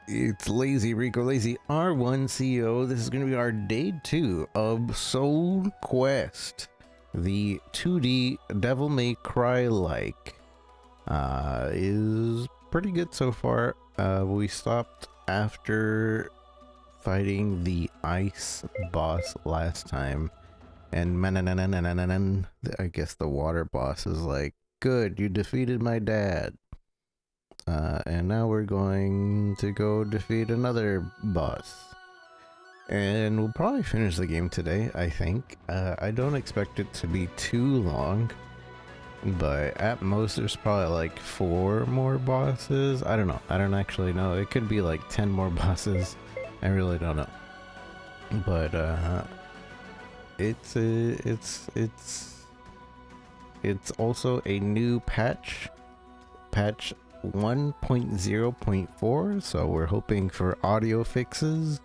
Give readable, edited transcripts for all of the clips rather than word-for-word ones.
It's Lazy Rico, Lazy R1CO. This is going to be our day 2 of SoulQuest, the 2D Devil May Cry like. Is pretty good so far. We stopped after fighting the ice boss last time, and I guess the water boss is like, good, you defeated my dad. And now we're going to go defeat another boss. And we'll probably finish the game today, I think. I don't expect it to be too long. But at most there's probably like 4 more bosses. I don't know. I don't actually know. It could be like 10 more bosses. I really don't know. But it's also a new patch. Patch 1.0.4, so we're hoping for audio fixes,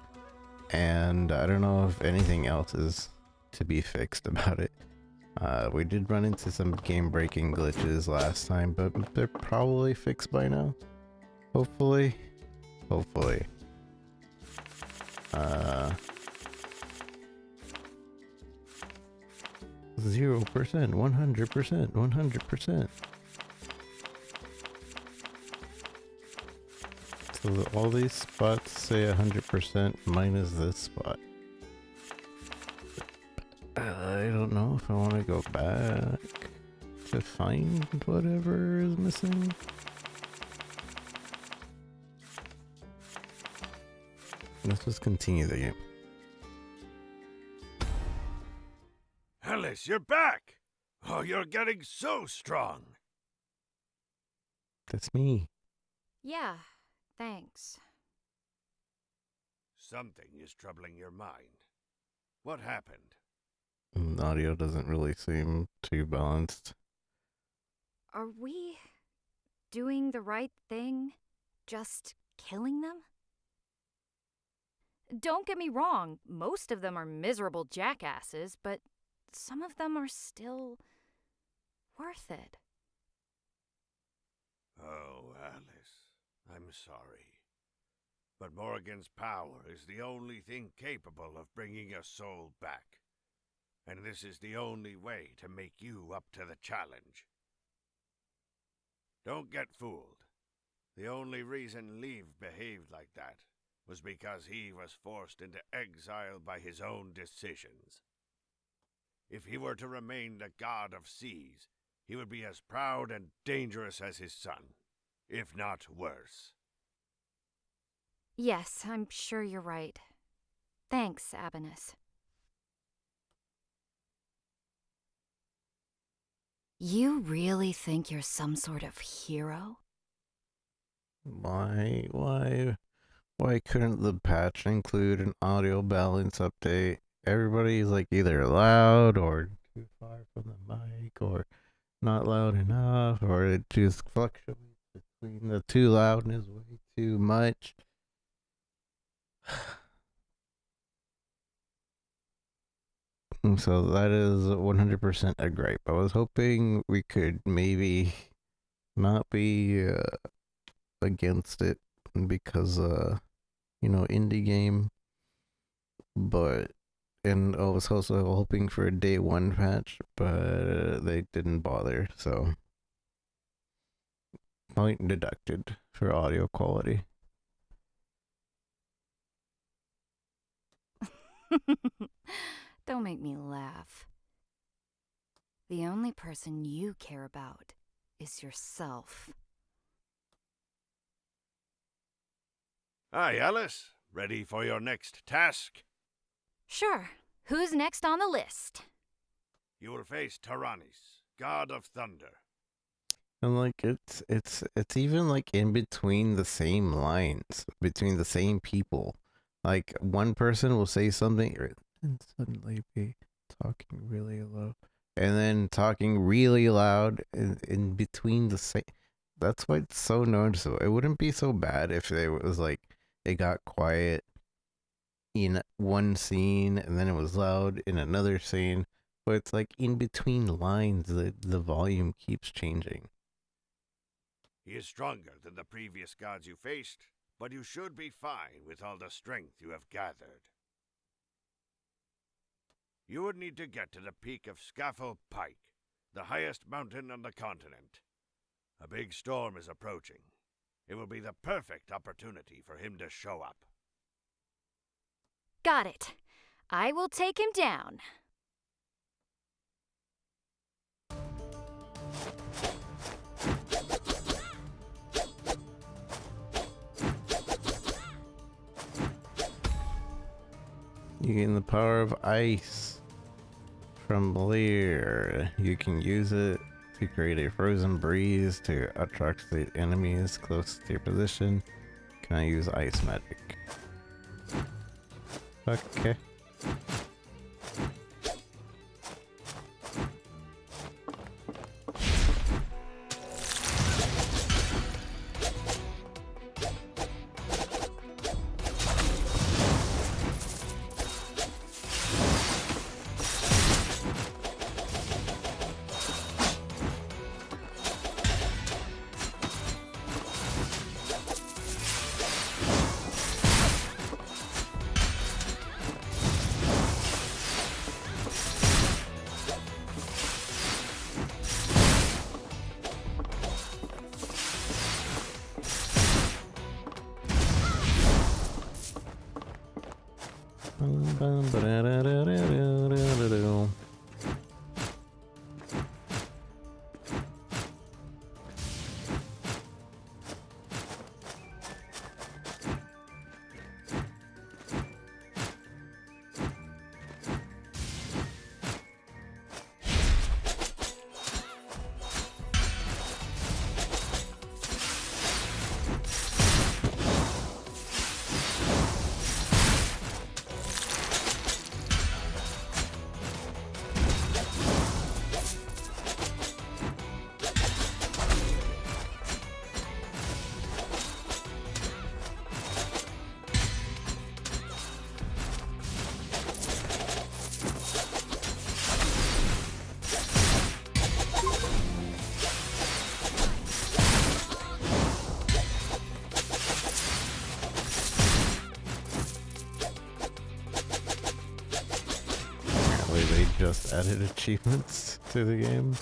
and I don't know if anything else is to be fixed about it. We did run into some game-breaking glitches last time, but they're probably fixed by now. Hopefully. 0%, 100%. So all these spots say 100% minus this spot. I don't know if I want to go back to find whatever is missing. Let's just continue the game. Alys, you're back! Oh, you're getting so strong! That's me. Yeah, thanks. Something is troubling your mind. What happened? Audio doesn't really seem too balanced. Are we doing the right thing? Just killing them? Don't get me wrong, most of them are miserable jackasses, but some of them are still worth it. Oh, Alys, I'm sorry. But Morrigan's power is the only thing capable of bringing a soul back. And this is the only way to make you up to the challenge. Don't get fooled. The only reason Leave behaved like that was because he was forced into exile by his own decisions. If he were to remain the god of seas, he would be as proud and dangerous as his son, if not worse. Yes, I'm sure you're right. Thanks, Alys. You really think you're some sort of hero? Why couldn't the patch include an audio balance update? Everybody's like either loud or too far from the mic, or not loud enough, or it just fluctuates between the too loud and is way too much. So that is 100% a gripe. I was hoping we could maybe not be against it because indie game, and I was also hoping for a day 1 patch, but they didn't bother, so point deducted for audio quality. Don't make me laugh. The only person you care about is yourself. Hi, Alys. Ready for your next task? Sure. Who's next on the list? You will face Tyrannis, god of thunder. And like it's even like in between the same lines, between the same people. Like one person will say something and suddenly be talking really low, and then talking really loud in between the same. That's why it's so noticeable. It wouldn't be so bad if it was like it got quiet in one scene and then it was loud in another scene, but it's like in between lines the volume keeps changing. He is stronger than the previous gods you faced, but you should be fine with all the strength you have gathered. You would need to get to the peak of Scaffold Pike, the highest mountain on the continent. A big storm is approaching. It will be the perfect opportunity for him to show up. Got it. I will take him down. You gain the power of ice from Lear. You can use it to create a frozen breeze to attract the enemies close to your position. Can I use ice magic? Okay. They just added achievements to the game.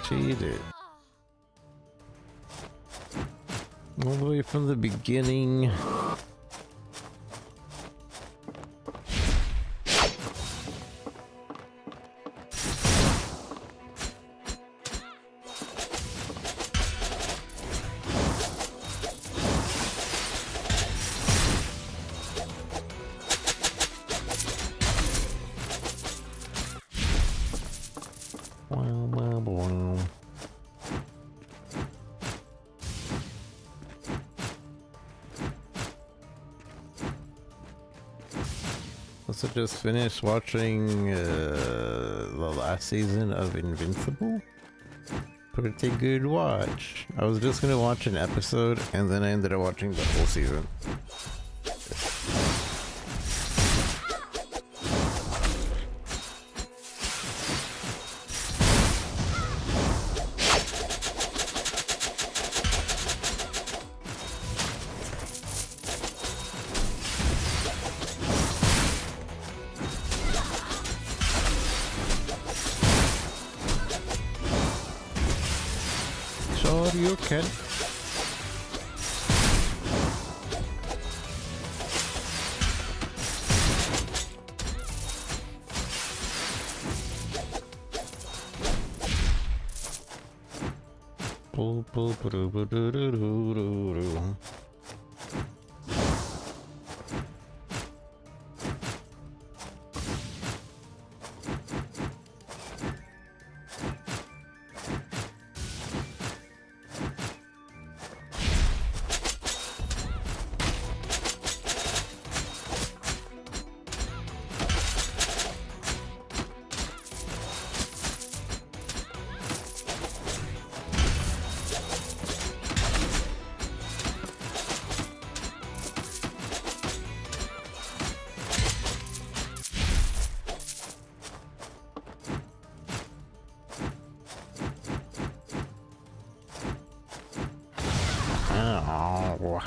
cheated. All the way from the beginning. Also just finished watching the last season of Invincible. Pretty good watch. I was just gonna watch an episode and then I ended up watching the whole season. Sure you can. Oh.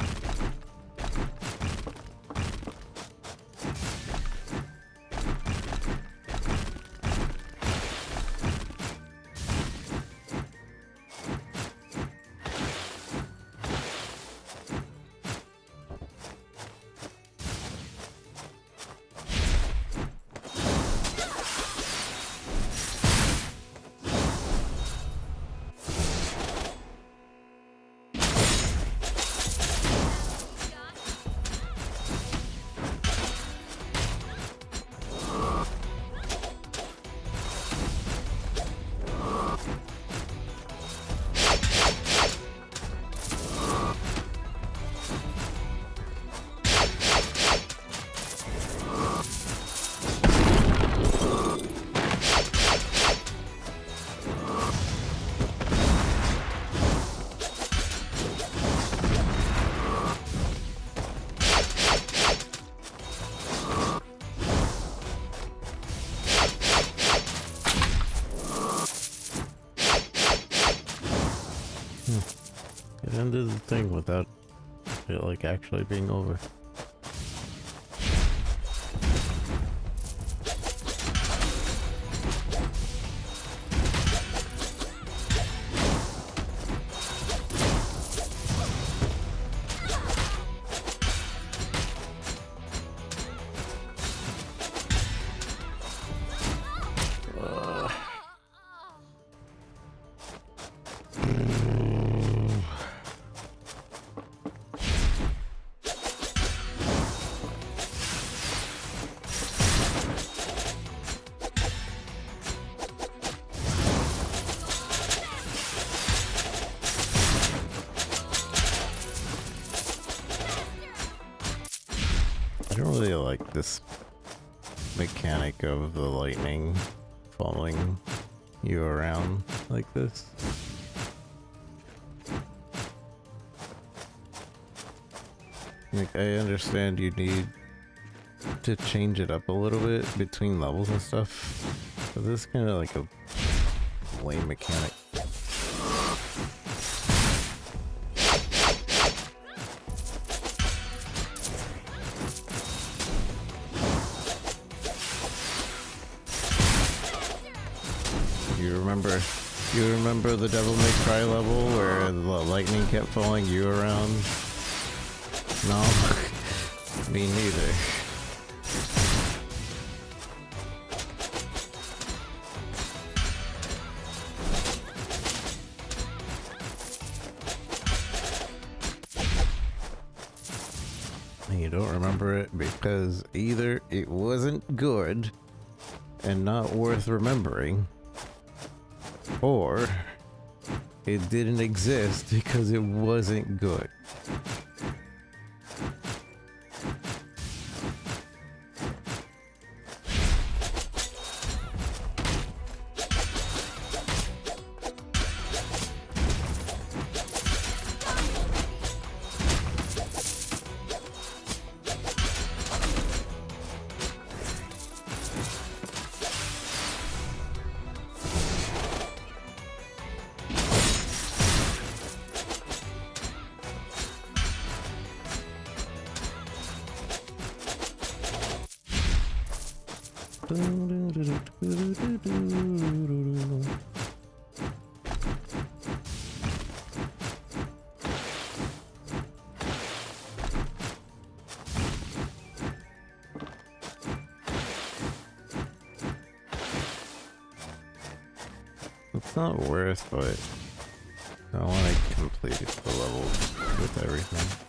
It ended the thing without it like actually being over. I don't really like this mechanic of the lightning following you around like this. Like, I understand you need to change it up a little bit between levels and stuff, but this is kind of like a lame mechanic. You remember the Devil May Cry level where the lightning kept following you around? No? Me neither. And you don't remember it because either it wasn't good and not worth remembering, or it didn't exist because it wasn't good. It's not worth, but I want to complete the level with everything.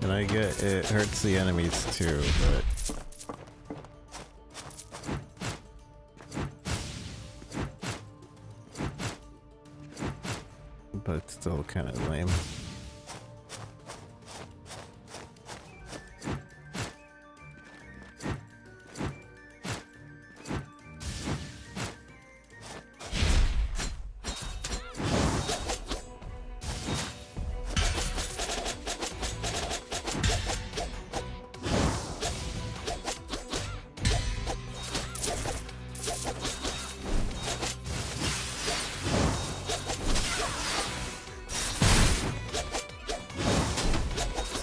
And I get it hurts the enemies too, but still kind of lame.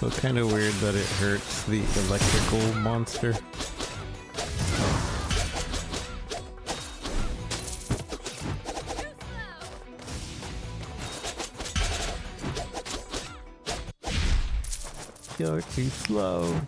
So kind of weird that it hurts the electrical monster. You're too slow.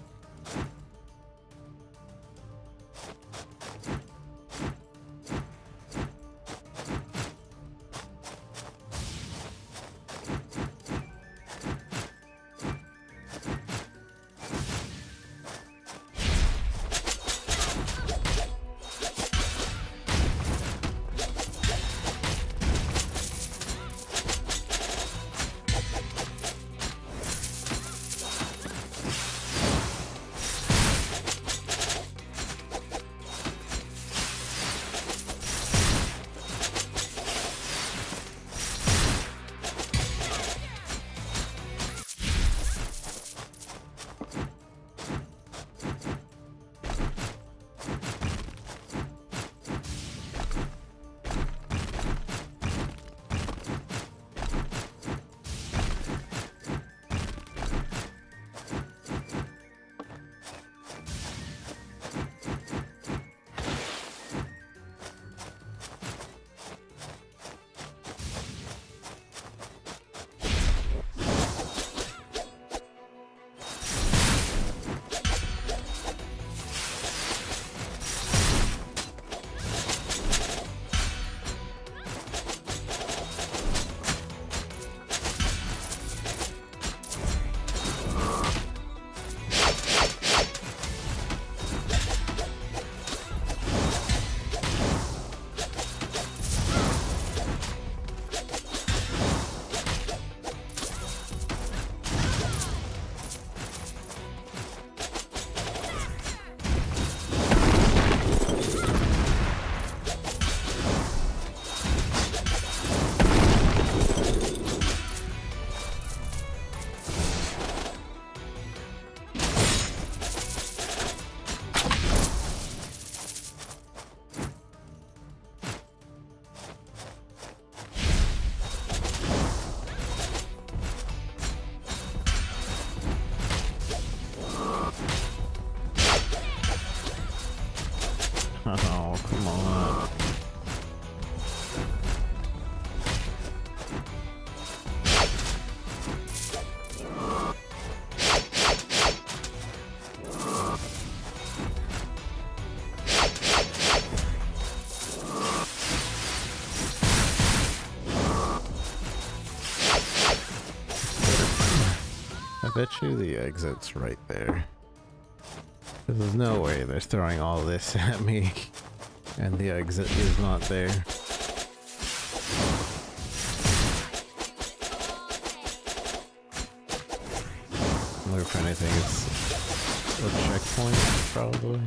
bet you the exit's right there. There's no way they're throwing all this at me and the exit is not there. I wonder if anything is a checkpoint, probably.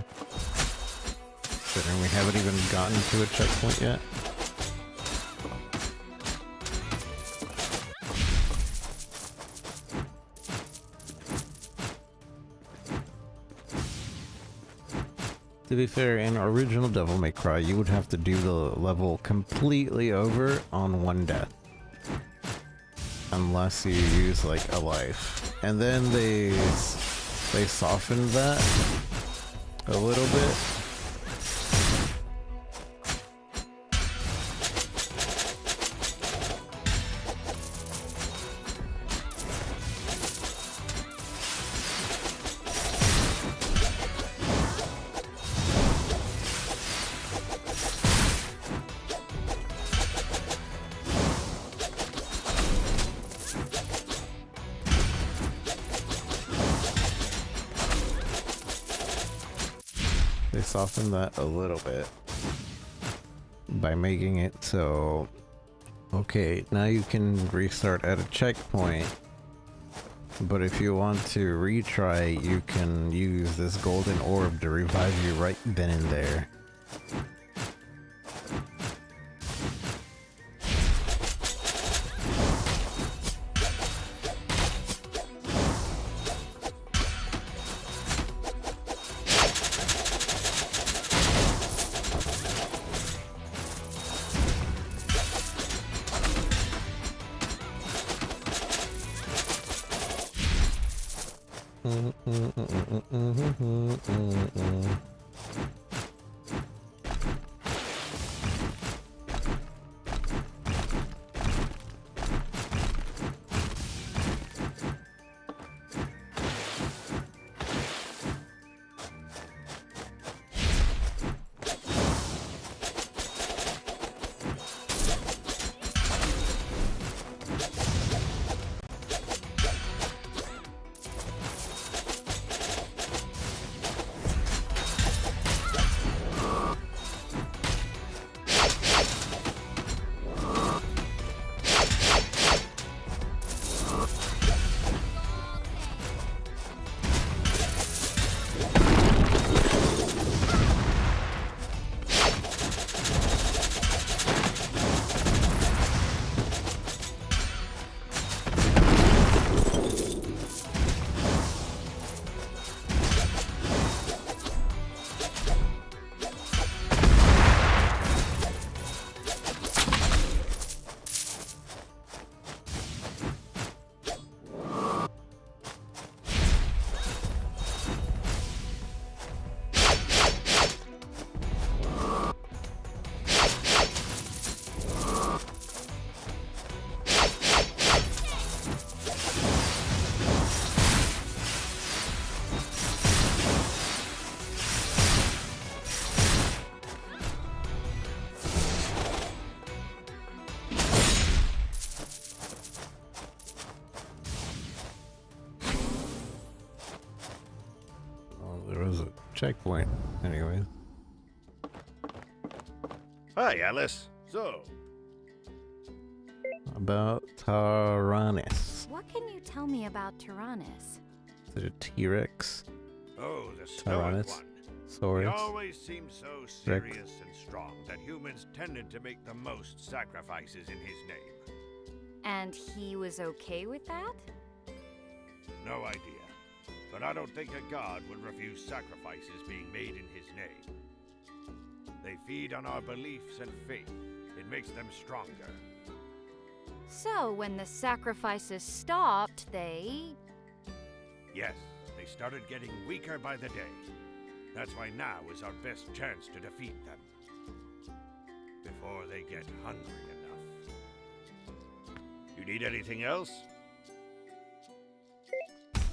Considering we haven't even gotten to a checkpoint yet. To be fair, in original Devil May Cry, you would have to do the level completely over on one death. Unless you use, like, a life. And then they softened that a little bit. They softened that a little bit by making it so, okay, now you can restart at a checkpoint, but if you want to retry, you can use this golden orb to revive you right then and there. Checkpoint, anyways. Hi, Alys. So, About Tyrannus. What can you tell me about Tyrannus? Is it a T-Rex? oh, the stoic Tyrannus? one. He Saurus? always seemed so serious and strong that humans tended to make the most sacrifices in his name. And he was okay with that? No idea. But I don't think a god would refuse sacrifices being made in his name. They feed on our beliefs and faith. It makes them stronger. So, when the sacrifices stopped, they... Yes, they started getting weaker by the day. That's why now is our best chance to defeat them. Before they get hungry enough. You need anything else?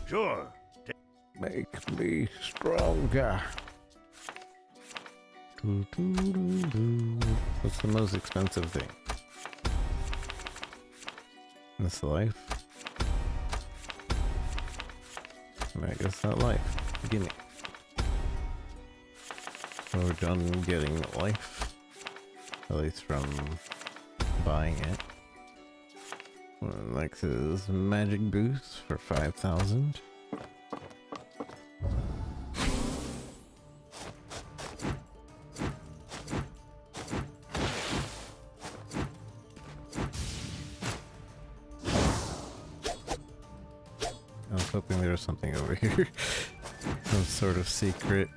Sure. Make me stronger. What's the most expensive thing? This life? I guess that life. Gimme. So we're done getting life. At least from buying it. Alex's magic boost for 5,000. I was hoping there was something over here. Some sort of secret.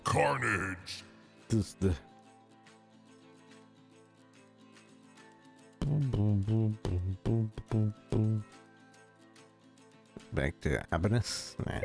Carnage! This is the boom, boom, boom, boom, boom, boom, boom. Back to Abanus. Nah.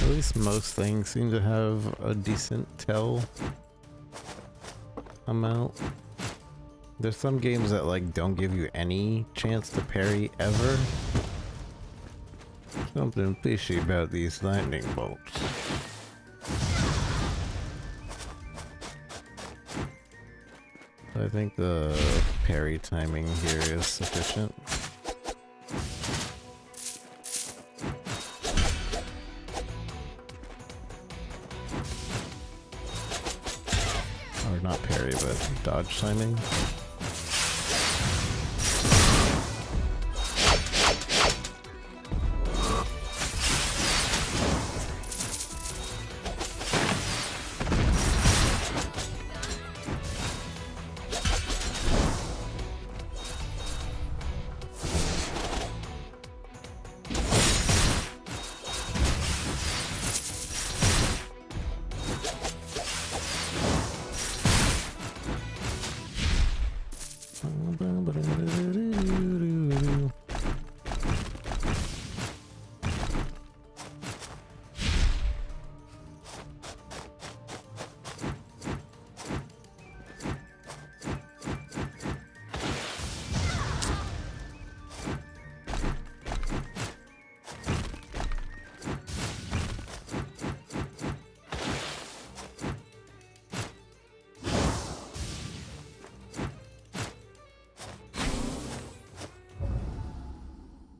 At least most things seem to have a decent tell amount. There's some games that like don't give you any chance to parry ever. Something fishy about these lightning bolts. I think the parry timing here is sufficient. Or not parry, but dodge timing.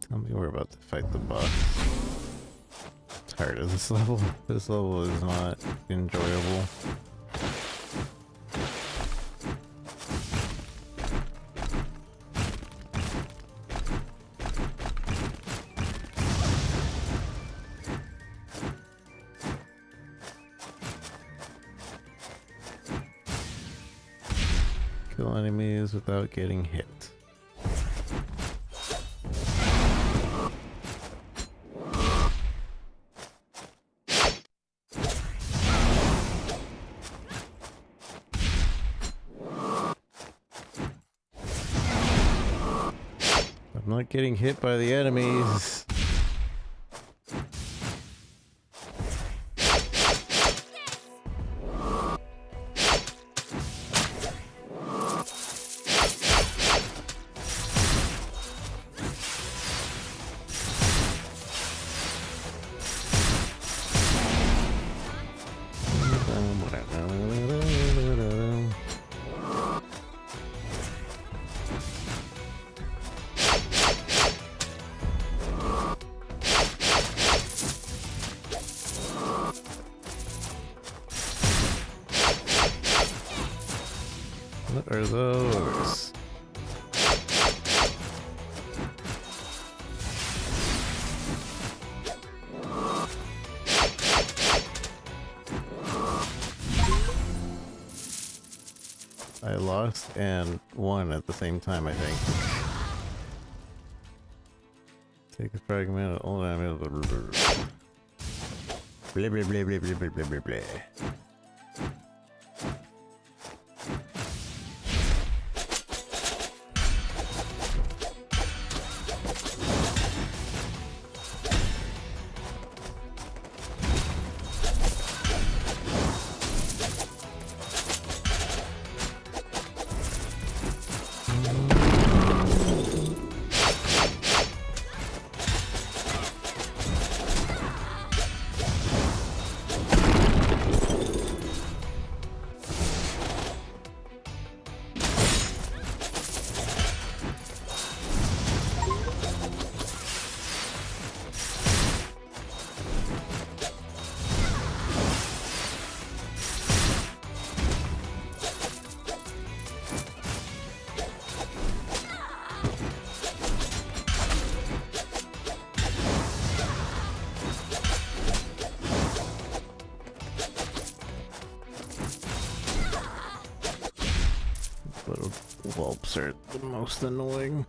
Tell me we're about to fight the boss. Tired of this level. This level is not enjoyable. Kill enemies without getting hit. I'm not getting hit by the enemies. What are those? I lost and won at the same time, I think. Take a fragment of all damage. Blah blah blah blah blah blah blah blah blah. are the most annoying.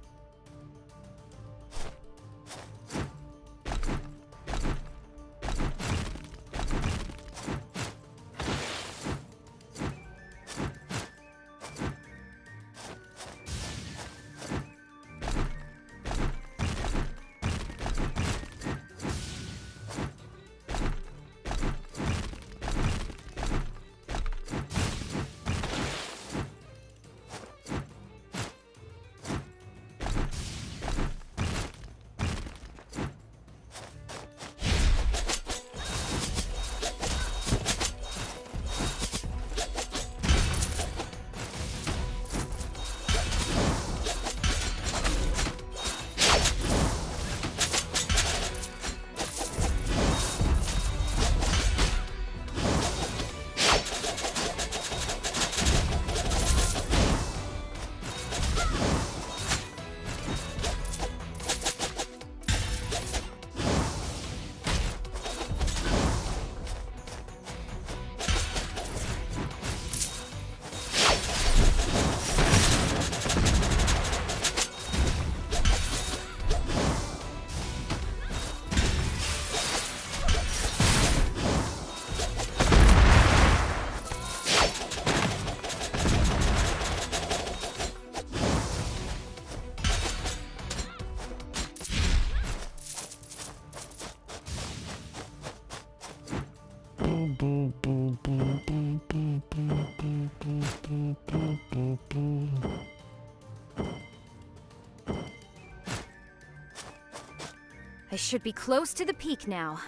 I should be close to the peak now.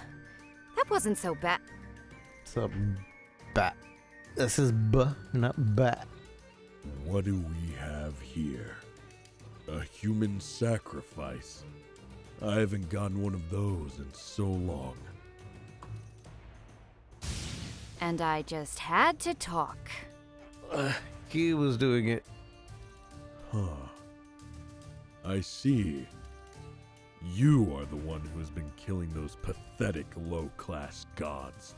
That wasn't so bad. It's a bat. This is not bat. What do we have here? A human sacrifice. I haven't gotten one of those in so long. And I just had to talk. He was doing it. Huh. I see. You are the one who has been killing those pathetic low-class gods.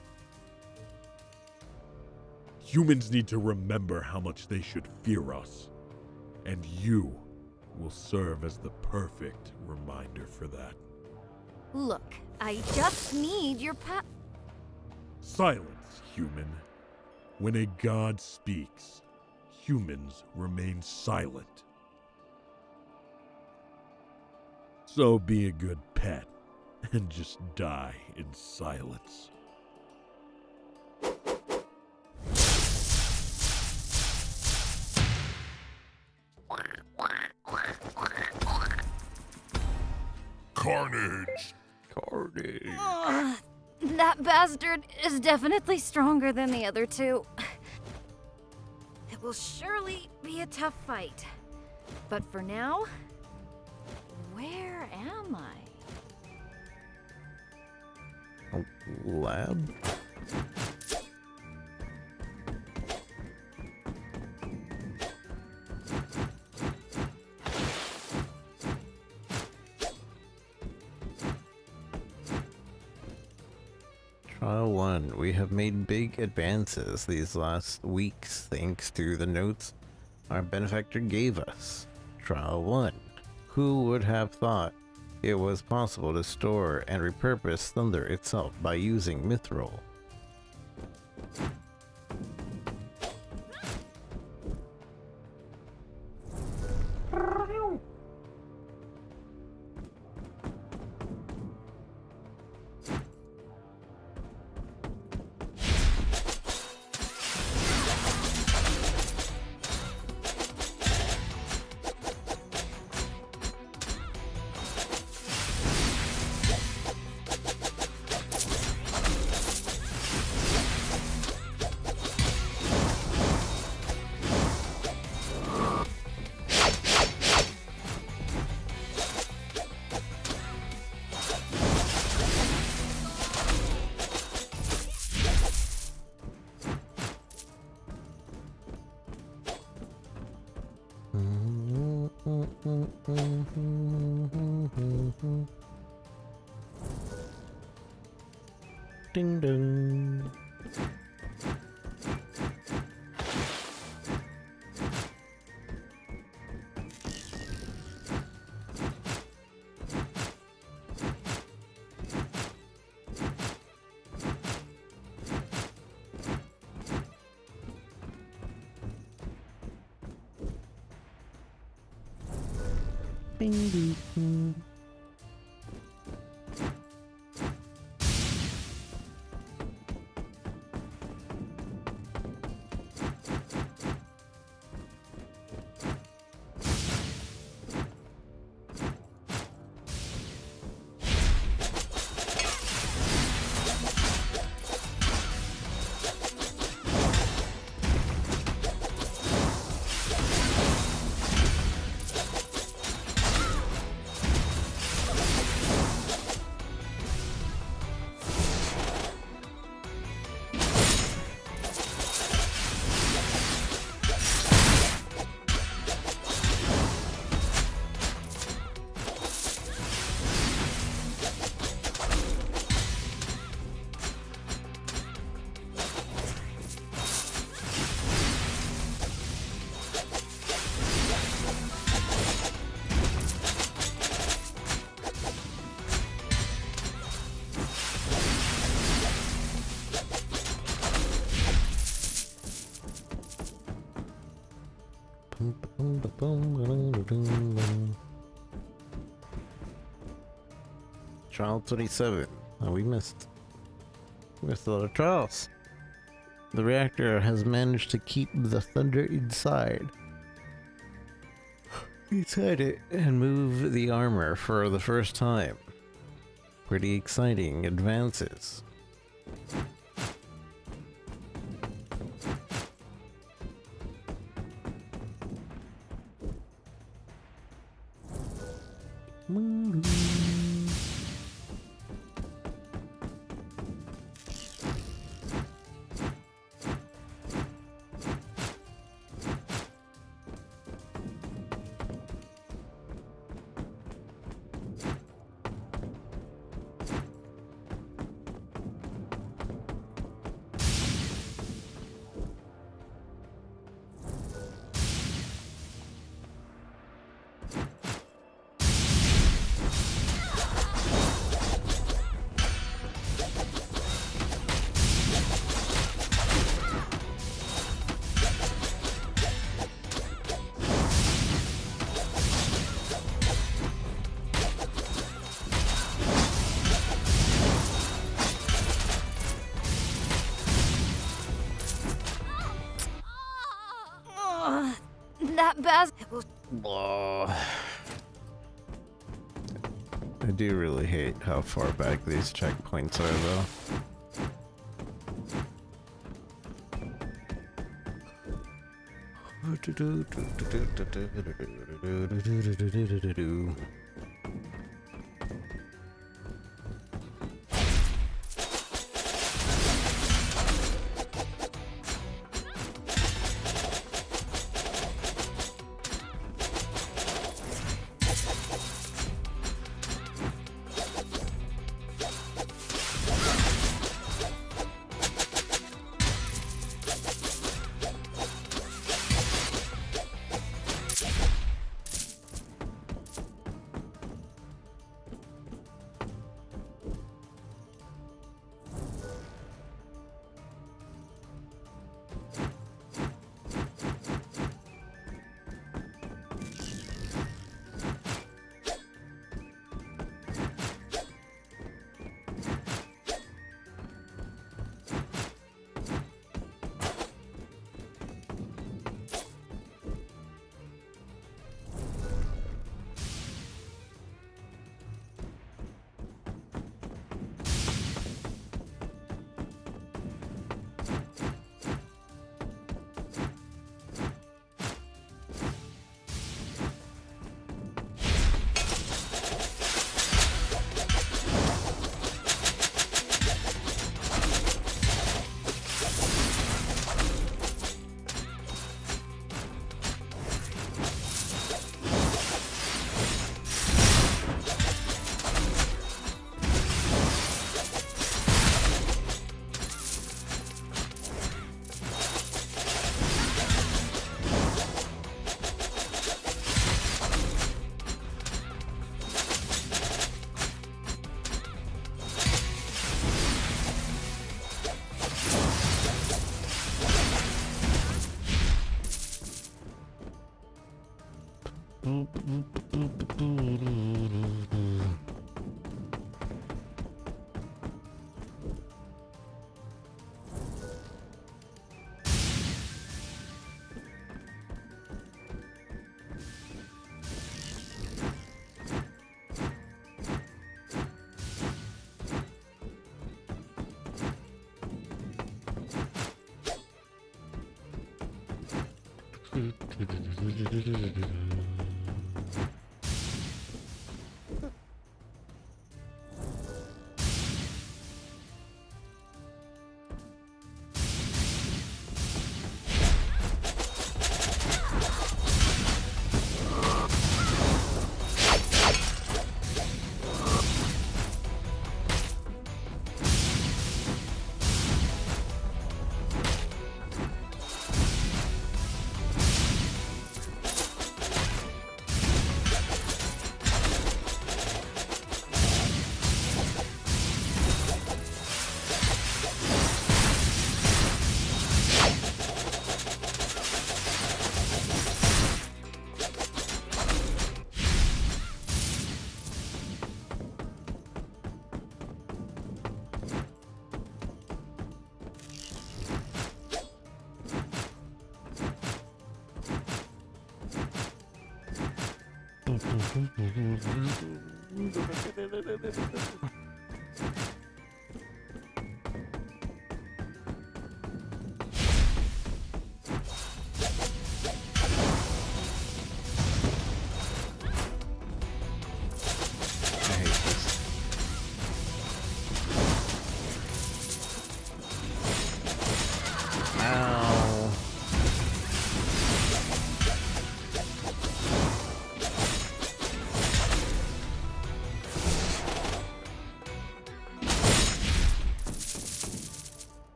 Humans need to remember how much they should fear us. And you will serve as the perfect reminder for that. Look, I just need your Silence, human. When a god speaks, humans remain silent. So be a good pet and just die in silence. Carnage! Carnage. That bastard is definitely stronger than the other two. It will surely be a tough fight. But for now, where am I? Lab? Trial 1. We have made big advances these last weeks thanks to the notes our benefactor gave us. Trial 1. Who would have thought it was possible to store and repurpose thunder itself by using mithril? Ding dong. Trial 27. Oh, we missed a lot of trials. The reactor has managed to keep the thunder inside it and move the armor for the first time. Pretty exciting advances. That bastard will. I do really hate how far back these checkpoints are, though.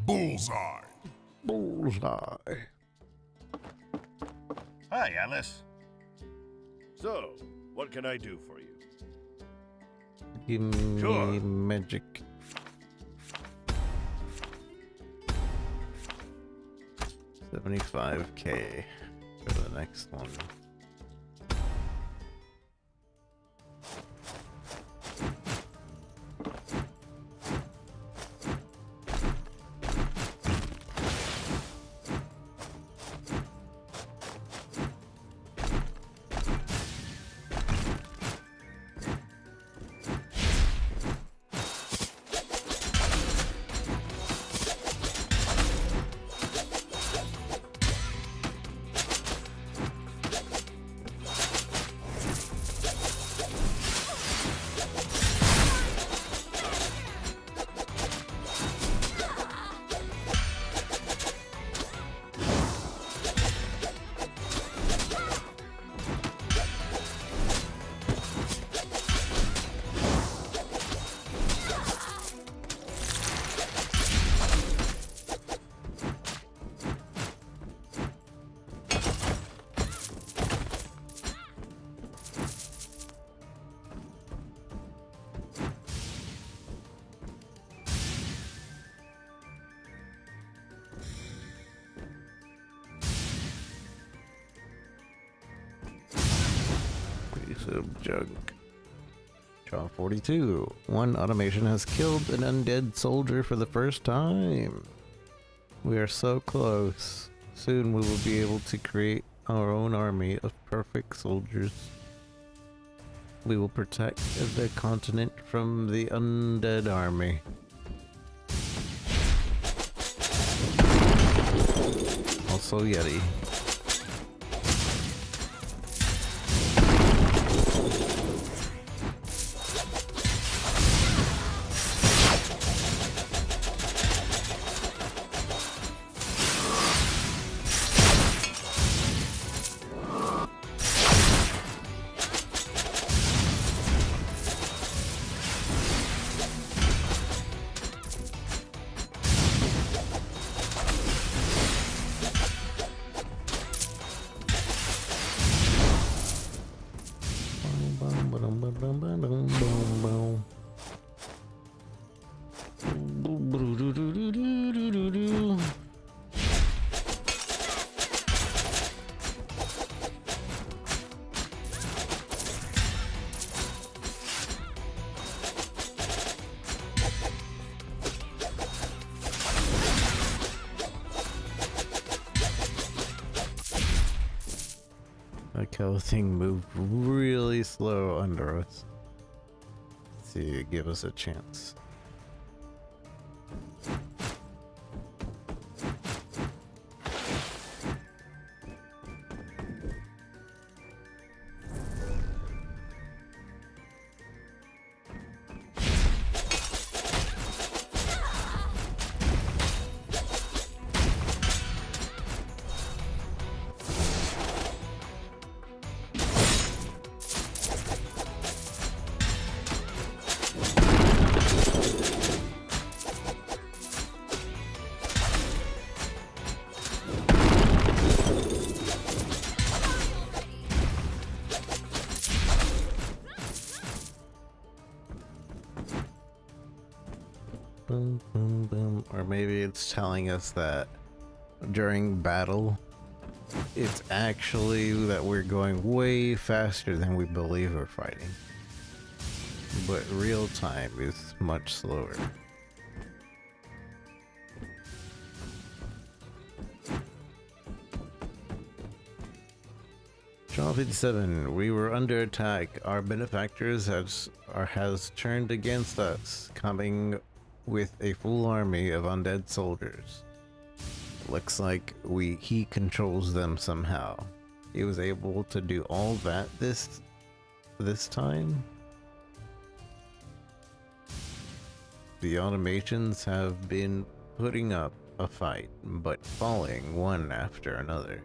Bullseye. Bullseye. Hi, Alys. So, what can I do for you? Give me Sure. magic. $75K. Go to the next one. Explosive junk. Job 42. One automation has killed an undead soldier for the first time. We are so close. Soon we will be able to create our own army of perfect soldiers. We will protect the continent from the undead army. Also Yeti. Like how the thing moved really slow under us. Let's see, give us a chance. Boom, boom, boom. Or maybe it's telling us that during battle, it's actually that we're going way faster than we believe we're fighting. But real time is much slower. Job 57. We were under attack. Our benefactors has turned against us, coming with a full army of undead soldiers. Looks like he controls them somehow. He was able to do all that this time. The automations have been putting up a fight, but falling one after another.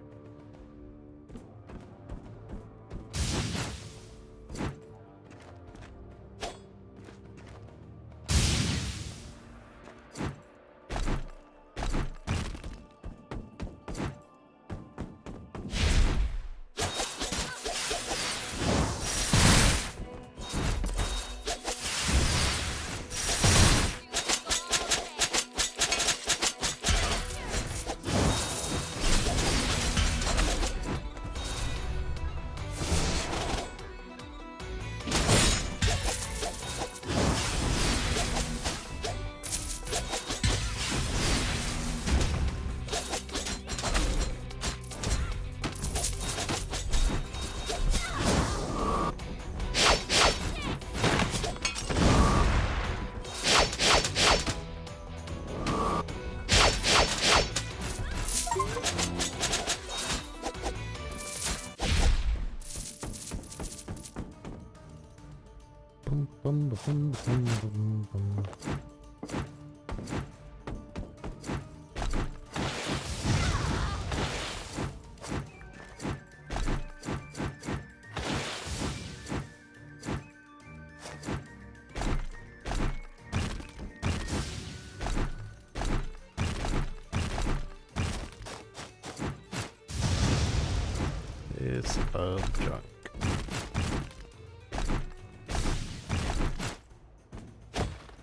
It's of junk.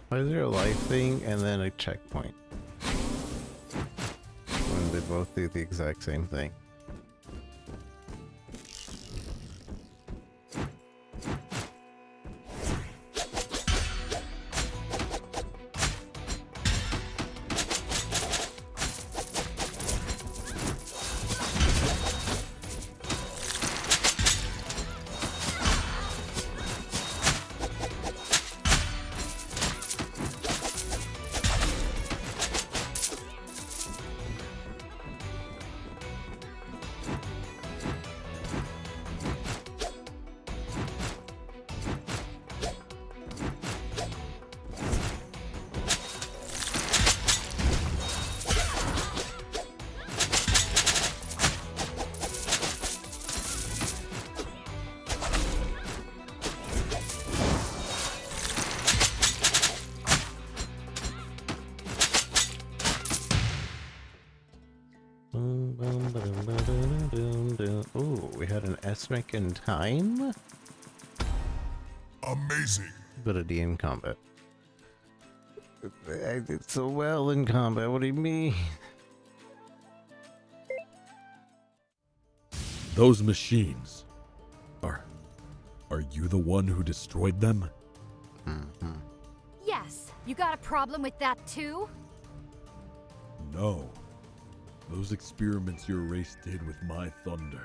Why is there a life thing and then a checkpoint? When they both do the exact same thing. Cosmic in time? Amazing. But a DM Combat. I did so well in combat, what do you mean? Those machines. Are you the one who destroyed them? Mm-hmm. Yes, you got a problem with that too? No. Those experiments your race did with my thunder.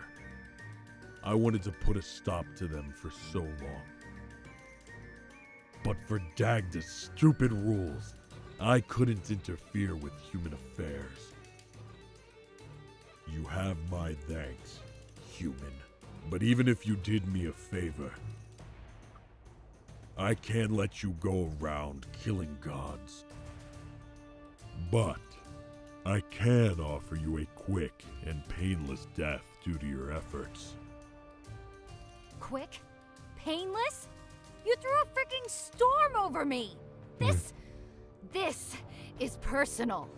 I wanted to put a stop to them for so long. But for Dagda's stupid rules, I couldn't interfere with human affairs. You have my thanks, human. But even if you did me a favor, I can't let you go around killing gods. But I can offer you a quick and painless death due to your efforts. Quick? Painless? You threw a freaking storm over me! This is personal.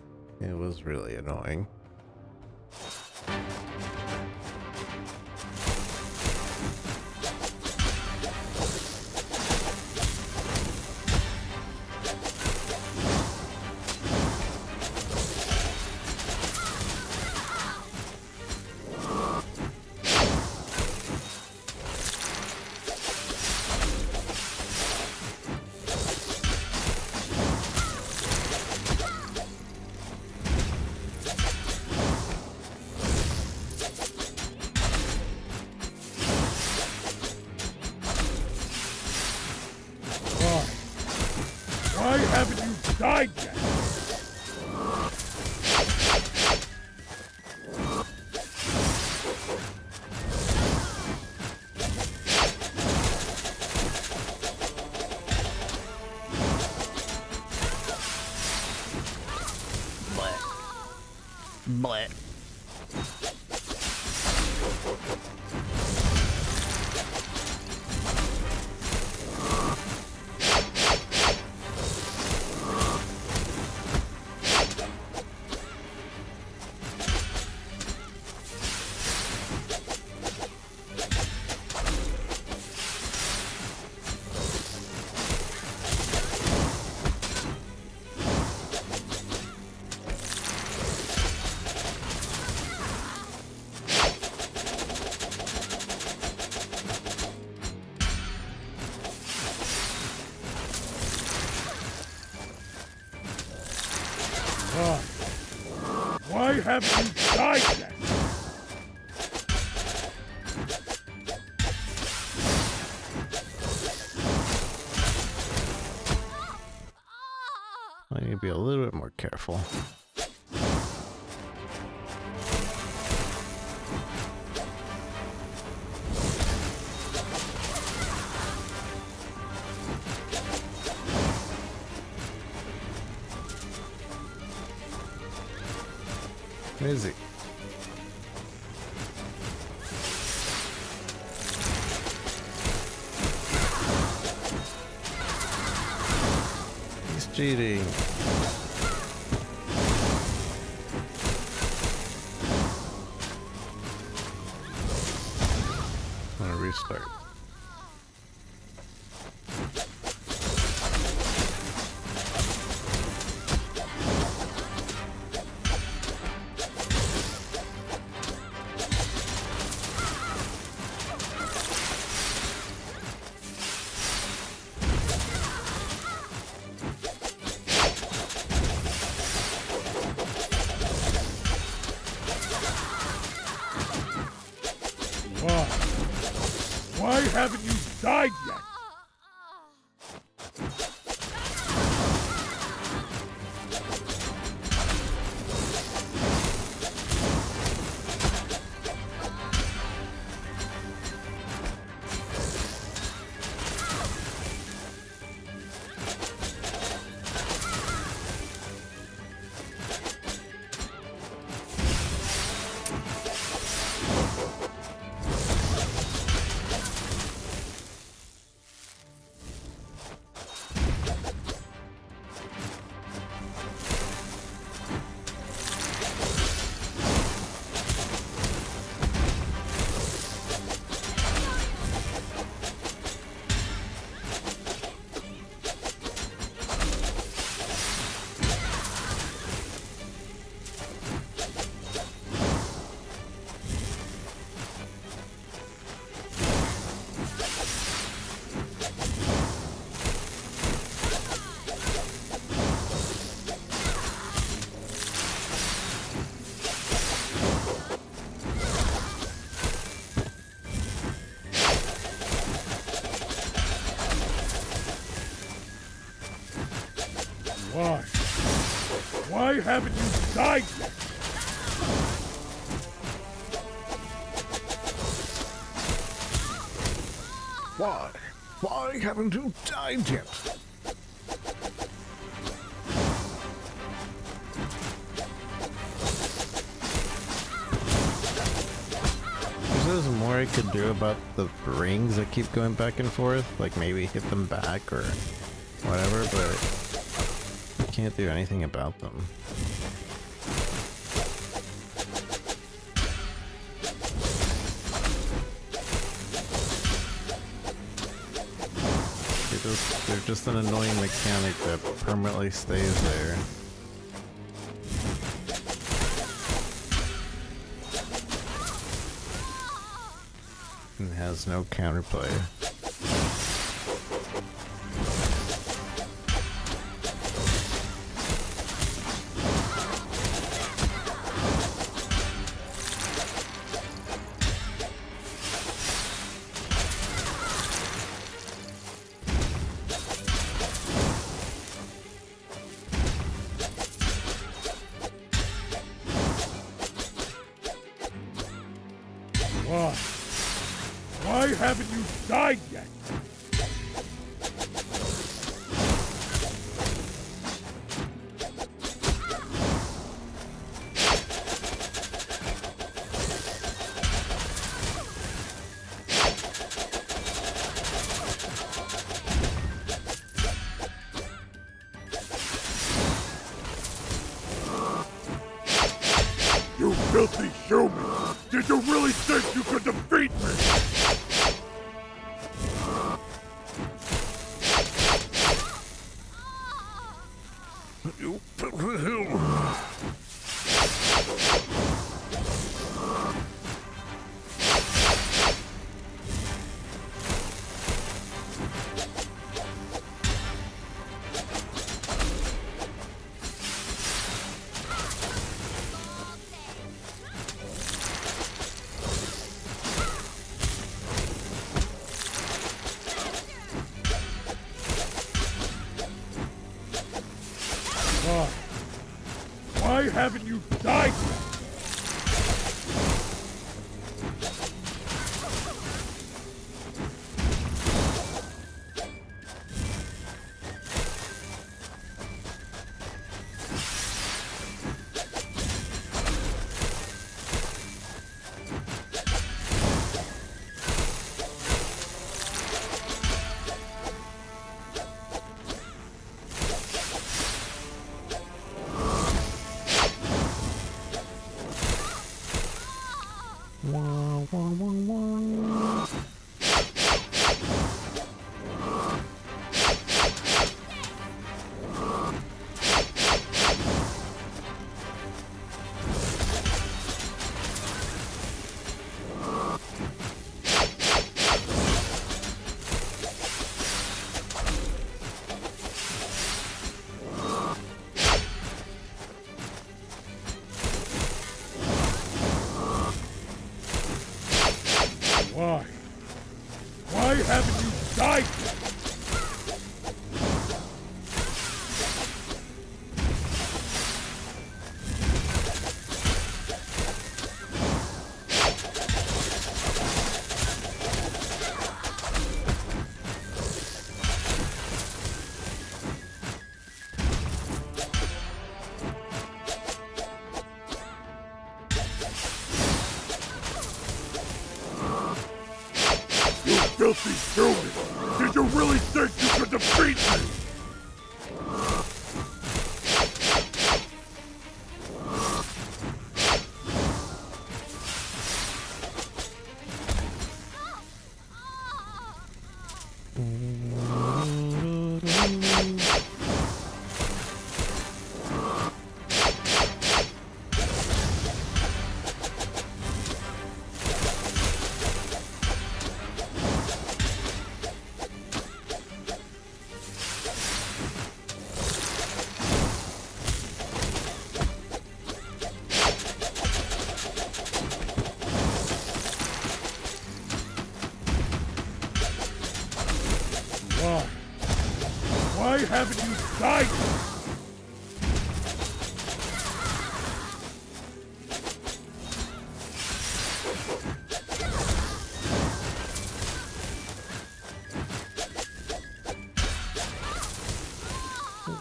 It was really annoying. Why haven't you died yet? Bleh. Why haven't you died yet? I need to be a little bit more careful. Where is he? He's cheating. I'm gonna restart. Why haven't you died yet? Why? Why haven't you died yet? Why? Why haven't you died yet? There's more I could do about the rings that keep going back and forth, like maybe hit them back or whatever, but I can't do anything about them. They're just an annoying mechanic that permanently stays there. And has no counterplay. Why? Why haven't you died yet? You filthy human! Did you really think you could defeat me? You filthy Why? Why haven't you died yet? Wah, wah, wah, wah. Why? Why haven't you died yet? You filthy human! Did you really think you could defeat me?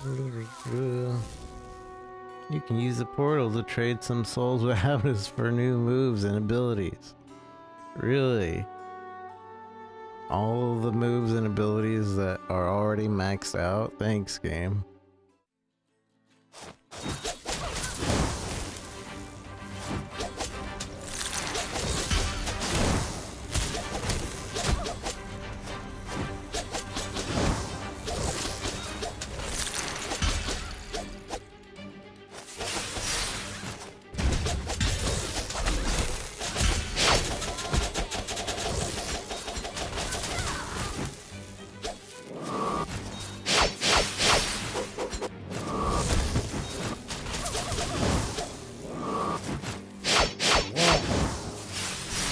You can use the portal to trade some souls with Alys for new moves and abilities. Really? All of the moves and abilities that are already maxed out? Thanks, game.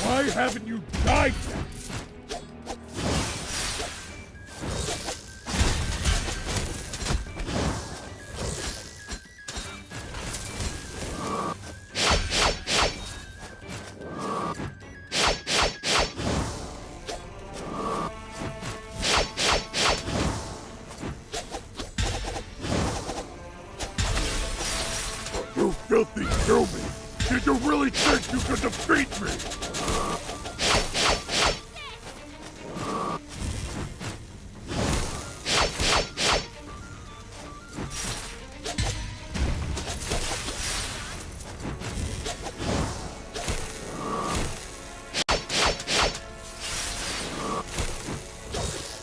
Why haven't you died yet? You filthy human! Did you really think you could defeat me?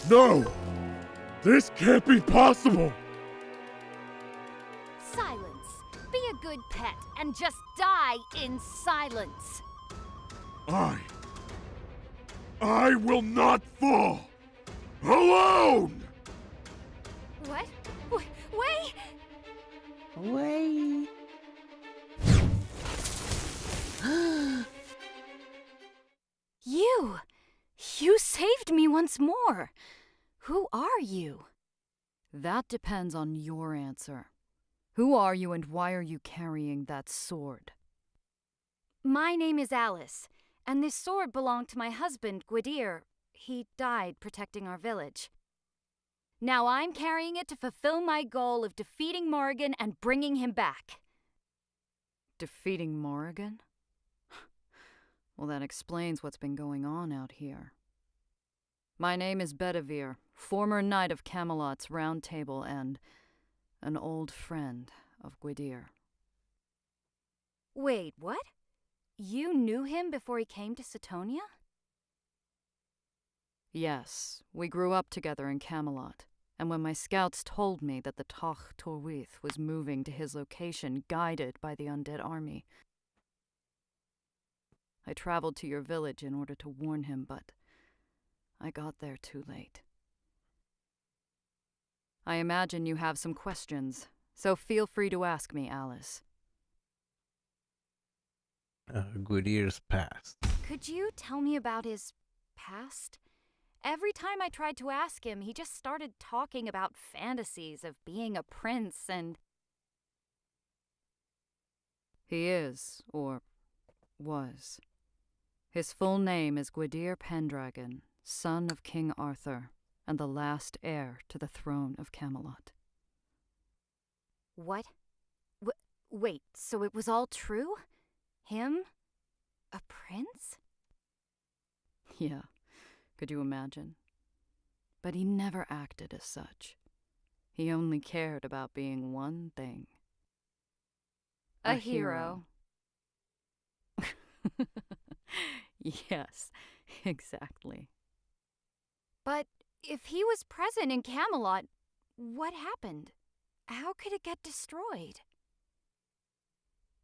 No! This can't be possible! Silence. Be a good pet and just die in silence. I will not fall! Alone! What? Wait! Wait. You saved me once more. Who are you? That depends on your answer. Who are you and why are you carrying that sword? My name is Alys, and this sword belonged to my husband, Gwydir. He died protecting our village. Now I'm carrying it to fulfill my goal of defeating Morrigan and bringing him back. Defeating Morrigan? Well, that explains what's been going on out here. My name is Bedivere, former knight of Camelot's Round Table and an old friend of Gwydir. Wait, what? You knew him before he came to Setonia? Yes, we grew up together in Camelot, and when my scouts told me that the Toch Torwith was moving to his location guided by the undead army, I traveled to your village in order to warn him, but I got there too late. I imagine you have some questions, so feel free to ask me, Alys. Gwydir's past. Could you tell me about his past? Every time I tried to ask him, he just started talking about fantasies of being a prince and... He is, or was. His full name is Gwydir Pendragon, son of King Arthur, and the last heir to the throne of Camelot. What? Wait, so it was all true? Him? A prince? Yeah, could you imagine? But he never acted as such. He only cared about being one thing. A hero. Yes, exactly. But if he was present in Camelot, what happened? How could it get destroyed?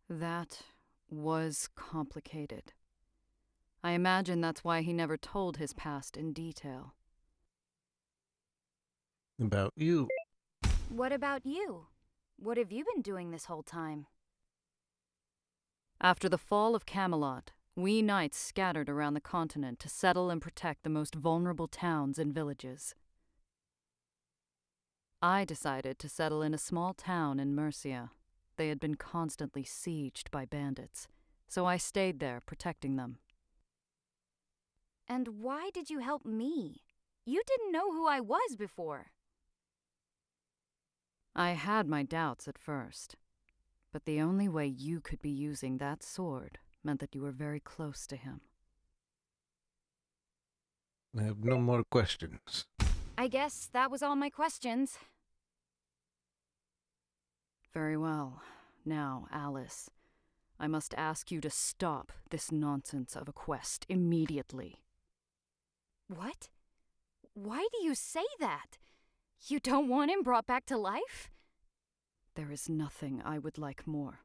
That was complicated. I imagine that's why he never told his past in detail. About you. What about you? What have you been doing this whole time? After the fall of Camelot, we knights scattered around the continent to settle and protect the most vulnerable towns and villages. I decided to settle in a small town in Mercia. They had been constantly sieged by bandits, so I stayed there protecting them. And why did you help me? You didn't know who I was before. I had my doubts at first, but the only way you could be using that sword meant that you were very close to him. I have no more questions. I guess that was all my questions. Very well. Now, Alys, I must ask you to stop this nonsense of a quest immediately. What? Why do you say that? You don't want him brought back to life? There is nothing I would like more,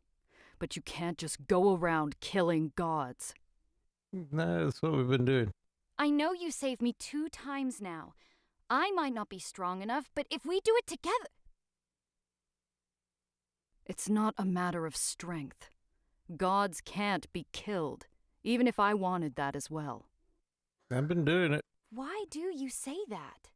but you can't just go around killing gods. Nah, that's what we've been doing. I know you saved me 2 times now. I might not be strong enough, but if we do it together... It's not a matter of strength. Gods can't be killed, even if I wanted that as well. I've been doing it. Why do you say that?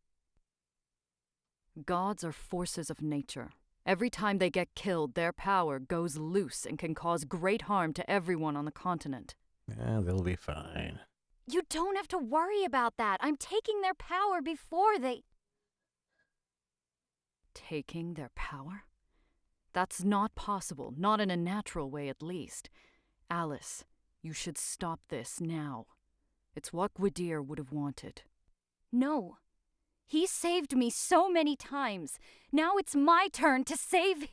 Gods are forces of nature. Every time they get killed, their power goes loose and can cause great harm to everyone on the continent. Yeah, they'll be fine. You don't have to worry about that. I'm taking their power before they... Taking their power? That's not possible, not in a natural way at least. Alys, you should stop this now. It's what Gwydir would have wanted. No. He saved me so many times. Now it's my turn to save...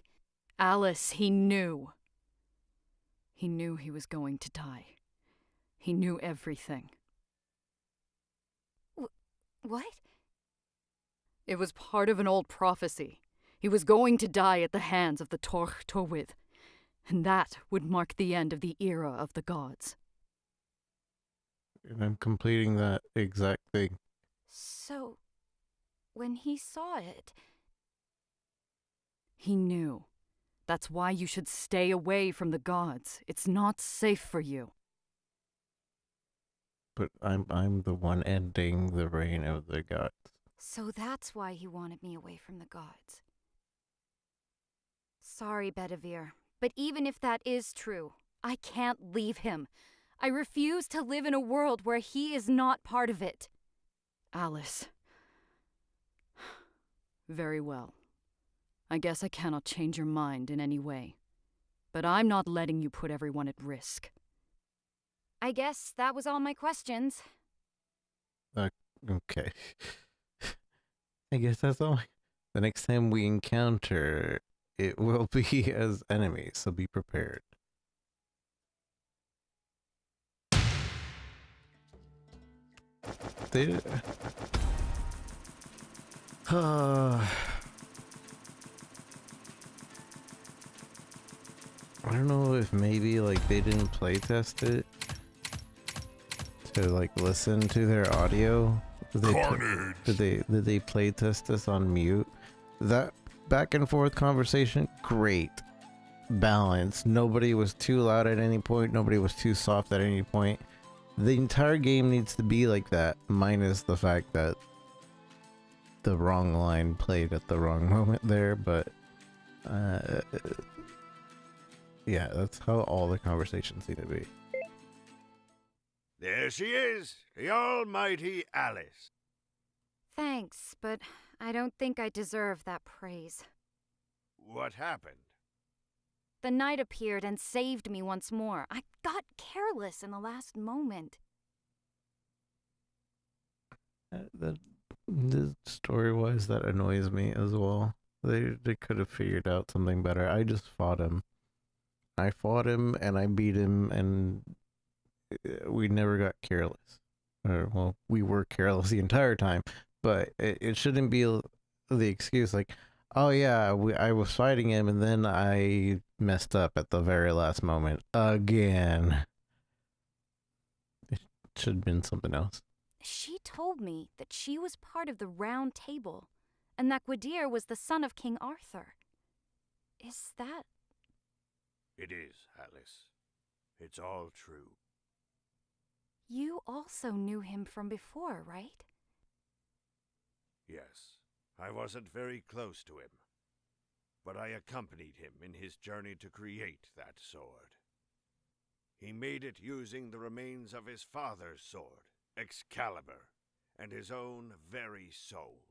Alys, he knew. He knew he was going to die. He knew everything. What? It was part of an old prophecy. He was going to die at the hands of the Torch Towith, and that would mark the end of the era of the gods. And I'm completing that exact thing. So, when he saw it... He knew. That's why you should stay away from the gods. It's not safe for you. But I'm the one ending the reign of the gods. So that's why he wanted me away from the gods. Sorry, Bedivere, but even if that is true, I can't leave him. I refuse to live in a world where he is not part of it. Alys. Very well. I guess I cannot change your mind in any way. But I'm not letting you put everyone at risk. I guess that was all my questions. Okay. I guess that's all. The next time we encounter, it will be as enemies, so be prepared. They... I don't know if maybe like they didn't playtest it to like listen to their audio. Carnage! Did they playtest this on mute? That back and forth conversation, great balance. Nobody was too loud at any point. Nobody was too soft at any point. The entire game needs to be like that, minus the fact that the wrong line played at the wrong moment there. But yeah, that's how all the conversations need to be. There she is, the almighty Alys. Thanks, but I don't think I deserve that praise. What happened? The knight appeared and saved me once more. I got careless in the last moment. The story-wise, that annoys me as well. They could have figured out something better. I just fought him. I fought him and I beat him, and we never got careless. Or, well, we were careless the entire time, but it shouldn't be the excuse like, oh yeah, I was fighting him and then I messed up at the very last moment again. It should have been something else. She told me that she was part of the Round Table, and that Gwydir was the son of King Arthur. Is that... It is, Alys. It's all true. You also knew him from before, right? Yes, I wasn't very close to him, but I accompanied him in his journey to create that sword. He made it using the remains of his father's sword, Excalibur, and his own very soul.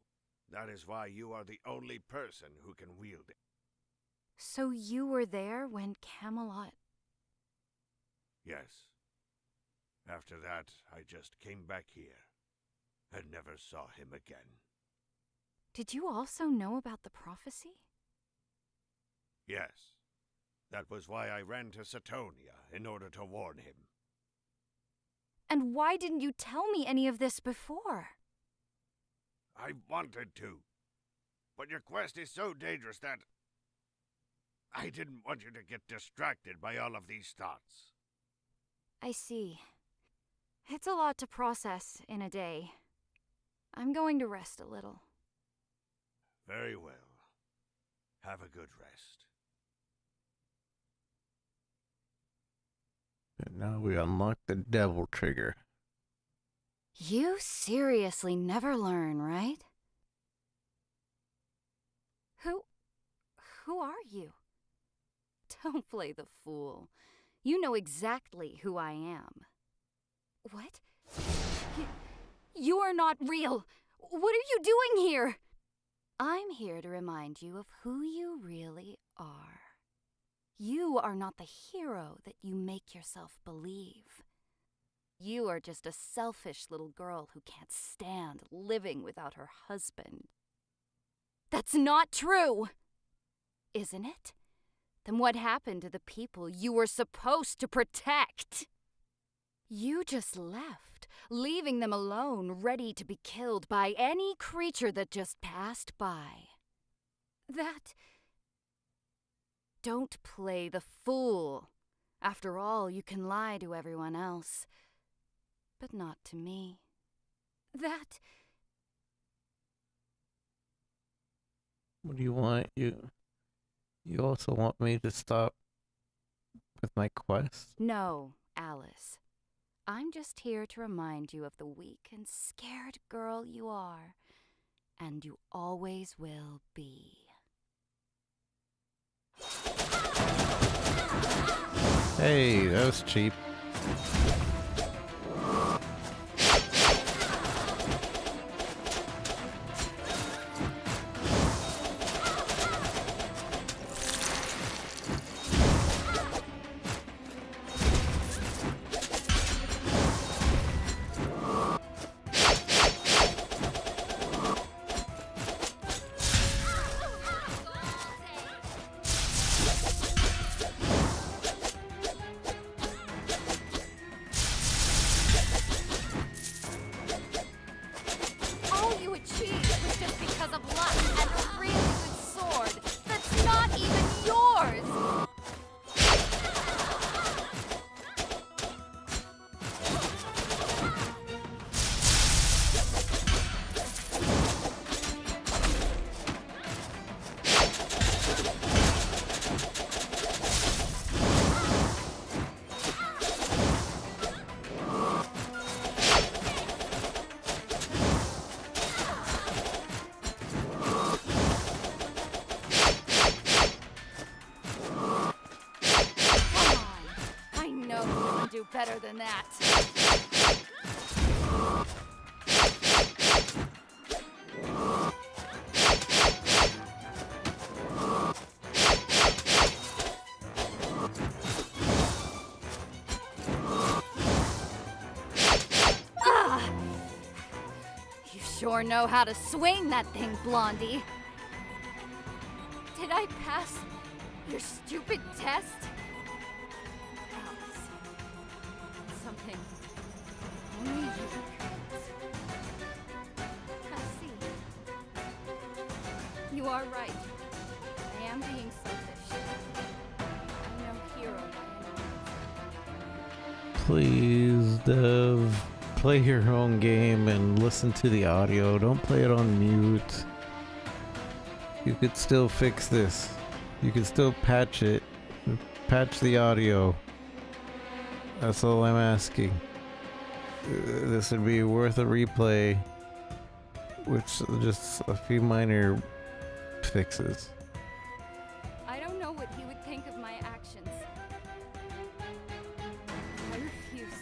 That is why you are the only person who can wield it. So you were there when Camelot... Yes. After that, I just came back here and never saw him again. Did you also know about the prophecy? Yes. That was why I ran to Satonia, in order to warn him. And why didn't you tell me any of this before? I wanted to. But your quest is so dangerous that I didn't want you to get distracted by all of these thoughts. I see. It's a lot to process in a day. I'm going to rest a little. Very well. Have a good rest. And now we unlock the devil trigger. You seriously never learn, right? Who are you? Don't play the fool. You know exactly who I am. What? You are not real. What are you doing here? I'm here to remind you of who you really are. You are not the hero that you make yourself believe. You are just a selfish little girl who can't stand living without her husband. That's not true! Isn't it? Then what happened to the people you were supposed to protect? You just left, leaving them alone, ready to be killed by any creature that just passed by. Don't play the fool. After all, you can lie to everyone else, but not to me. What do you want? You also want me to stop with my quest? No, Alys. I'm just here to remind you of the weak and scared girl you are, and you always will be. Hey, that was cheap. Better than that. You sure know how to swing that thing, Blondie. Did I pass your stupid test? Something only you could. I see. You are right. I am being selfish. I'm no hero by any Please, means. Dev, play your own game and listen to the audio. Don't play it on mute. You could still fix this. You could still patch it. Patch the audio. That's all I'm asking. This would be worth a replay, which just a few minor fixes. I don't know what he would think of my actions. I refuse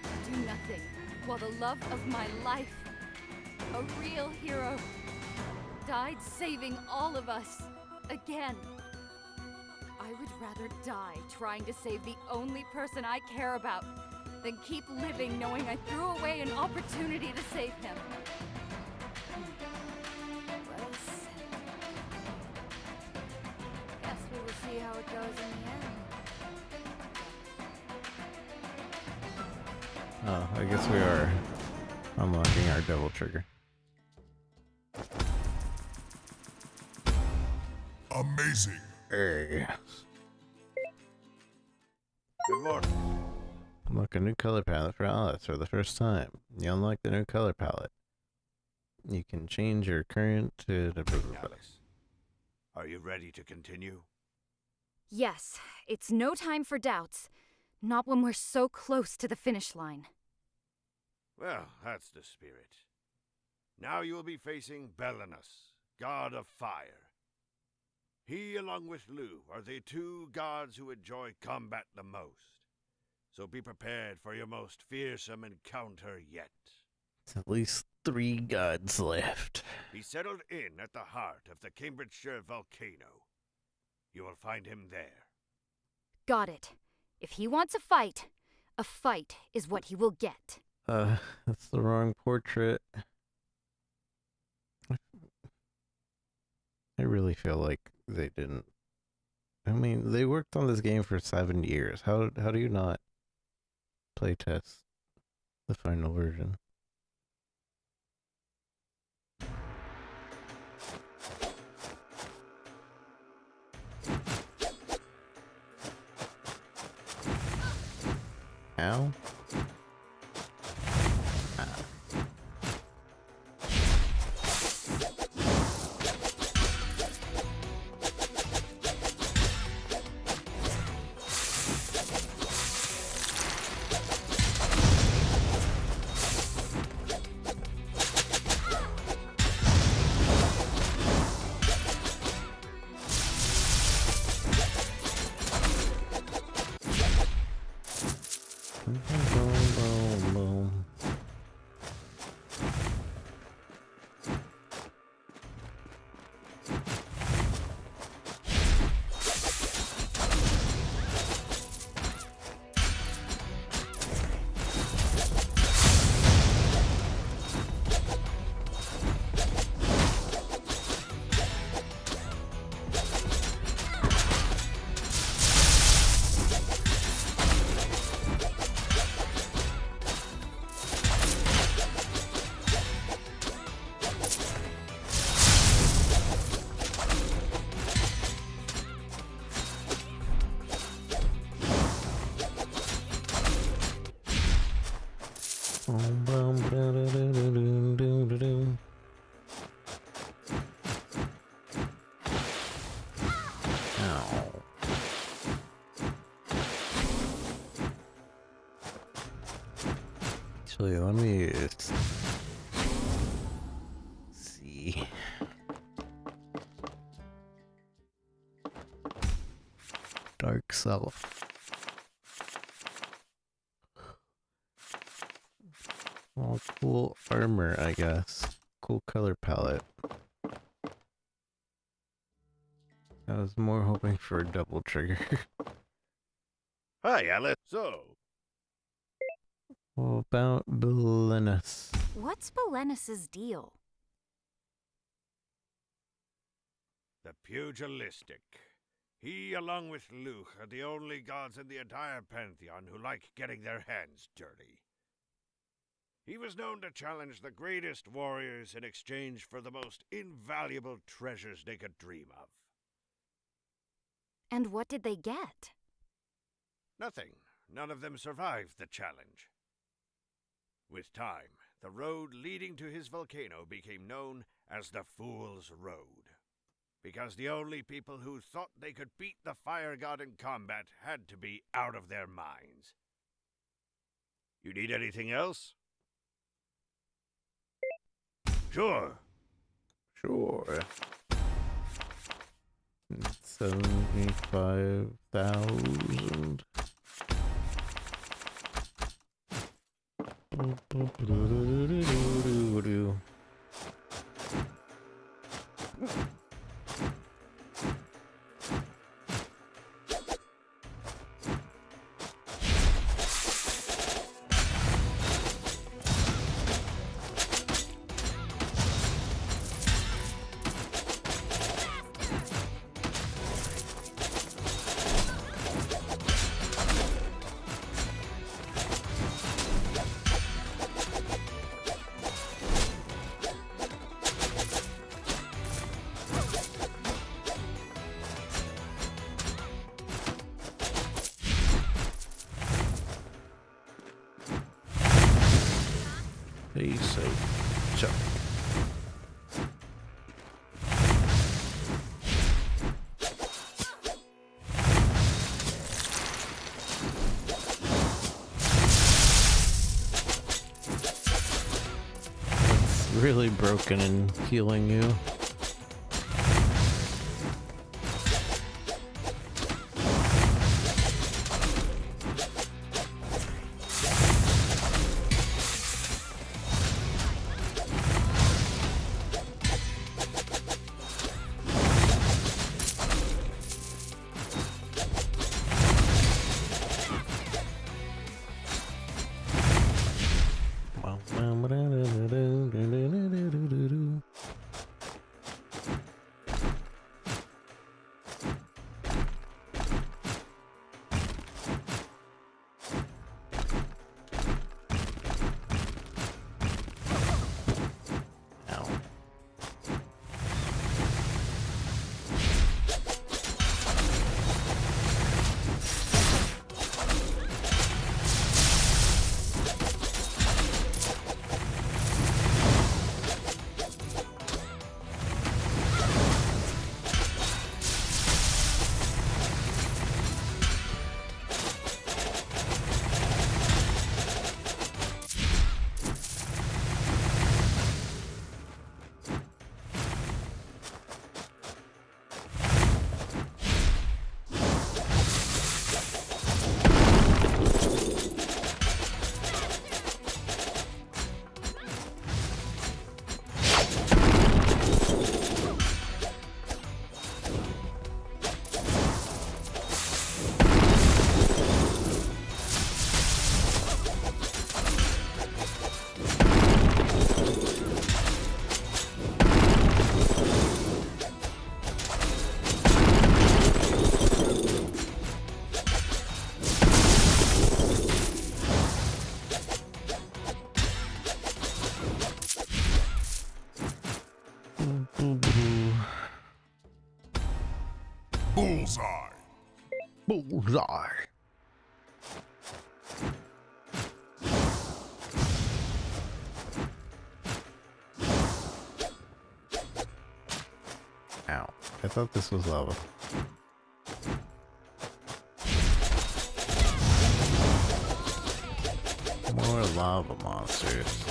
to do nothing while the love of my life, a real hero, died saving all of us. Again. I would rather die trying to save the only person I care about than keep living knowing I threw away an opportunity to save him. Well said. Guess we will see how it goes in the end. Oh, I guess we are unlocking our double trigger. Amazing. Hey. Good morning. Unlock a new color palette for Alys for the first time. You unlock the new color palette. You can change your current to the... Alys, are you ready to continue? Yes, it's no time for doubts. Not when we're so close to the finish line. Well, that's the spirit. Now you will be facing Belenus, god of fire. He, along with Lu, are the two gods who enjoy combat the most. So be prepared for your most fearsome encounter yet. It's at least 3 gods left. He settled in at the heart of the Cambridgeshire volcano. You will find him there. Got it. If he wants a fight is what he will get. That's the wrong portrait. I really feel like they didn't. I mean, they worked on this game for 7 years. How do you not playtest the final version? Ow. Actually, let me see. Dark Self. Oh, cool armor, I guess. Cool color palette. I was more hoping for a double trigger. Hi, Alys. So, What about Belenus? What's Belenus's deal? the pugilistic. He, along with Luke, are the only gods in the entire pantheon who like getting their hands dirty. He was known to challenge the greatest warriors in exchange for the most invaluable treasures they could dream of. And what did they get? Nothing. None of them survived the challenge. With time, the road leading to his volcano became known as the Fool's Road, because the only people who thought they could beat the fire god in combat had to be out of their minds. You need anything else? Sure. Sure. 75,000. Stay safe. Ciao. That's really broken and healing you. Bullseye! Bullseye. Ow. I thought this was lava. More lava monsters.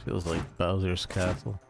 Feels like Bowser's castle.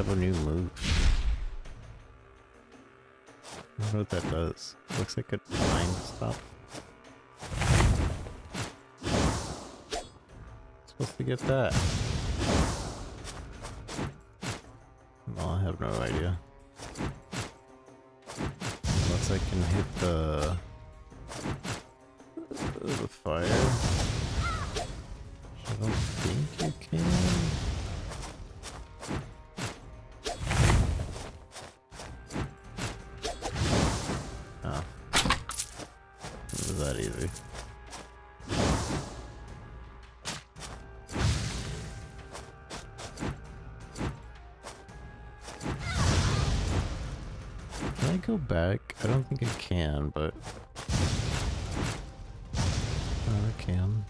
have a new move. I don't know what that does. Looks like a time stop. Supposed to get that. No, I have no idea. Unless I can hit the fire. I don't think you can. Oh. It was that easy. Can I go back? I don't think I can, but... Oh, I can.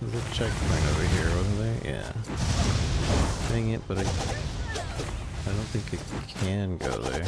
There's a checkpoint over here, wasn't there? Yeah. Dang it, but I don't think it can go there.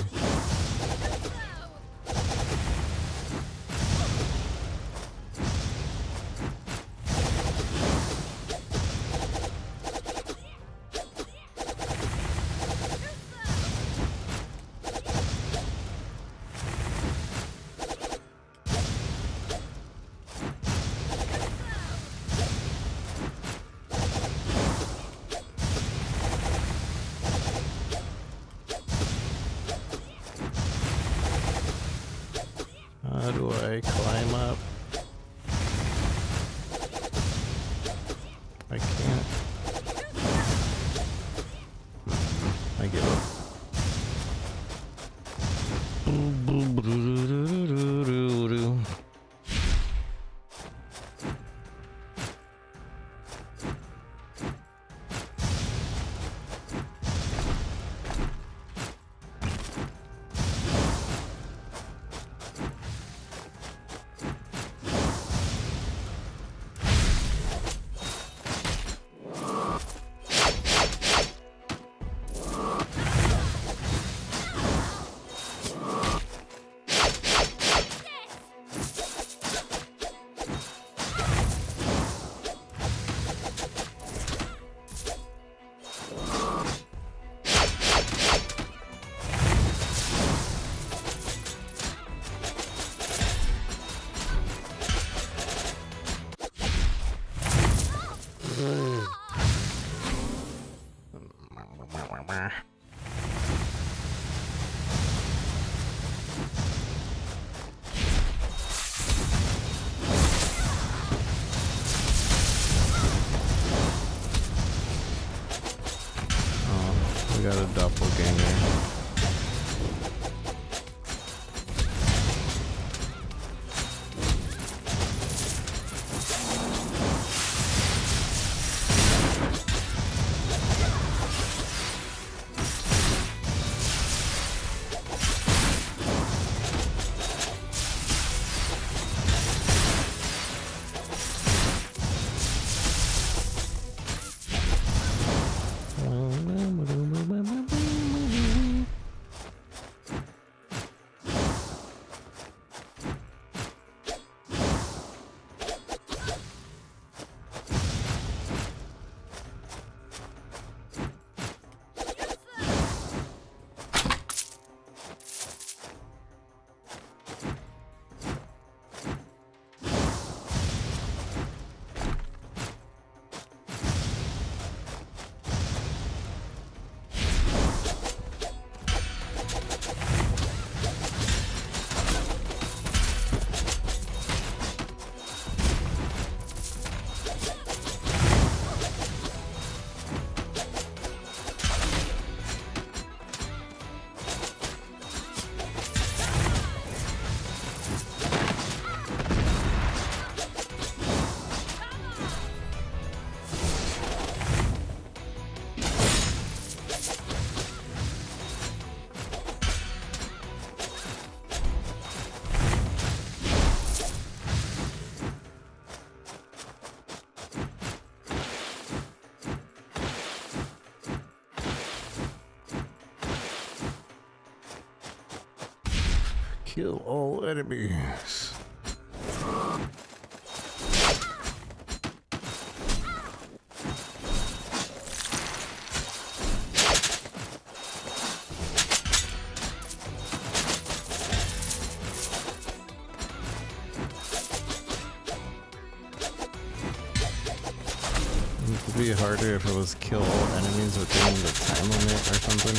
How do I climb up? I can't. I give up. We got a doppelganger. Kill all enemies. be harder if it was kill all enemies within the time limit or something.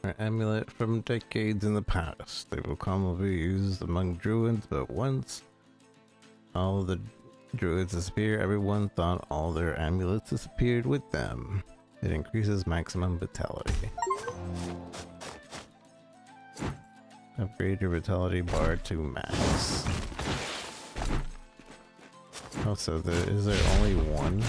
An amulet from decades in the past. They will commonly be used among druids, but once all of the druids disappear, everyone thought all their amulets disappeared with them. It increases maximum vitality. Upgrade your vitality bar to max. Oh, so is there only one?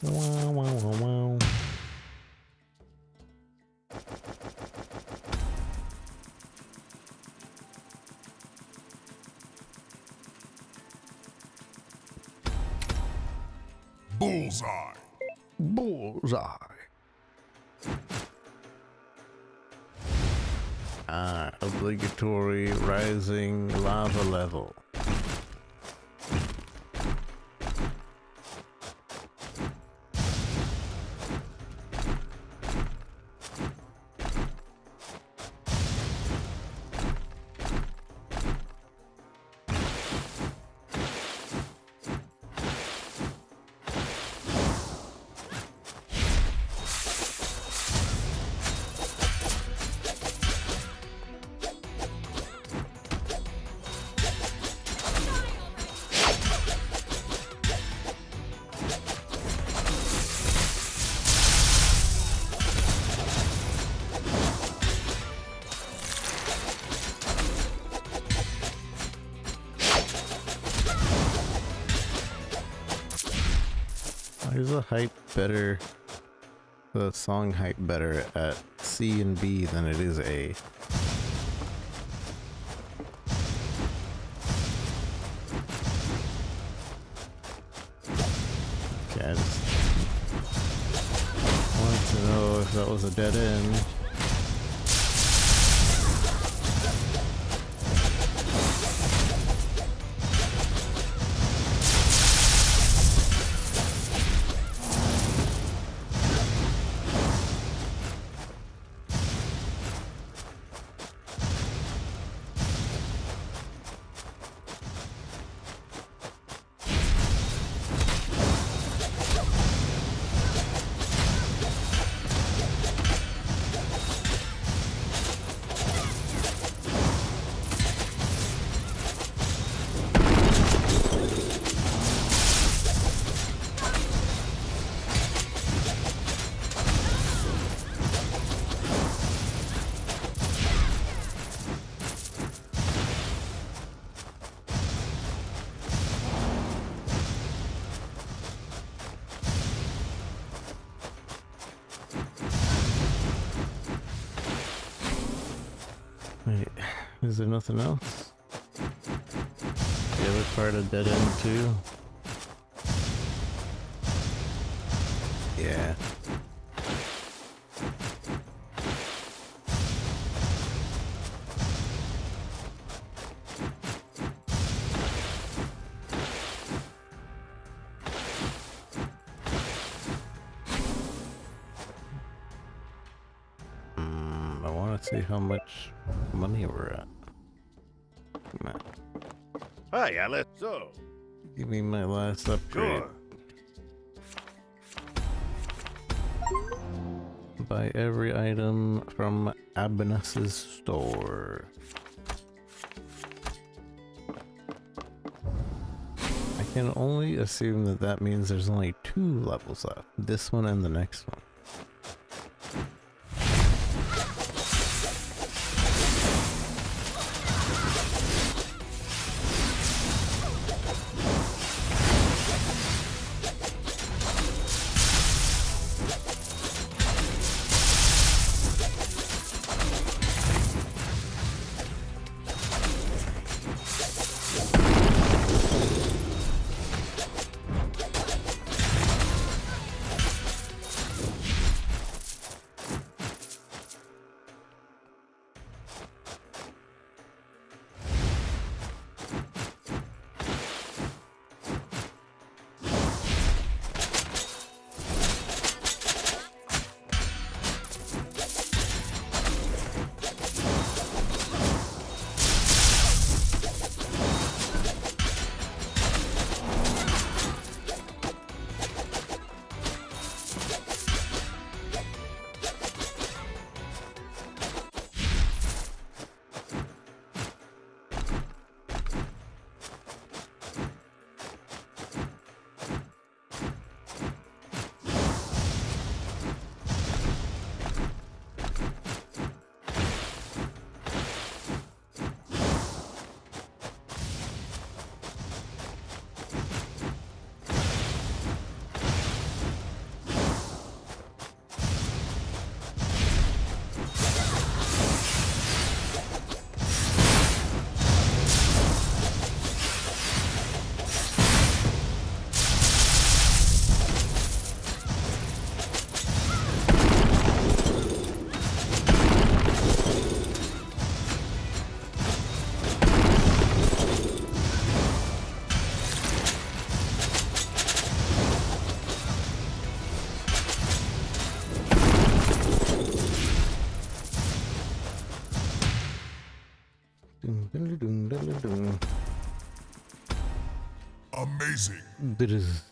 Wow, wow, wow, wow. Bullseye! Bullseye. Obligatory rising lava level. Why is the hype better, the song hype better at C and B than it is A? Okay, I just wanted to know if that was a dead end. Is there nothing else? The other part of dead end too? Yeah. I want to see how much money we're at. Come on. Hi, Alys. So, Give me my last upgrade. sure. Buy every item from Alys's store. I can only assume that that means there's only 2 levels left. This one and the next one. Amazing. Bzz.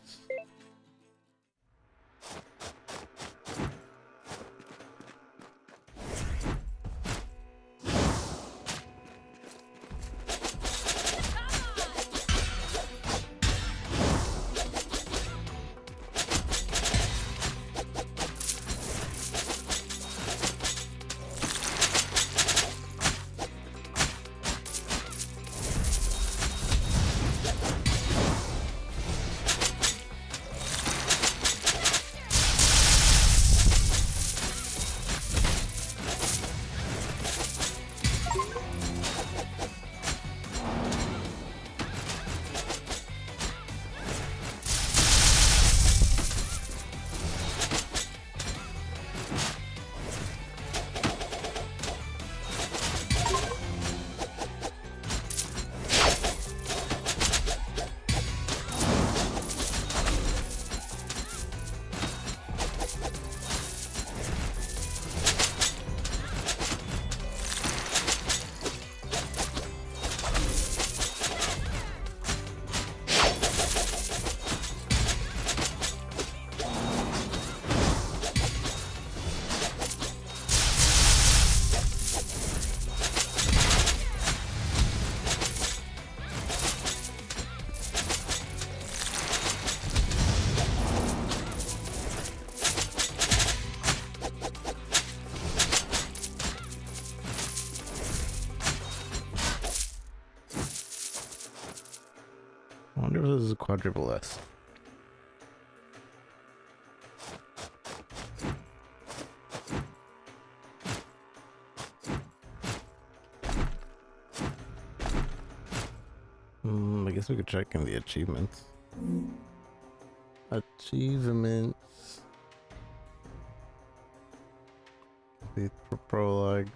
I wonder if this is a quadruple S. I guess we could check in the achievements. Achievements. The prologue.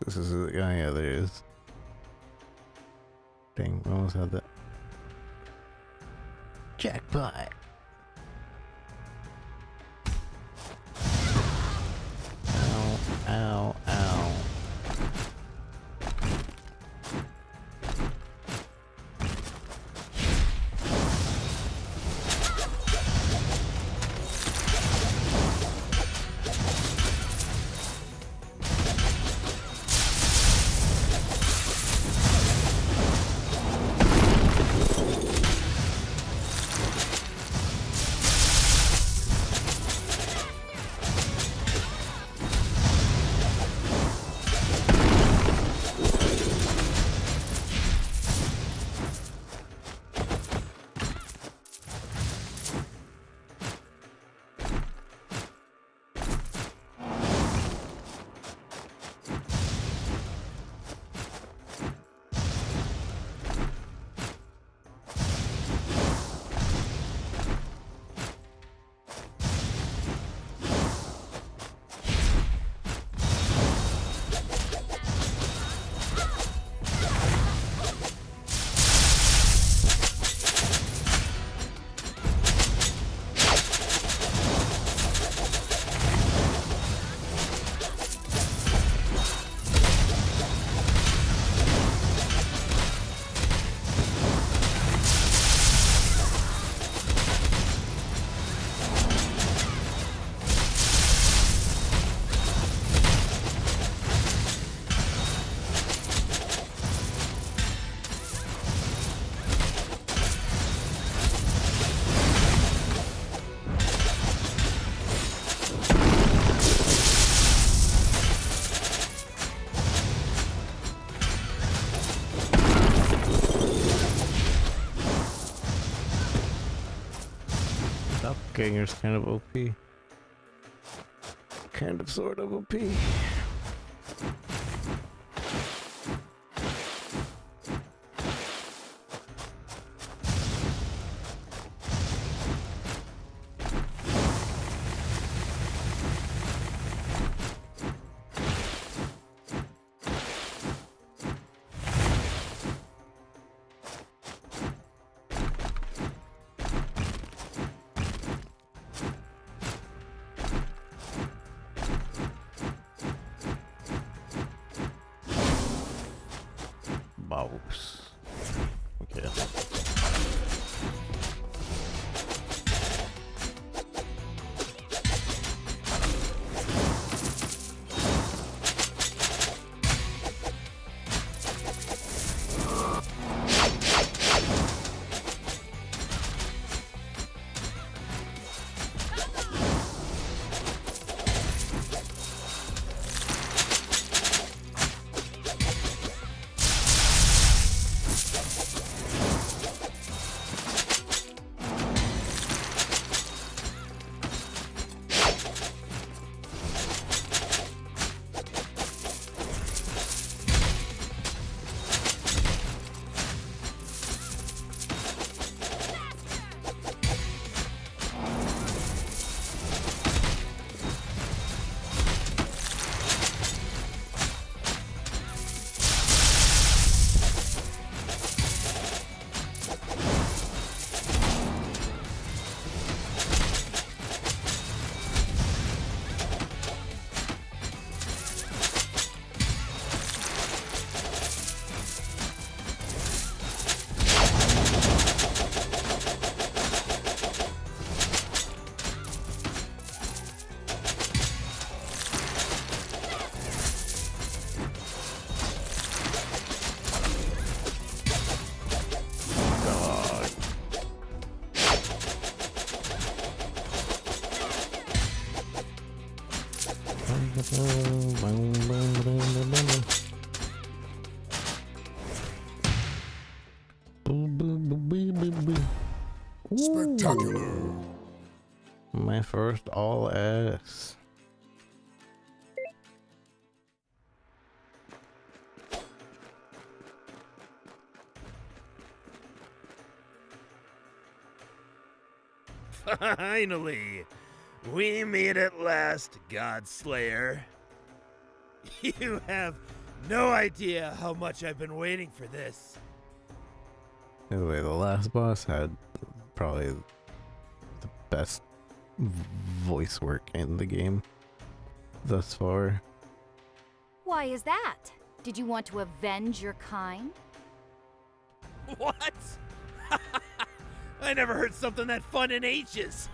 This is the guy. Yeah, there it is. Dang, we almost had that. Jackpot. Ow, ow, ow. Doppelganger's kind of OP. Kind of sort of OP. Mouse. Okay. Spectacular. My first all ass. Finally! We meet at last, Godslayer. You have no idea how much I've been waiting for this. Anyway, the last boss had probably the best voice work in the game thus far. Why is that? Did you want to avenge your kind? What? I never heard something that fun in ages.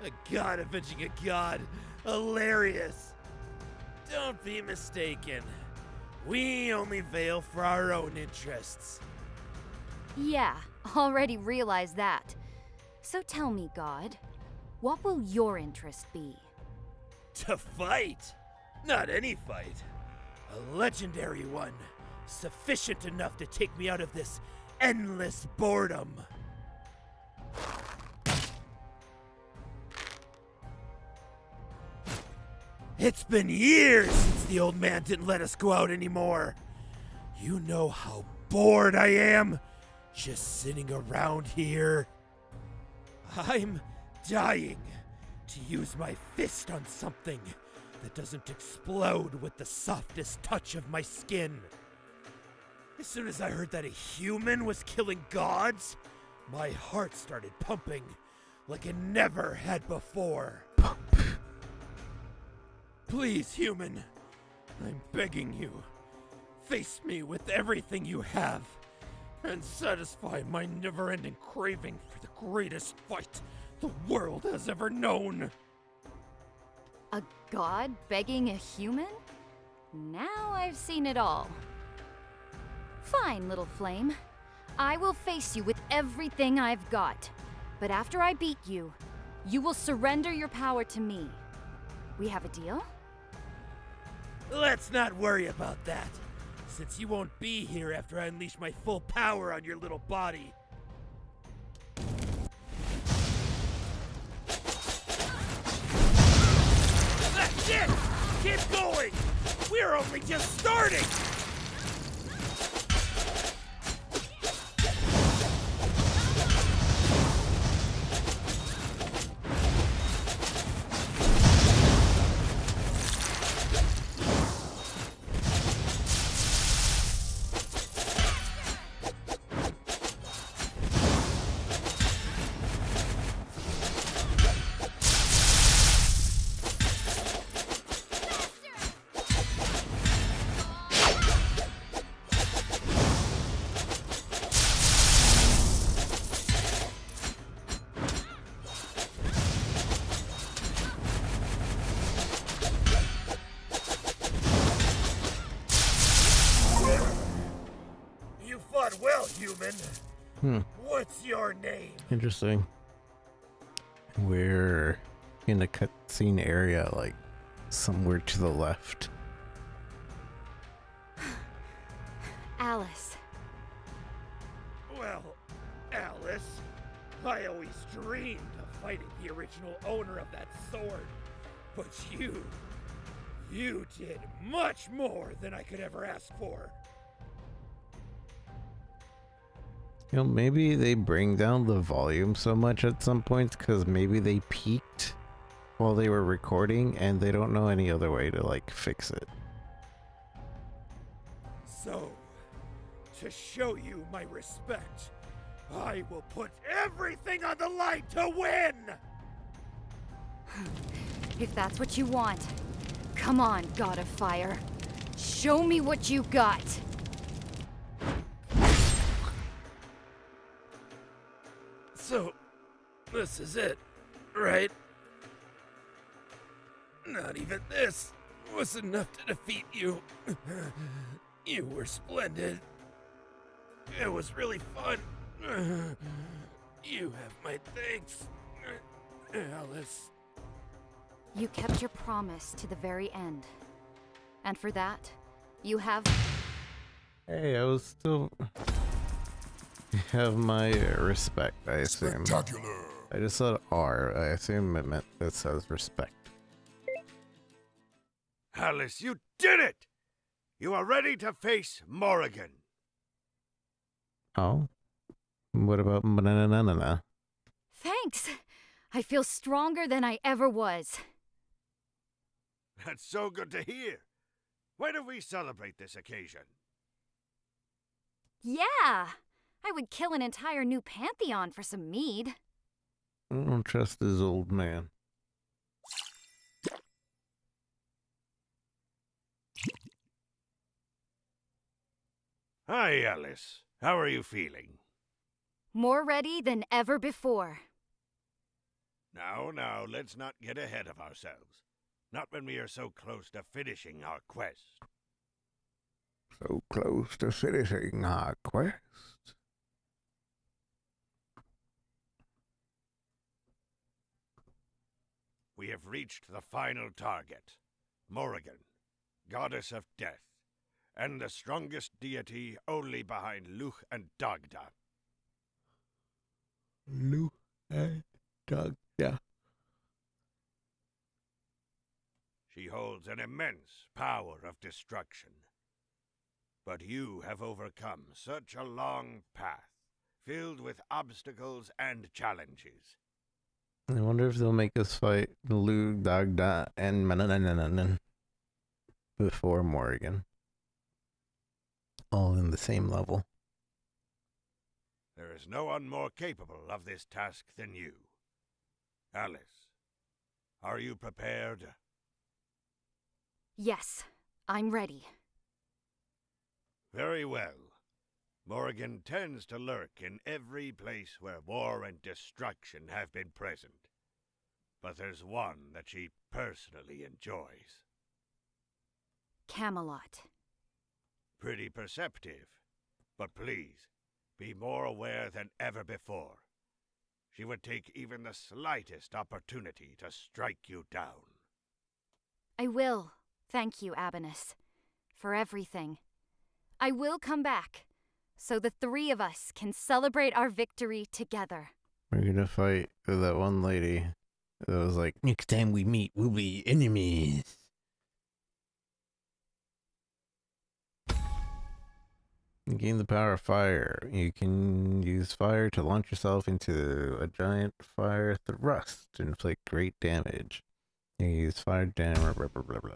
A god avenging a god. Hilarious. Don't be mistaken. We only veil for our own interests. Yeah, already realized that. So tell me, God, what will your interest be? To fight? Not any fight. A legendary one. Sufficient enough to take me out of this endless boredom. It's been years since the old man didn't let us go out anymore. You know how bored I am just sitting around here. I'm dying to use my fist on something that doesn't explode with the softest touch of my skin. As soon as I heard that a human was killing gods, my heart started pumping like it never had before. Please, human, I'm begging you, face me with everything you have and satisfy my never-ending craving for the greatest fight the world has ever known. A god begging a human? Now I've seen it all. Fine, little flame. I will face you with everything I've got. But after I beat you, you will surrender your power to me. We have a deal? Let's not worry about that, since you won't be here after I unleash my full power on your little body. That's it! Keep going! We're only just starting! Well, human. What's your name? Interesting. We're in a cutscene area, like somewhere to the left. Alys. Well, Alys, I always dreamed of fighting the original owner of that sword. But you did much more than I could ever ask for. You know, maybe they bring down the volume so much at some points because maybe they peaked while they were recording and they don't know any other way to like fix it. So, to show you my respect, I will put everything on the line to win! If that's what you want, come on, God of Fire. Show me what you got. So, this is it, right? Not even this was enough to defeat you. You were splendid. It was really fun. You have my thanks, Alys. You kept your promise to the very end. And for that, you have... Hey, I was still... have my respect, I assume. Spectacular. I just said R. I assume it meant it says respect. Alys, you did it! You are ready to face Morrigan. Oh? What about banana? Thanks! I feel stronger than I ever was. That's so good to hear. Why don't we celebrate this occasion? Yeah! I would kill an entire new pantheon for some mead. I don't trust this old man. Hi, Alys. How are you feeling? More ready than ever before. Now, let's not get ahead of ourselves. Not when we are so close to finishing our quest. So close to finishing our quest. We have reached the final target, Morrigan, goddess of death, and the strongest deity only behind Luch and Dagda. Luch and Dagda. She holds an immense power of destruction. But you have overcome such a long path, filled with obstacles and challenges. I wonder if they'll make us fight Luch, Dagda, and Mananananan before Morrigan. All in the same level. There is no one more capable of this task than you. Alys, are you prepared? Yes, I'm ready. Very well. Morrigan tends to lurk in every place where war and destruction have been present. But there's one that she personally enjoys. Camelot. Pretty perceptive. But please, be more aware than ever before. She would take even the slightest opportunity to strike you down. I will. Thank you, Abanus, for everything. I will come back, so the three of us can celebrate our victory together. We're gonna fight that one lady that was like, next time we meet, we'll be enemies. You gain the power of fire. You can use fire to launch yourself into a giant fire thrust to inflict great damage. You use fire damage, blah, blah, blah, blah.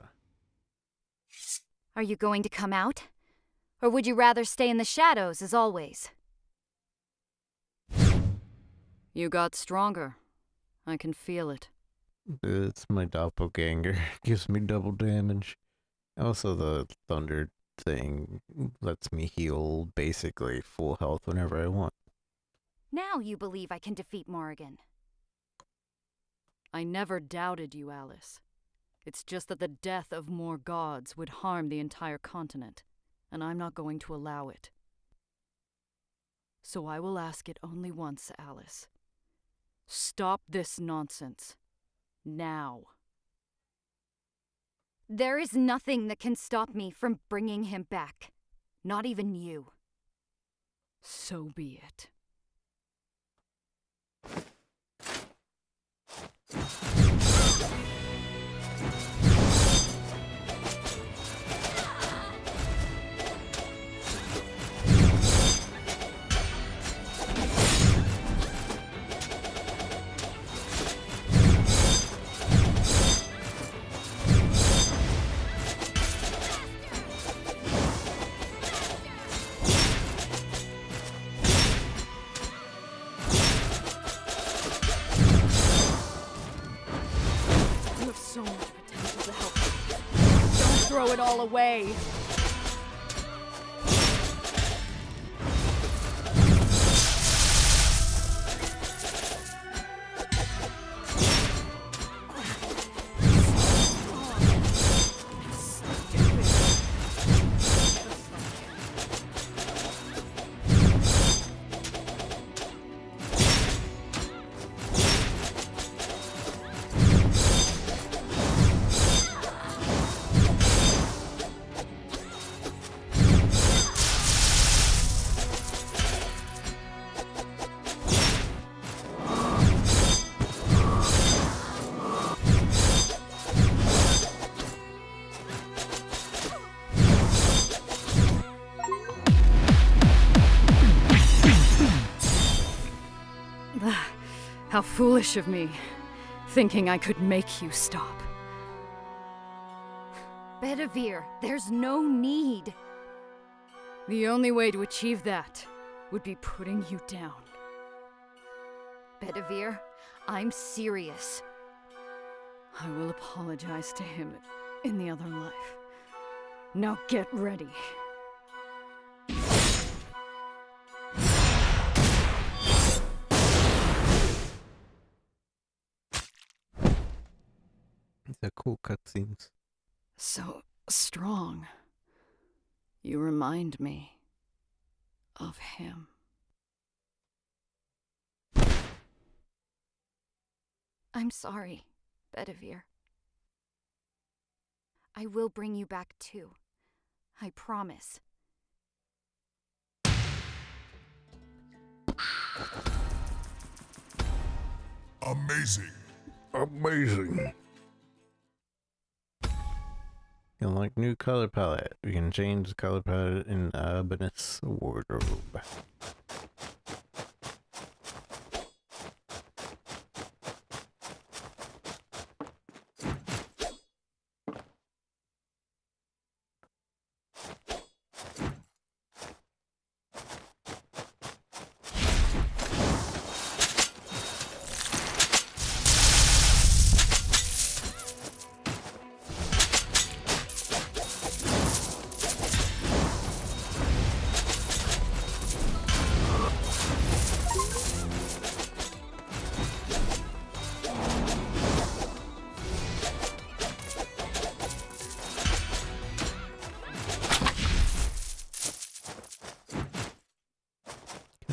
Are you going to come out? Or would you rather stay in the shadows as always? You got stronger. I can feel it. It's my doppelganger. Gives me double damage. Also, the thunder thing lets me heal basically full health whenever I want. Now you believe I can defeat Morrigan. I never doubted you, Alys. It's just that the death of more gods would harm the entire continent, and I'm not going to allow it. So I will ask it only once, Alys. Stop this nonsense. Now. There is nothing that can stop me from bringing him back. Not even you. So be it. So much potential to help. Don't throw it all away. How foolish of me, thinking I could make you stop. Bedivere, there's no need. The only way to achieve that would be putting you down. Bedivere, I'm serious. I will apologize to him in the other life. Now get ready. They're cool cutscenes. So strong. You remind me of him. I'm sorry, Bedivere. I will bring you back too. I promise. Amazing. Amazing. You like new color palette. We can change the color palette in Alys wardrobe.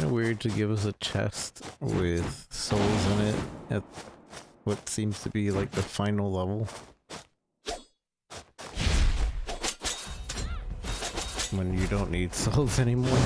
Weird to give us a chest with souls in it at what seems to be like the final level. When you don't need souls anymore.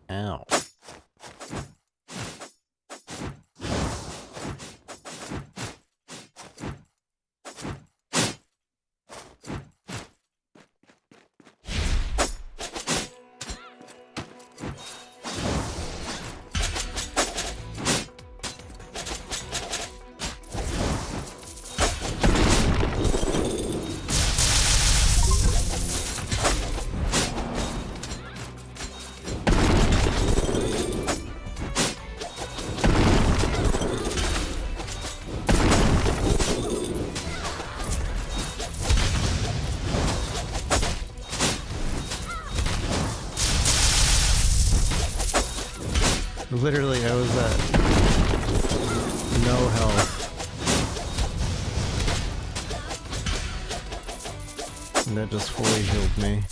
Ow. Literally, I was at no health. And that just fully healed me.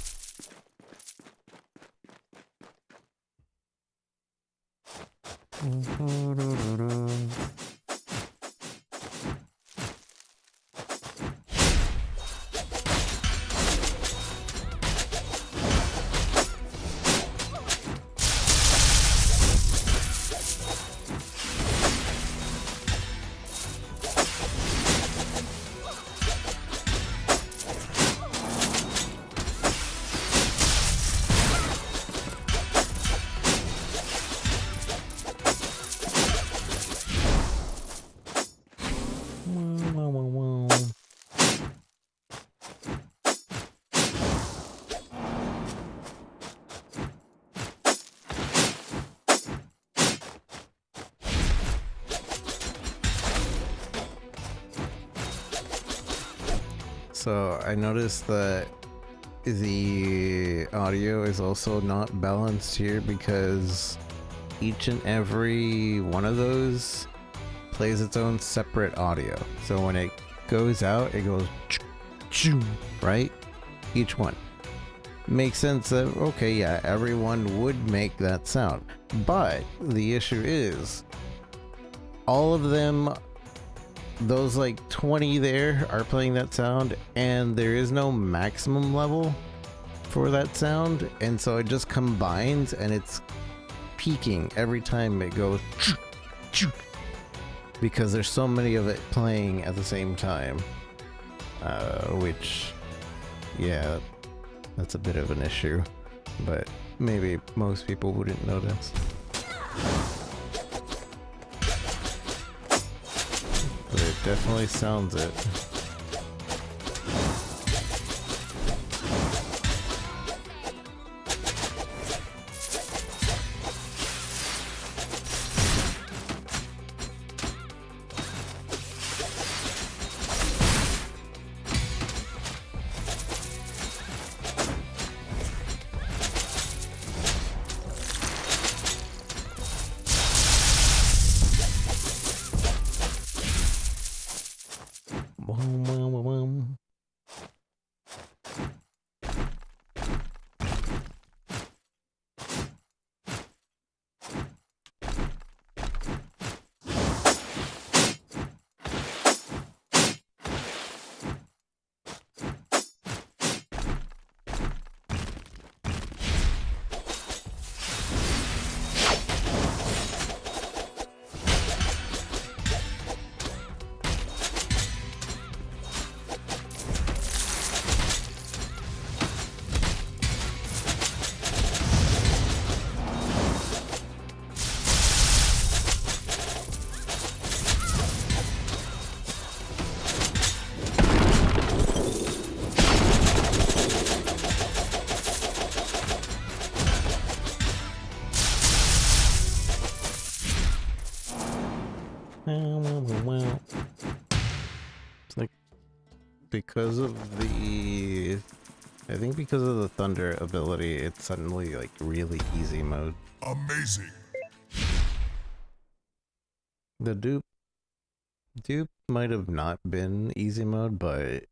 So I noticed that the audio is also not balanced here because each and every one of those plays its own separate audio. So when it goes out, it goes right? Each one. makes sense that, okay, yeah, everyone would make that sound. But the issue is, all of them, those like 20 there are playing that sound, and there is no maximum level for that sound, and so it just combines and it's peaking every time it goes because there's so many of it playing at the same time, which, yeah, that's a bit of an issue, but maybe most people wouldn't notice. But it definitely sounds it. It's like, because of the, I think because of the thunder ability, it's suddenly like really easy mode. Amazing. The dupe might have not been easy mode, but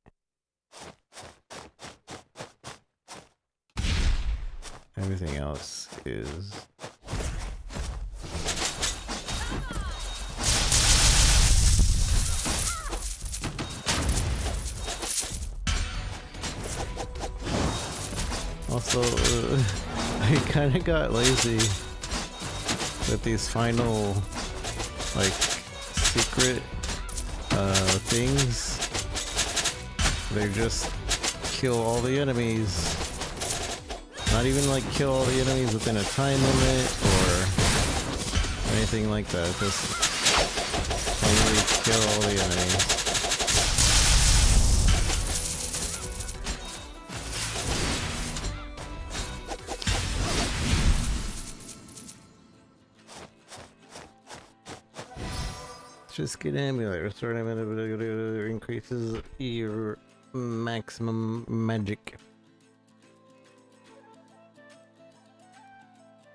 everything else is. Also, I kind of got lazy with these final, like, secret things. They just kill all the enemies. Not even like kill all the enemies within a time limit or anything like that. Just only kill all the enemies. Just get amulet. Restore an amulet increases your maximum magic.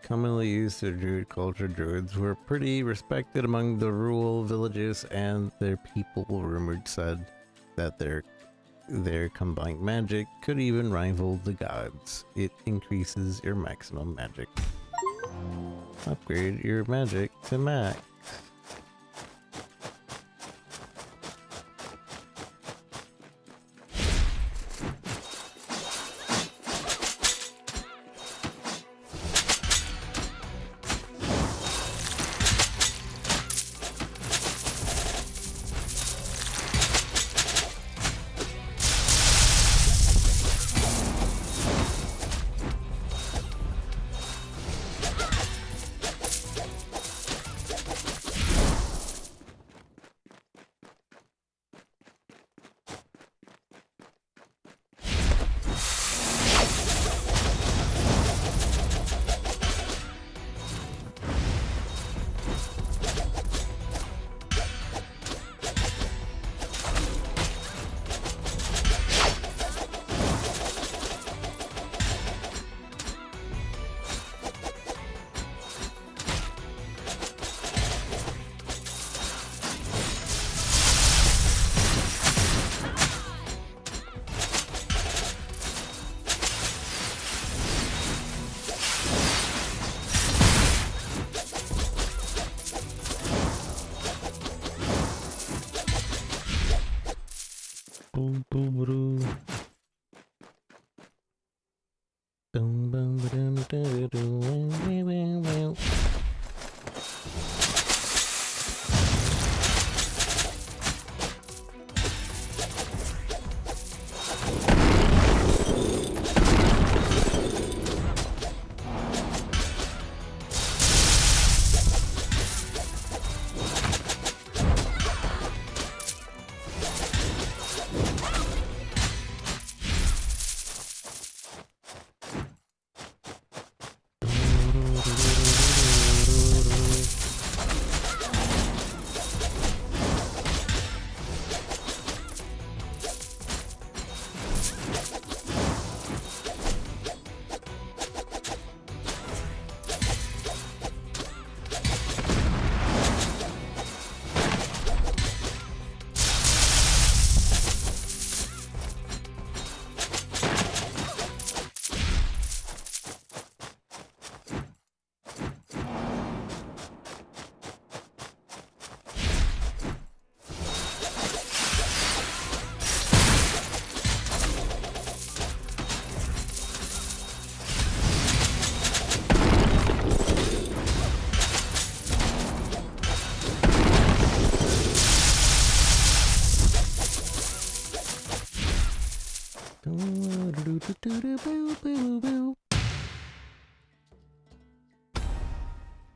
Commonly used to Druid culture, druids were pretty respected among the rural villages, and their people rumored said that their combined magic could even rival the gods. It increases your maximum magic. Upgrade your magic to max. Boom, boom, boom. Boom, boom, boom, boom, boom, boom, boom.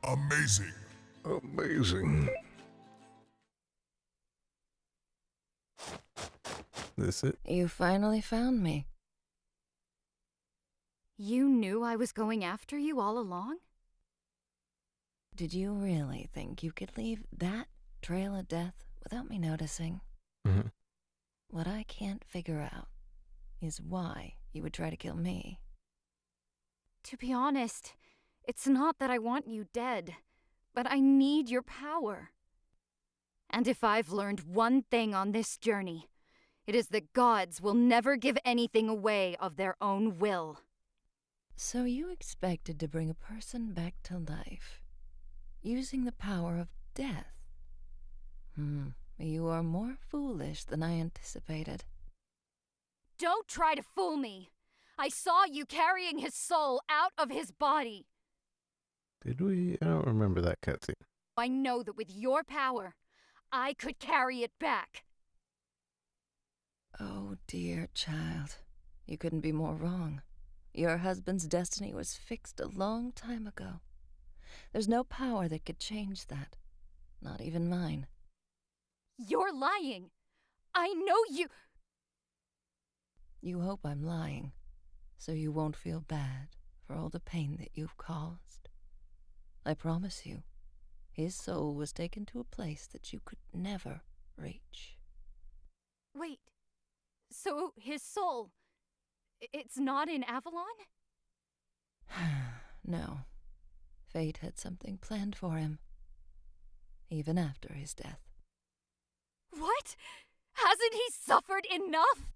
Amazing. Amazing. This it? You finally found me. You knew I was going after you all along? Did you really think you could leave that trail of death without me noticing? Mm-hmm. What I can't figure out is why you would try to kill me. To be honest, it's not that I want you dead, but I need your power. And if I've learned one thing on this journey, it is that gods will never give anything away of their own will. So you expected to bring a person back to life, using the power of death? You are more foolish than I anticipated. Don't try to fool me! I saw you carrying his soul out of his body! Did we? I don't remember that cutscene. I know that with your power, I could carry it back. Oh, dear child. You couldn't be more wrong. Your husband's destiny was fixed a long time ago. There's no power that could change that. Not even mine. You're lying! I know you... You hope I'm lying, so you won't feel bad for all the pain that you've caused. I promise you, his soul was taken to a place that you could never reach. Wait, so his soul... it's not in Avalon? No. Fate had something planned for him, even after his death. What? Hasn't he suffered enough?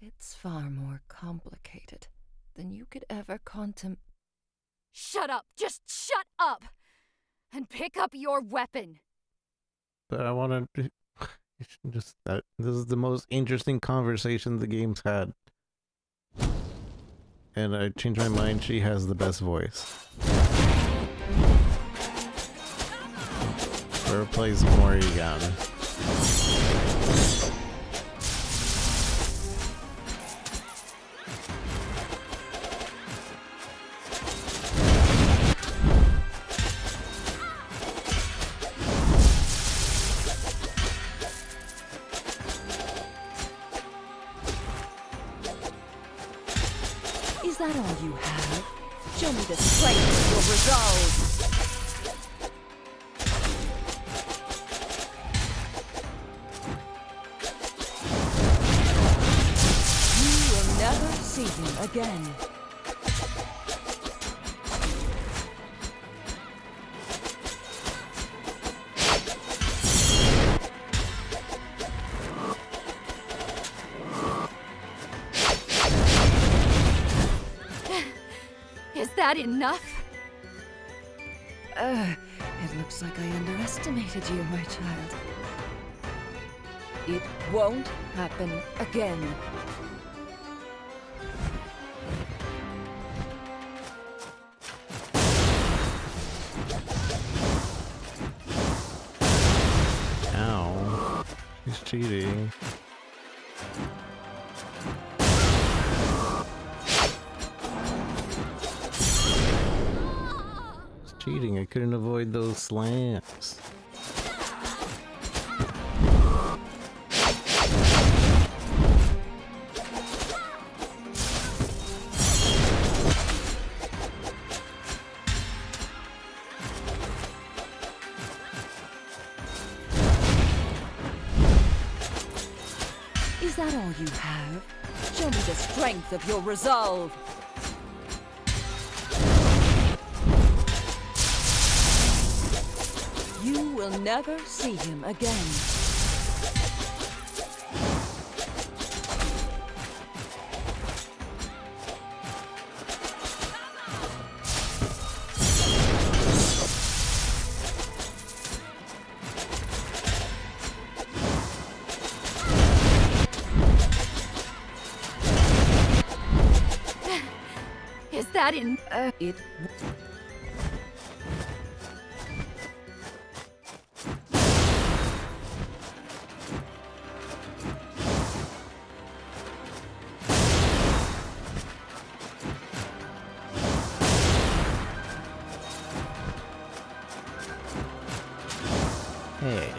It's far more complicated than you could ever contemplate. Shut up! Just shut up! And pick up your weapon! But I want to just that. This is the most interesting conversation the game's had. And I changed my mind. She has the best voice. Whoever plays Morrigan. Is that all you have? Show me the strength of your resolve! You will never see me again. Is that enough? It looks like I underestimated you, my child. It won't happen again. Ow. He's cheating. He's cheating. I couldn't avoid those slams. Is that all you have? Show me the strength of your resolve. You will never see him again. Is that in... It Hey.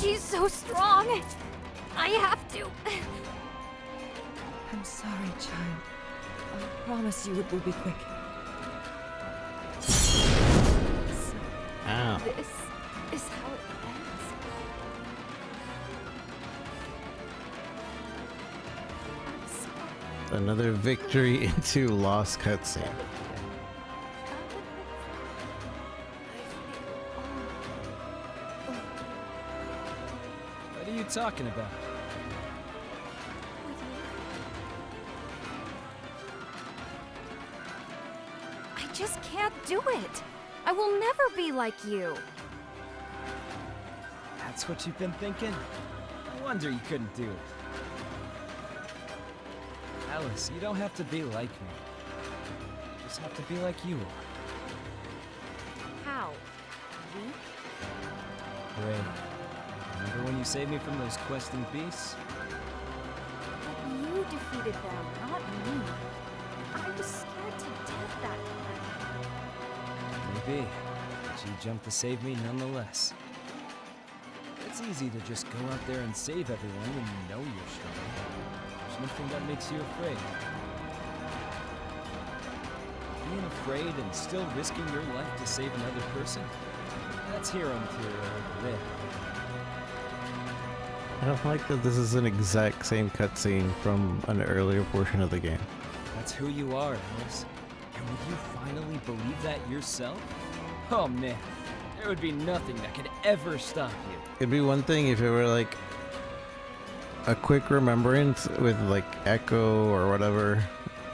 She's so strong! I have to... I'm sorry, child. I promise you it will be quick. Ow. This is how it ends. I'm sorry. Another victory into lost cutscene. What are you talking about? I just can't do it. I will never be like you. That's what you've been thinking? No wonder you couldn't do it. Alys, you don't have to be like me. You just have to be like you are. How? Weak? Brave. Remember when you saved me from those questing beasts? You defeated them, not me. I was scared to death that time. Maybe. But you jumped to save me nonetheless. It's easy to just go out there and save everyone when you know you're strong. There's nothing that makes you afraid. Being afraid and still risking your life to save another person? That's hero material over there. I don't like that this is an exact same cutscene from an earlier portion of the game. That's who you are, Alys. And would you finally believe that yourself? Oh man, there would be nothing that could ever stop you. It'd be one thing if it were like a quick remembrance with like echo or whatever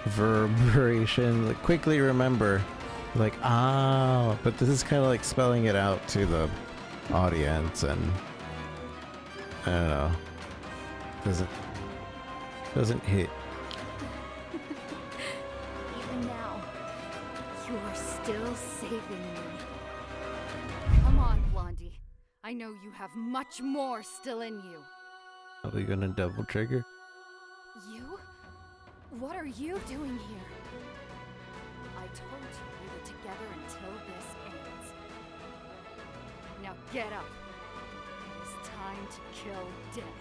reverberation, like quickly remember, like but this is kind of like spelling it out to the audience, and I don't know, doesn't hit. Even now, you are still saving me. Come on, Blondie. I know you have much more still in you. Are we gonna double trigger? You? What are you doing here? I told you we were together until this ends. Now get up. It is time to kill dead.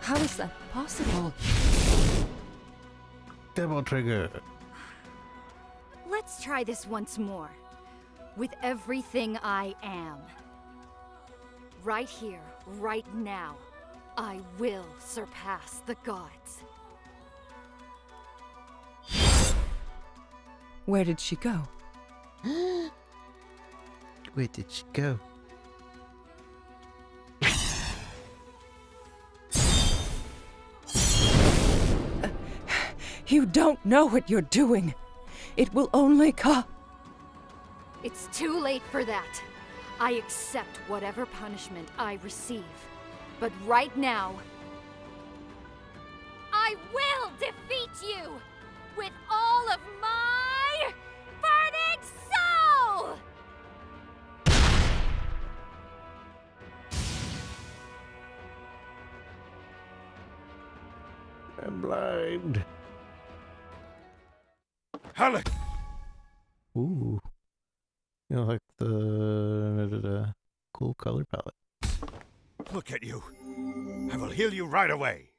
How is that possible? Double trigger. Let's try this once more. with everything I am. Right here, right now, I will surpass the gods. Where did she go? Where did she go? You don't know what you're doing. It will only cost. It's too late for that. I accept whatever punishment I receive. But right now, I will defeat you with all of my burning soul! I'm blind. Alys! Ooh. You know, like the cool color palette. Look at you. I will heal you right away.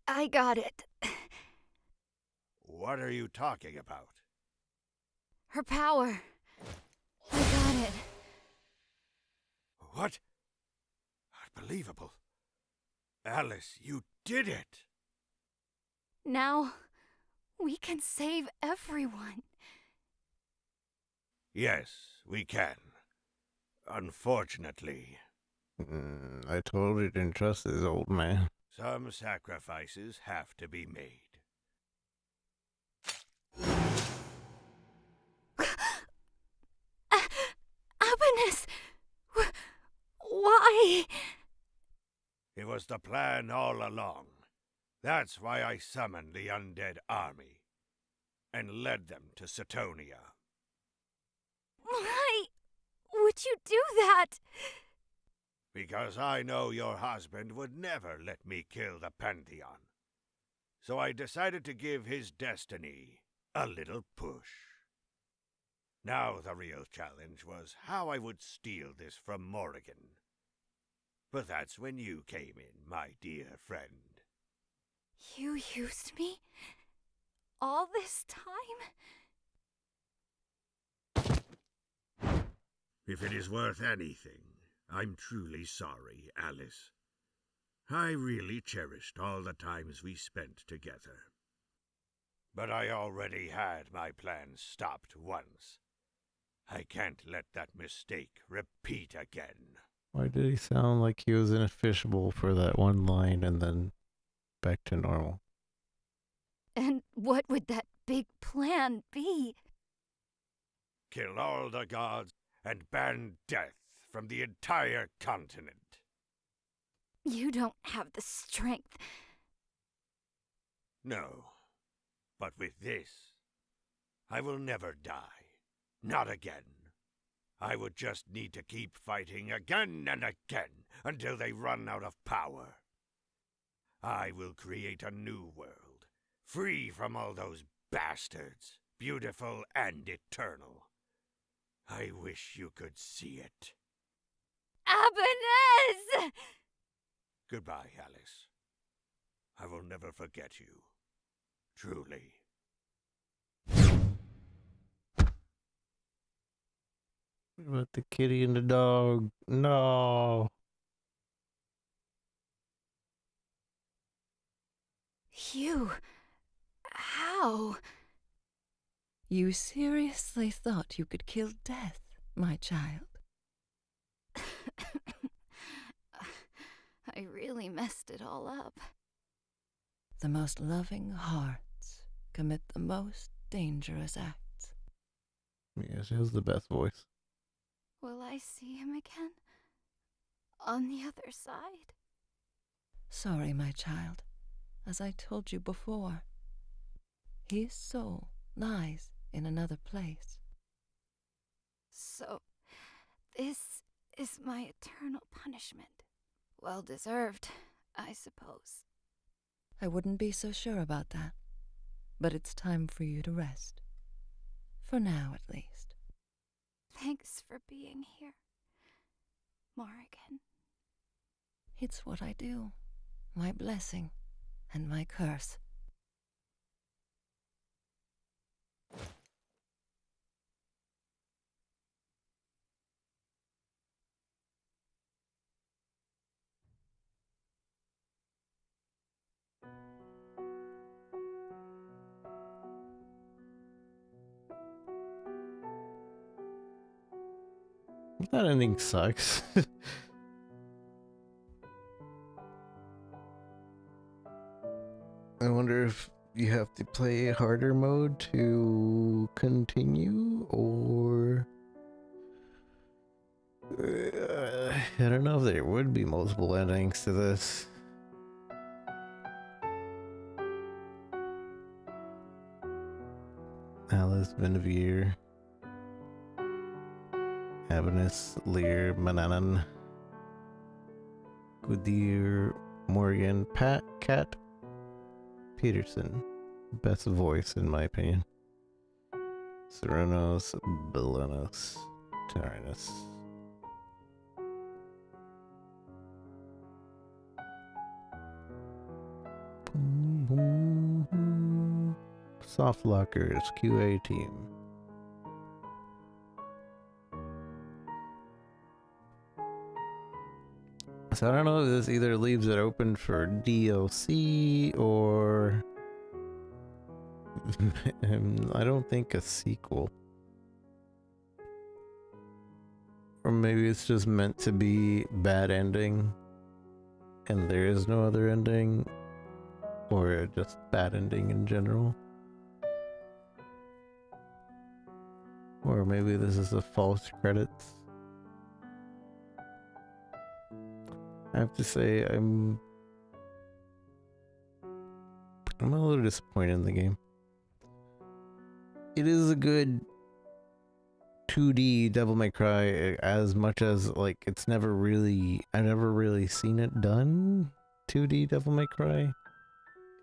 I got it. What are you talking about? Her power. I got it. What? Unbelievable. Alys, you did it. Now, we can save everyone. Yes, we can. Unfortunately, I totally didn't trust this old man. some sacrifices have to be made. Alys! Why? It was the plan all along. That's why I summoned the undead army and led them to Setonia. Why would you do that? Because I know your husband would never let me kill the Pantheon. So I decided to give his destiny a little push. Now the real challenge was how I would steal this from Morrigan. But that's when you came in, my dear friend. You used me? All this time? If it is worth anything, I'm truly sorry, Alys. I really cherished all the times we spent together. But I already had my plans stopped once. I can't let that mistake repeat again. Why did he sound like he was in a fishbowl for that one line and then back to normal? And what would that big plan be? Kill all the gods and ban death from the entire continent. You don't have the strength. No, but with this, I will never die. Not again. I would just need to keep fighting again and again until they run out of power. I will create a new world, free from all those bastards, beautiful and eternal. I wish you could see it. Alys! Goodbye, Alys. I will never forget you. Truly. What about the kitty and the dog? No. You... how? You seriously thought you could kill death, my child? I really messed it all up. The most loving hearts commit the most dangerous acts. Yeah, she has the best voice. Will I see him again? On the other side? Sorry, my child. As I told you before, his soul lies in another place. So, this is my eternal punishment. Well deserved, I suppose. I wouldn't be so sure about that, but it's time for you to rest. For now, at least. Thanks for being here, Morrigan. It's what I do. My blessing and my curse. That ending sucks. I wonder if you have to play harder mode to continue, or I don't know if there would be multiple endings to this. Alys, Benavir, Avenus, Lear, Mananan, Gudir, Morrigan, Pat, Cat, Peterson. Best voice in my opinion. Serenos, Belenos, Tyrannus. Soft Lockers, QA team. So I don't know if this either leaves it open for DLC or I don't think a sequel. Or maybe it's just meant to be bad ending and there is no other ending, or just bad ending in general. Or maybe this is a false credits. I have to say I'm a little disappointed in the game. It is a good 2D Devil May Cry, as much as like I've never really seen it done 2D Devil May Cry.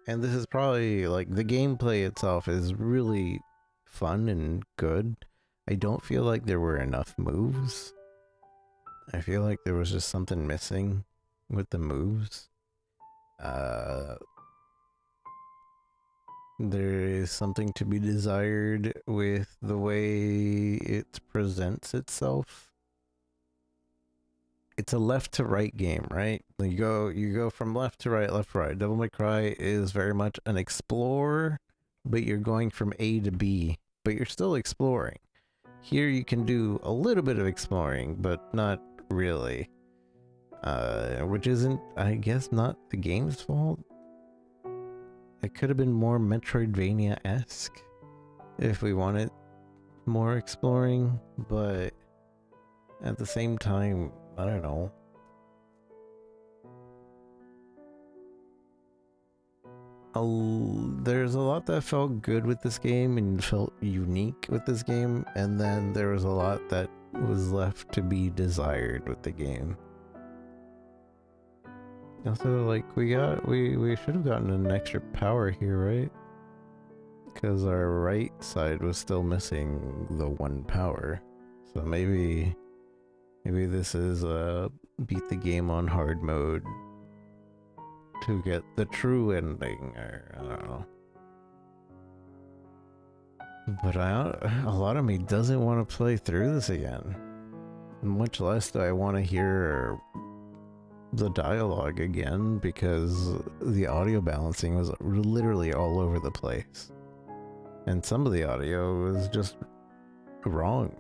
And this is probably like the gameplay itself is really fun and good. I don't feel like there were enough moves. I feel like there was just something missing with the moves. There is something to be desired with the way it presents itself. It's a left to right game, right? You go from left to right, left to right. Devil May Cry is very much an explorer, but you're going from A to B, but you're still exploring. Here you can do a little bit of exploring, but not really. Which isn't, I guess, not the game's fault. It could have been more Metroidvania-esque if we wanted more exploring, but at the same time, I don't know. There's a lot that felt good with this game and felt unique with this game, and then there was a lot that was left to be desired with the game. Also, like, we should have gotten an extra power here, right? Because our right side was still missing the one power. So maybe this is beat the game on hard mode to get the true ending, or I don't know. But a lot of me doesn't want to play through this again. Much less do I want to hear the dialogue again, because the audio balancing was literally all over the place. And some of the audio was just wrong.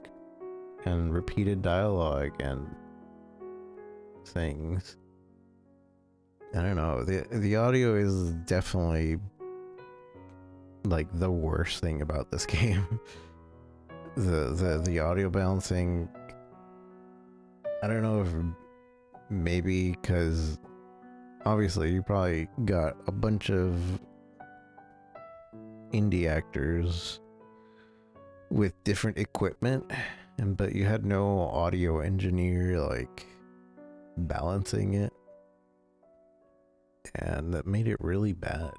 And repeated dialogue and things. I don't know. The audio is definitely like the worst thing about this game. The audio balancing, I don't know if maybe because obviously you probably got a bunch of indie actors with different equipment, but you had no audio engineer like balancing it, and that made it really bad.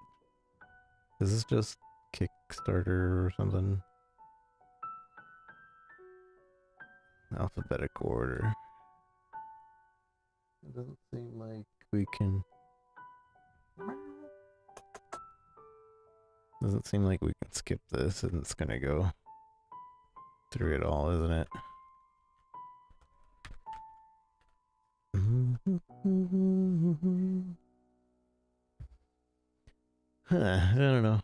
Is this just Kickstarter or something? Alphabetical order. It doesn't seem like we can... Doesn't seem like we can skip this, and it's gonna go through it all, isn't it? I don't know.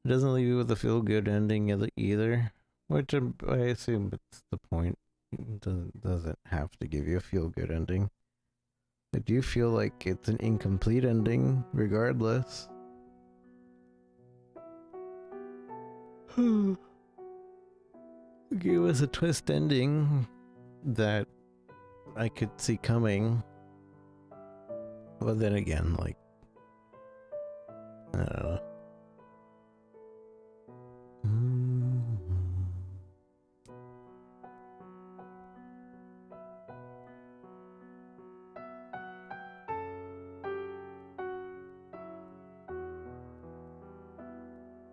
It doesn't leave you with a feel-good ending either, which I assume it's the point. It doesn't have to give you a feel-good ending. I do feel like it's an incomplete ending, regardless. Give us a twist ending that I could see coming. But then again, like, I don't know.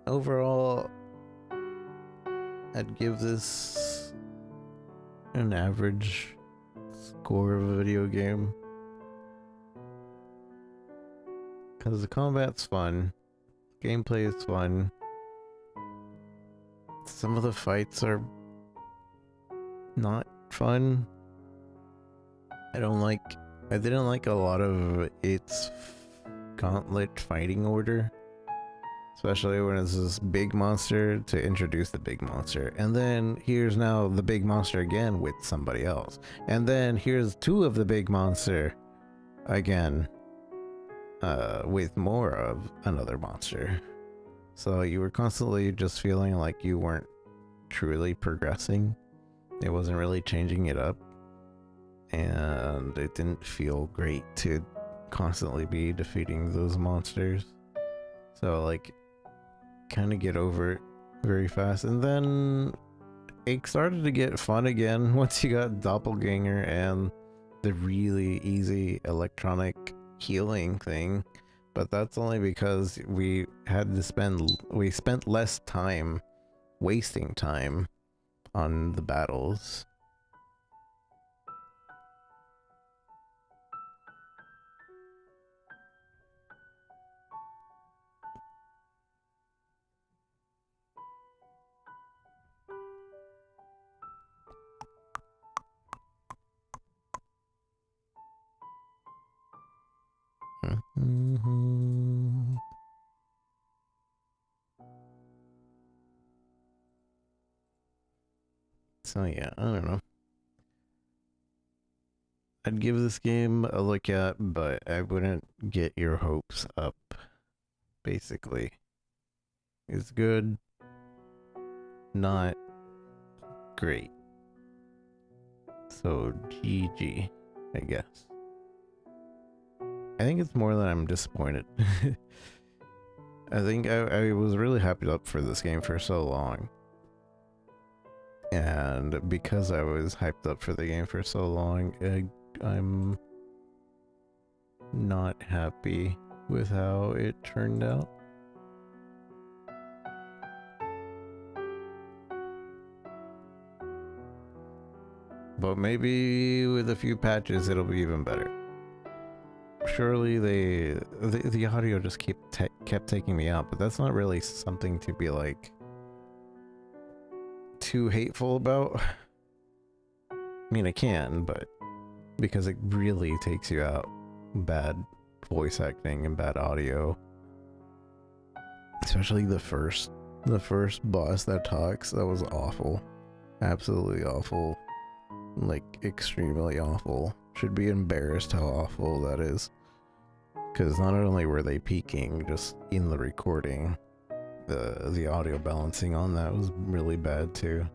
Overall, I'd give this an average score of a video game. Because the combat's fun, gameplay is fun. Some of the fights are not fun. I didn't like a lot of its gauntlet fighting order. Especially when it's this big monster to introduce the big monster. And then here's now the big monster again with somebody else. And then here's two of the big monster again with more of another monster. So you were constantly just feeling like you weren't truly progressing. It wasn't really changing it up. And it didn't feel great to constantly be defeating those monsters. So like, kind of get over it very fast. And then it started to get fun again once you got Doppelganger and the really easy electronic healing thing. But that's only because we spent less time wasting time on the battles. So yeah, I don't know. I'd give this game a look at, but I wouldn't get your hopes up, basically. It's good, not great. So GG, I guess. I think it's more that I'm disappointed. I think I was really hyped up for this game for so long. And because I was hyped up for the game for so long, I'm not happy with how it turned out. But maybe with a few patches it'll be even better. Surely the audio just kept taking me out, but that's not really something to be like too hateful about. I mean, I can, but because it really takes you out. Bad voice acting and bad audio. Especially the first boss that talks, that was awful. Absolutely awful. Like, extremely awful. Should be embarrassed how awful that is. Because not only were they peaking just in the recording, the audio balancing on that was really bad too.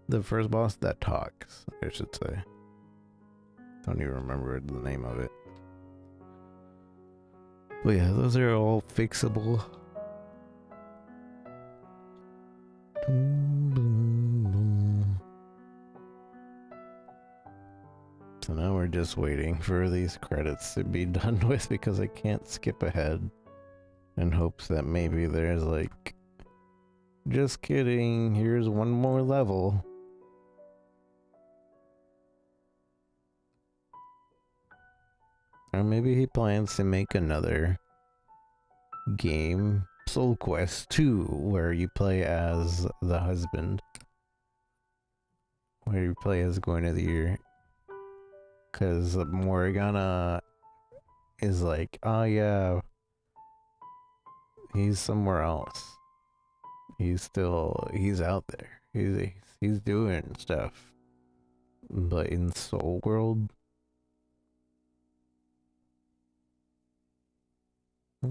The first boss that talks, I should say. Don't even remember the name of it. But yeah, those are all fixable. So now we're just waiting for these credits to be done with because I can't skip ahead in hopes that maybe there's like, just kidding, here's one more level. Or maybe he plans to make another game, SoulQuest 2, where you play as the husband. Where you play as Guinevere. Because Morrigan is like, oh yeah, he's somewhere else. He's out there. He's doing stuff. But in Soul World, I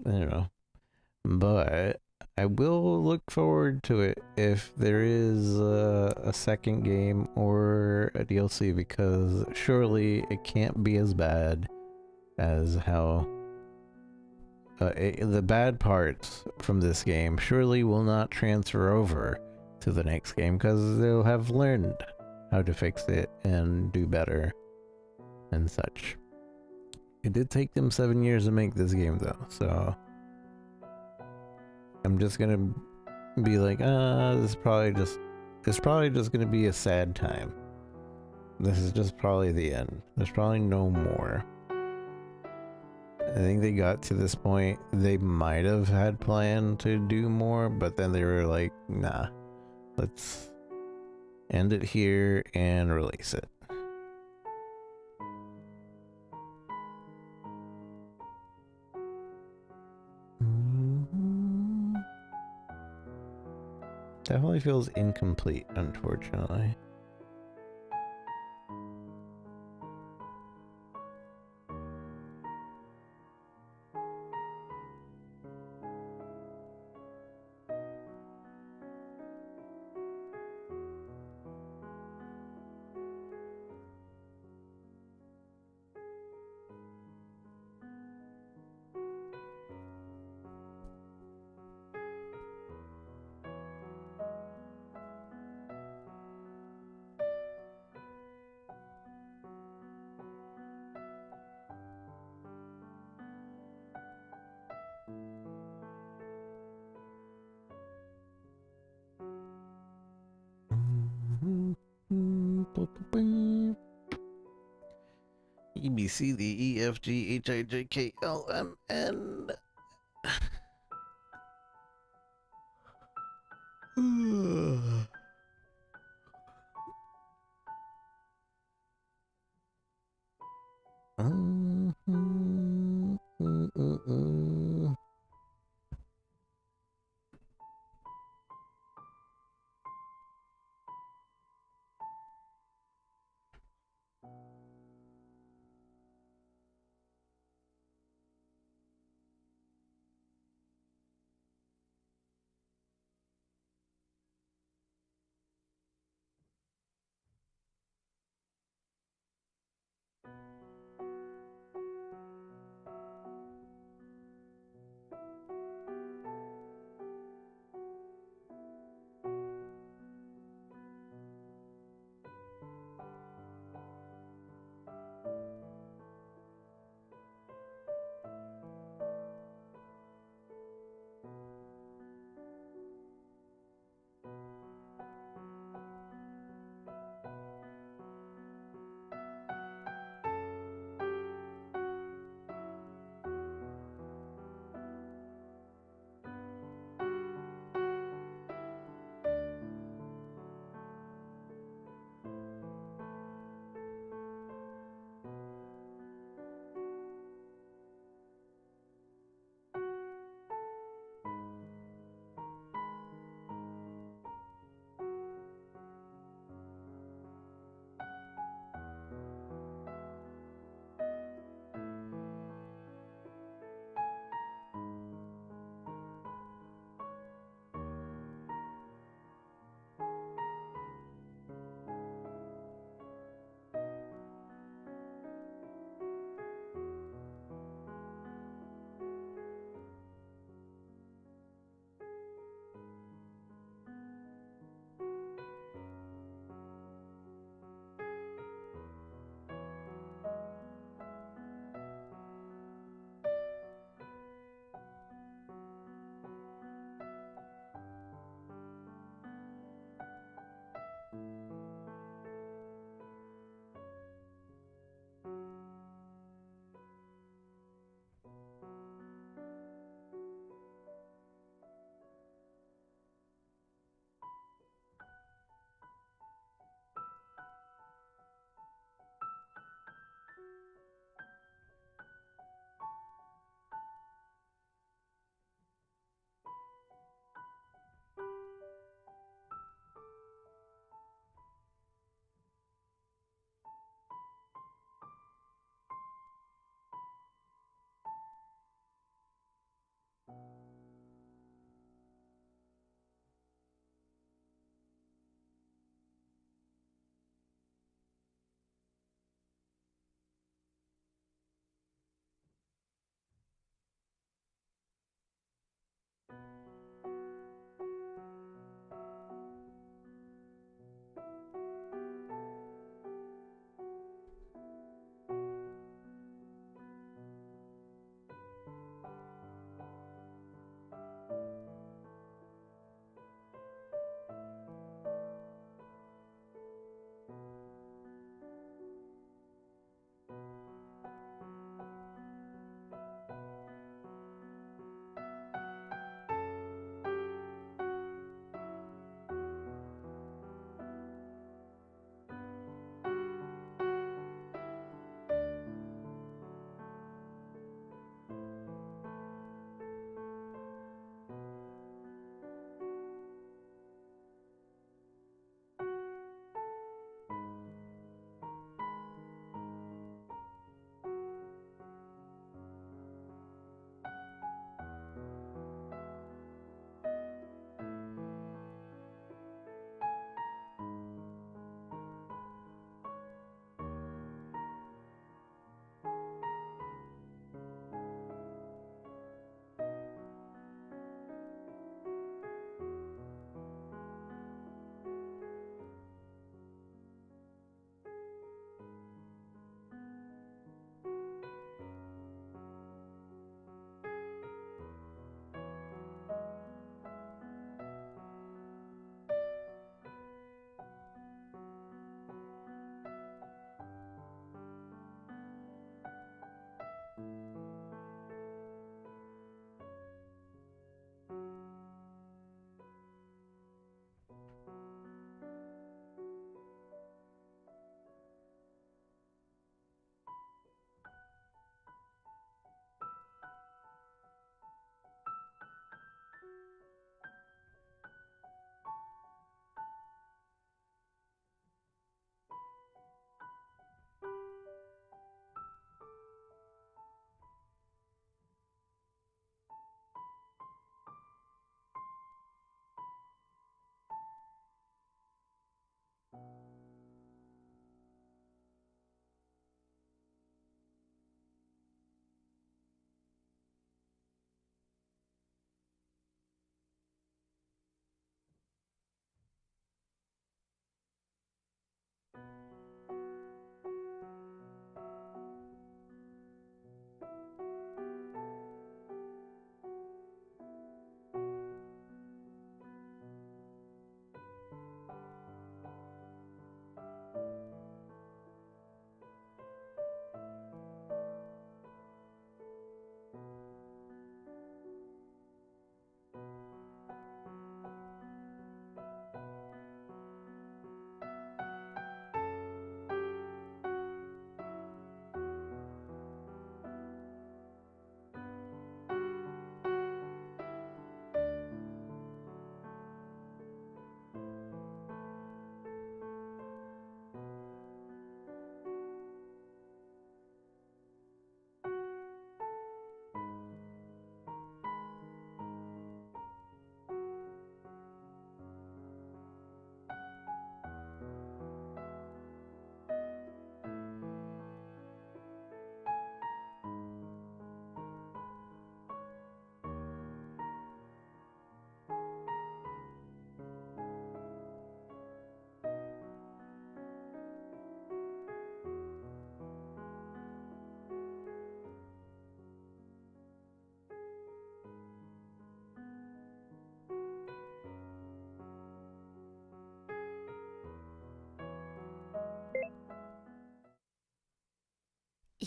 don't know. But I will look forward to it if there is a second game or a DLC, because surely it can't be as bad as how the bad parts from this game surely will not transfer over to the next game, because they'll have learned how to fix it and do better and such. It did take them 7 years to make this game though, so I'm just gonna be like, this is probably just gonna be a sad time. This is just probably the end. There's probably no more. I think they got to this point, they might have had planned to do more, but then they were like, nah, let's end it here and release it. Definitely feels incomplete, unfortunately. E B C D E F G H I J K L M N.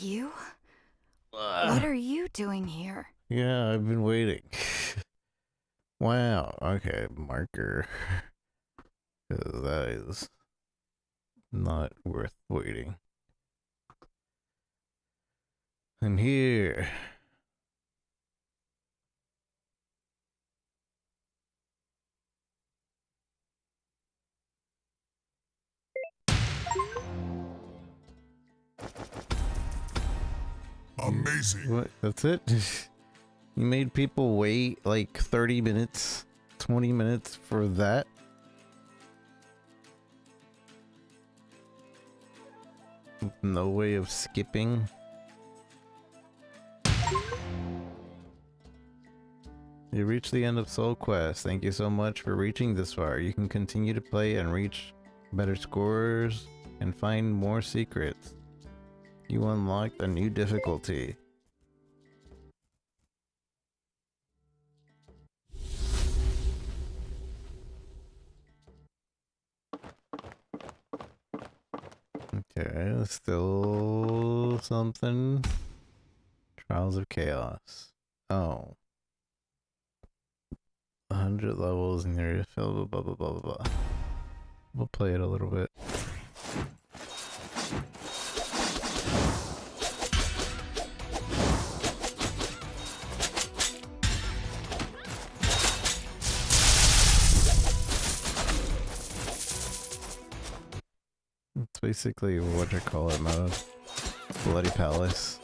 You? What are you doing here? Yeah, I've been waiting. Wow. Okay, marker. 'Cause that is not worth waiting. I'm here. Amazing. What? That's it? You made people wait like 30 minutes, 20 minutes for that? No way of skipping? You reached the end of SoulQuest. Thank you so much for reaching this far. You can continue to play and reach better scores and find more secrets. You unlocked a new difficulty. Okay, still something. Trials of Chaos. Oh. 100 levels in your fill, blah blah blah blah blah. We'll play it a little bit. It's basically what you call it mode. Bloody Palace.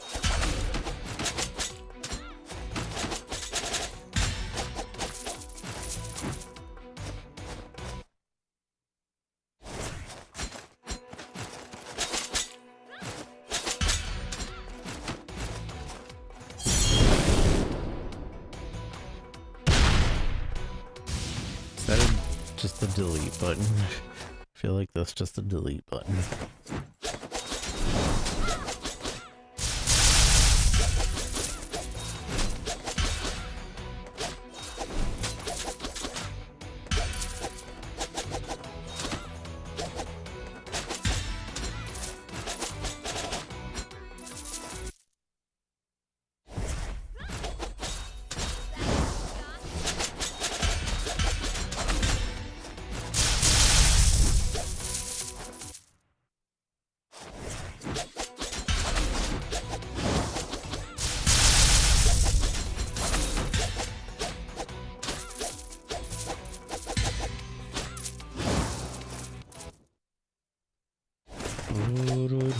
Is that just a delete button? I feel like that's just a delete button.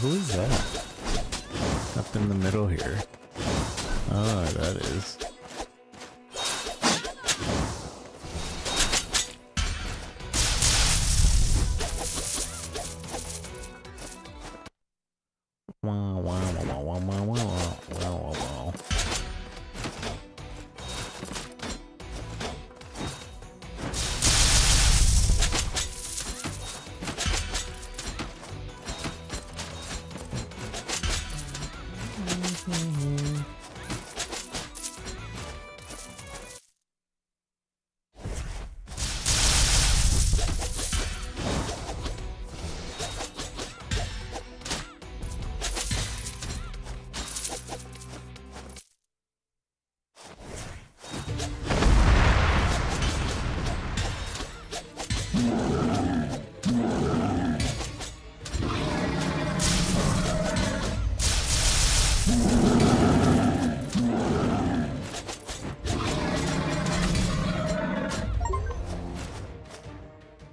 Who is that? Up in the middle here. Oh, that is. Wow, wow, wow, wow, wow, wow, wow, wow.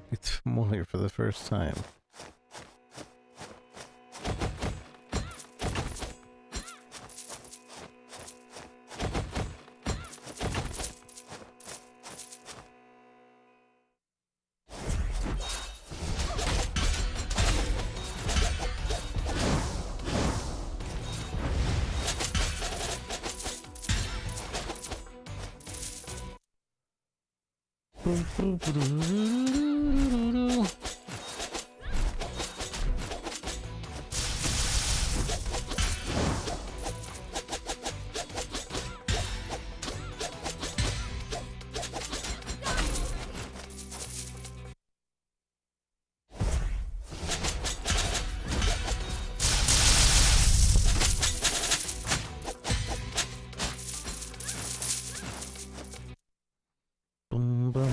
It's familiar for the first time. At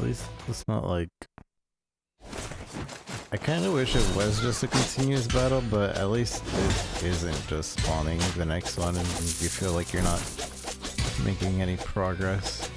least it's not like... I kind of wish it was just a continuous battle, but at least it isn't just spawning the next one and you feel like you're not making any progress.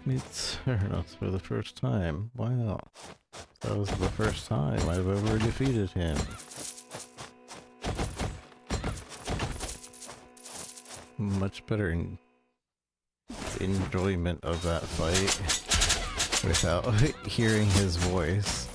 It's Turtles for the first time. Wow. That was the first time I've ever defeated him. Much better enjoyment of that fight without hearing his voice.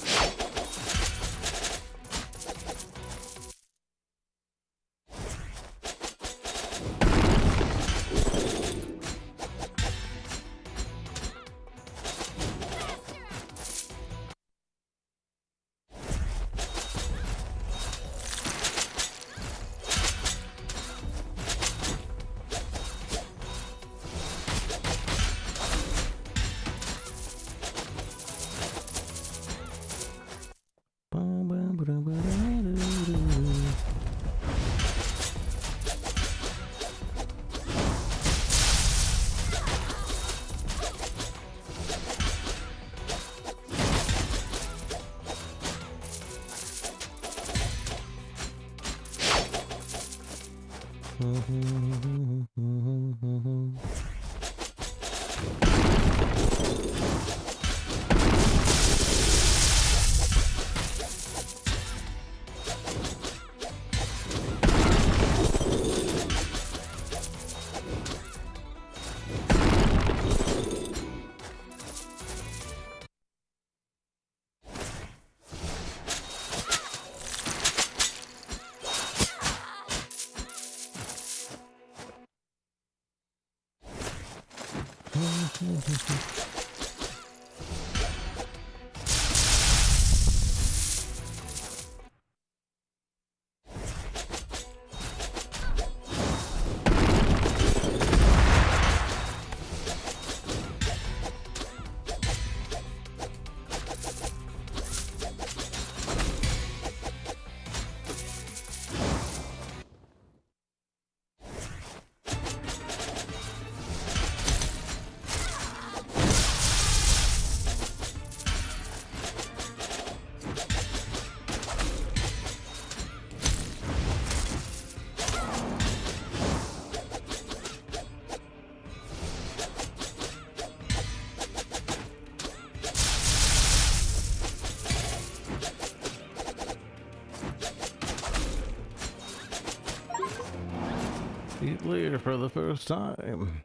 Eat later for the first time.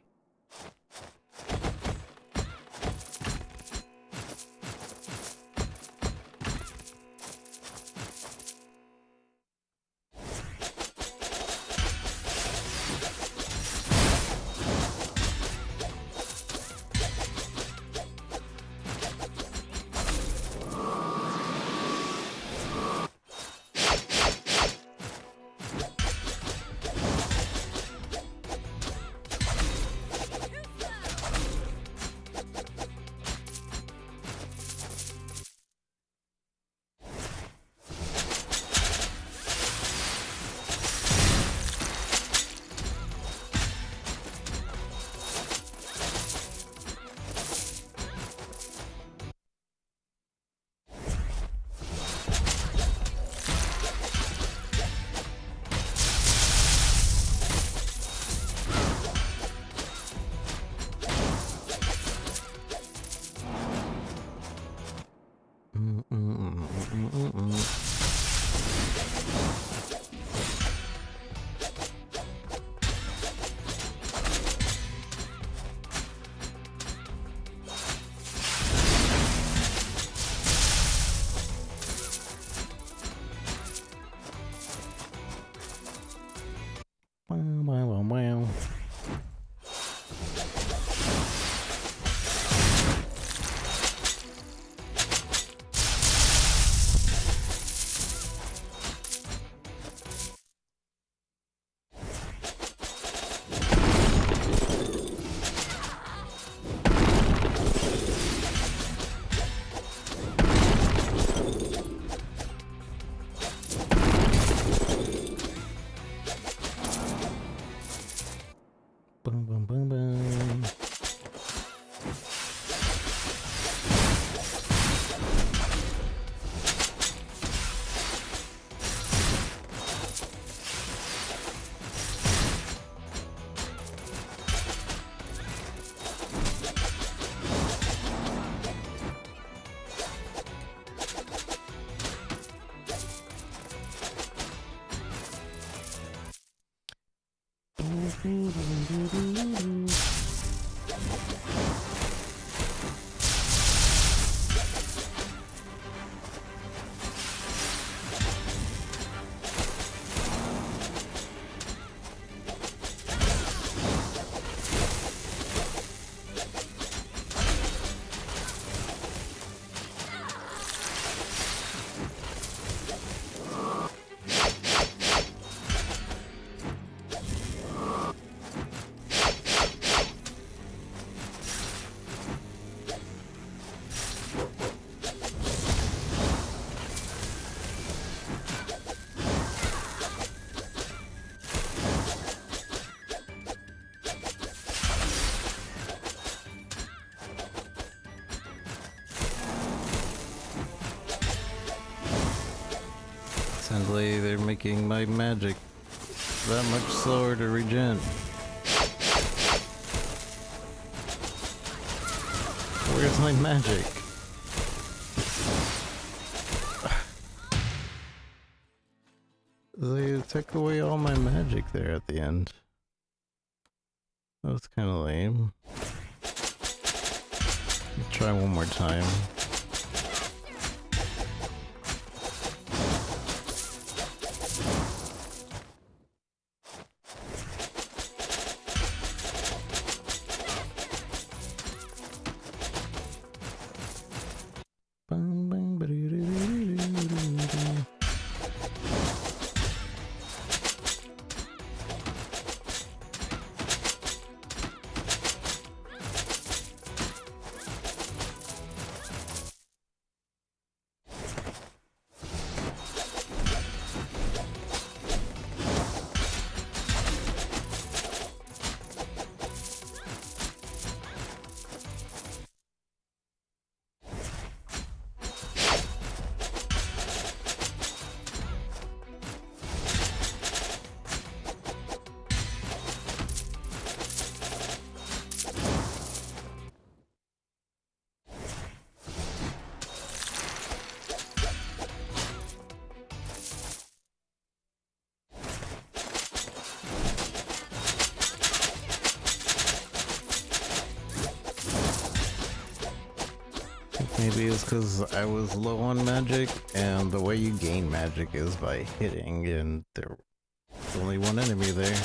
Boom, boom, boom, boom. Sounds like they're making my magic that much slower to regen. Where's my magic? They took away all my magic there at the end. That was kind of lame. Try one more time. Maybe it's because I was low on magic, and the way you gain magic is by hitting, and there's only one enemy there.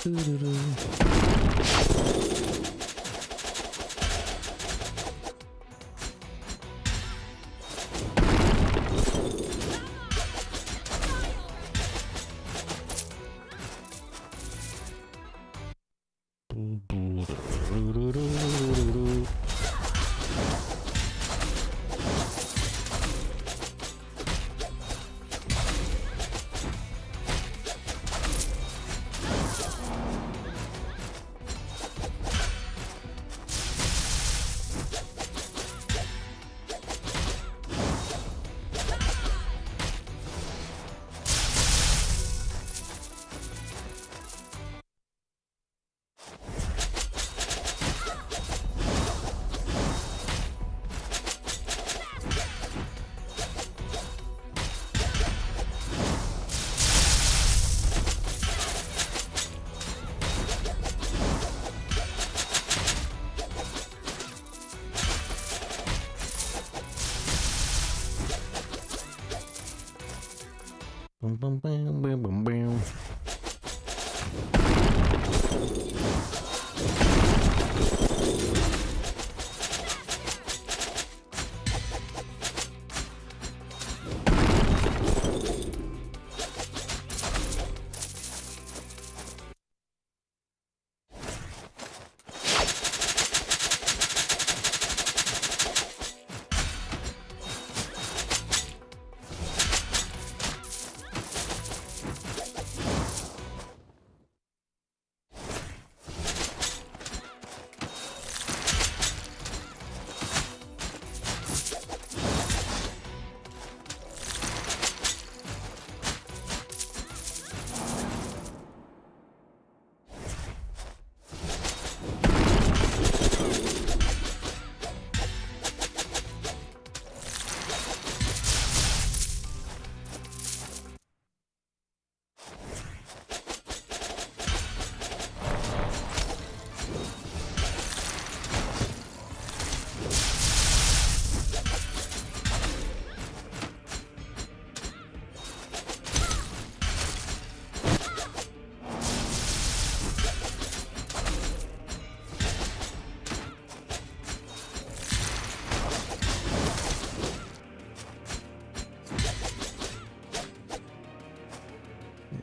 Boom, boom, boom, boom, boom, boom.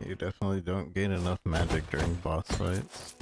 You definitely don't gain enough magic during boss fights.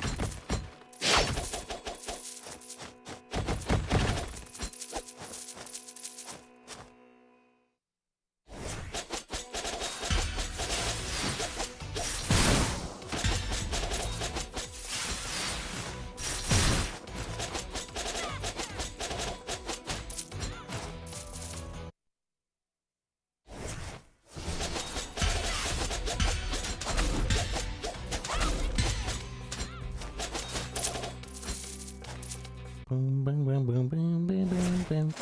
Boom, boom, boom, boom, boom, boom, boom, boom.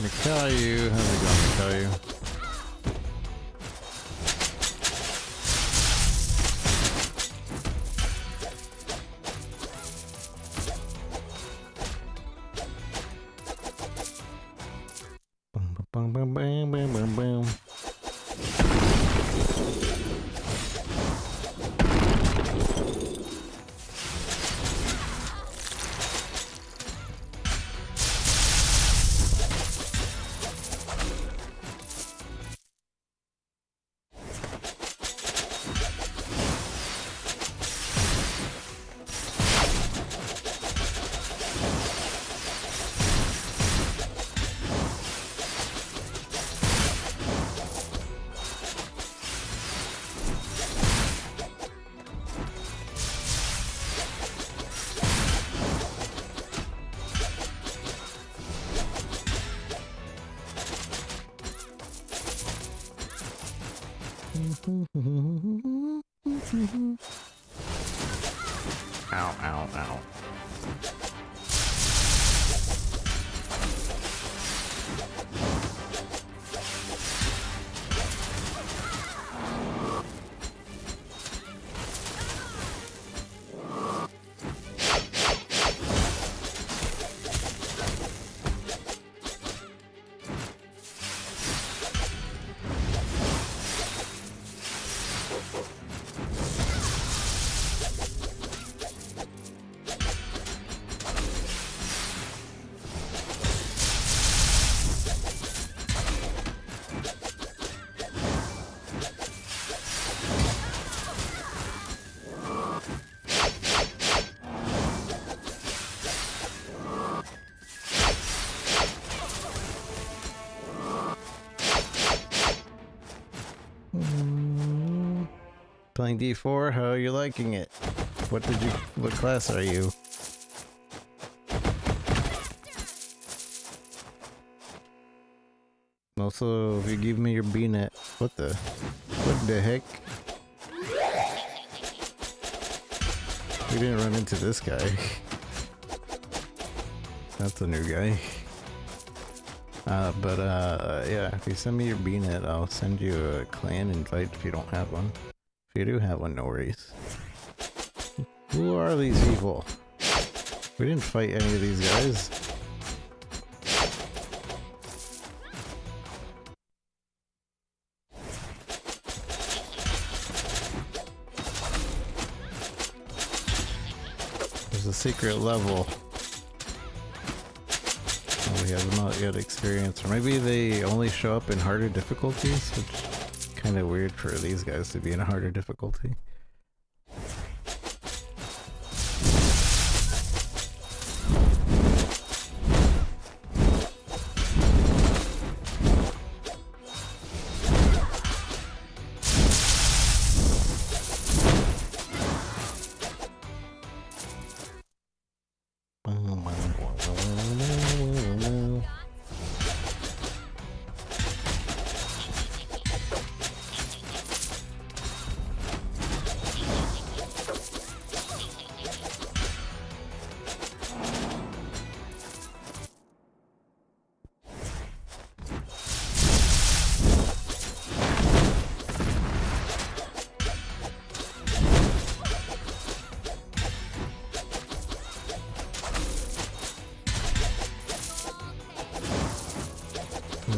Mikayu, how's it going, Mikayu? Boom, boom, boom, boom, boom, boom, boom. Ow, ow, ow. Playing D4, how are you liking it? What class are you? Also, if you give me your B-net, what the heck? We didn't run into this guy. That's a new guy. Yeah, if you send me your B-net, I'll send you a clan invite if you don't have one. If you do have one, no worries. Who are these people? We didn't fight any of these guys. There's a secret level. We have not yet experienced, or maybe they only show up in harder difficulties, which is kind of weird for these guys to be in a harder difficulty.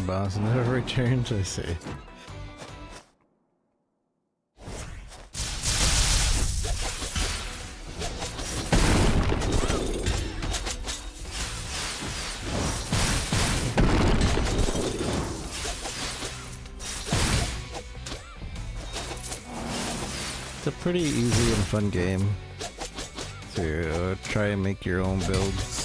Boss never returns, I see. It's a pretty easy and fun game to try and make your own builds.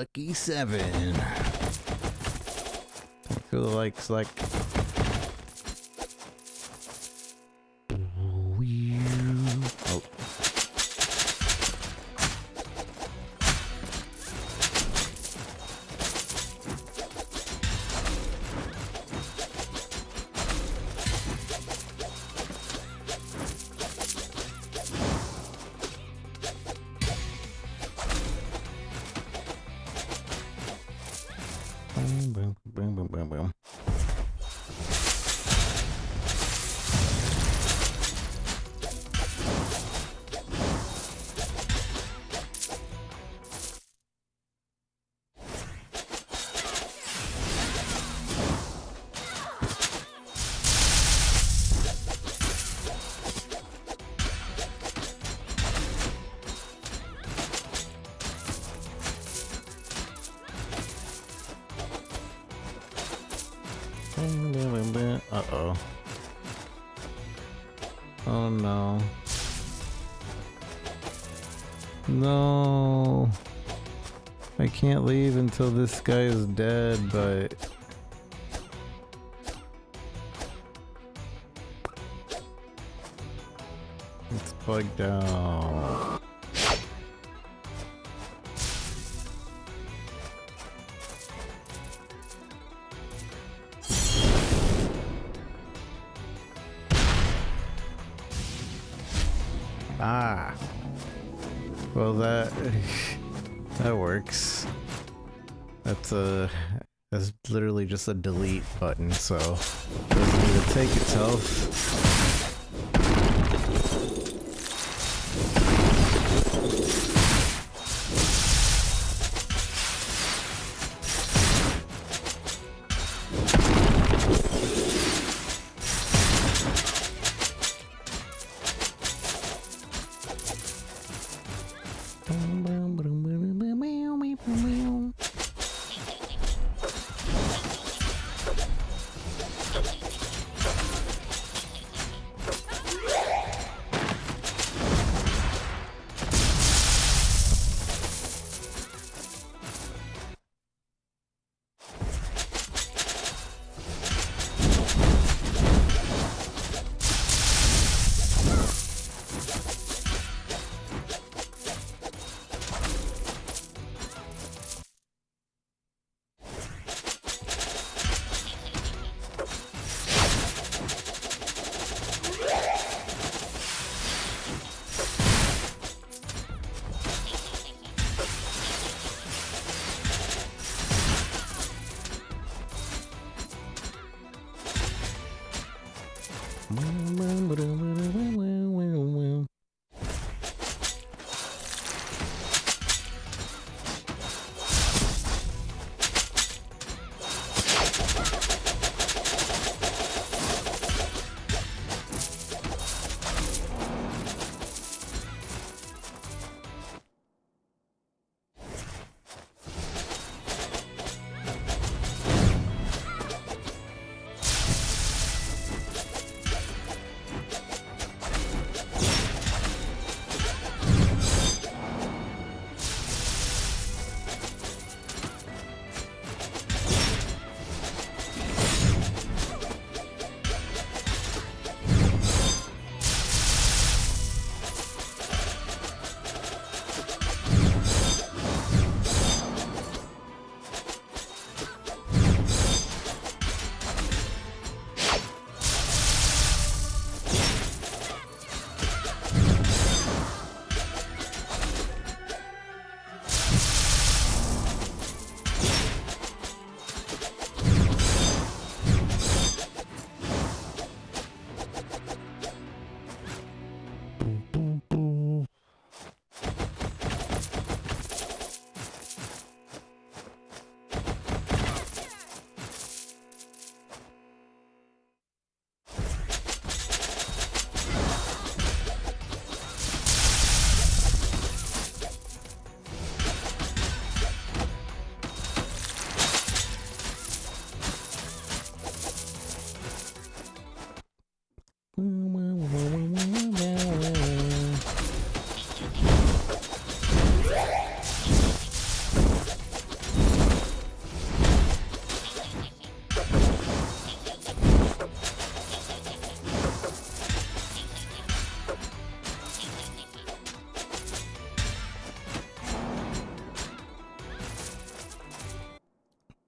Lucky 7. Who likes like oh. Boom, boom, boom, boom, boom, boom. Uh-oh. Oh no. No. I can't leave until this guy is dead, but it's bugged out. Ah, well that works. That's literally just a delete button, so it doesn't need to take itself.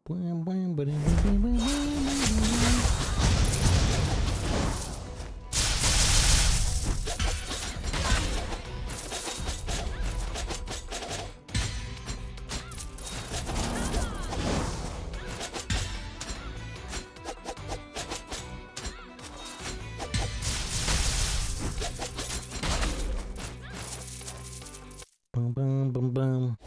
Bwam, bwam, ba-dum, ba-dum, ba-dum, ba-dum. Boom, boom, boom, boom.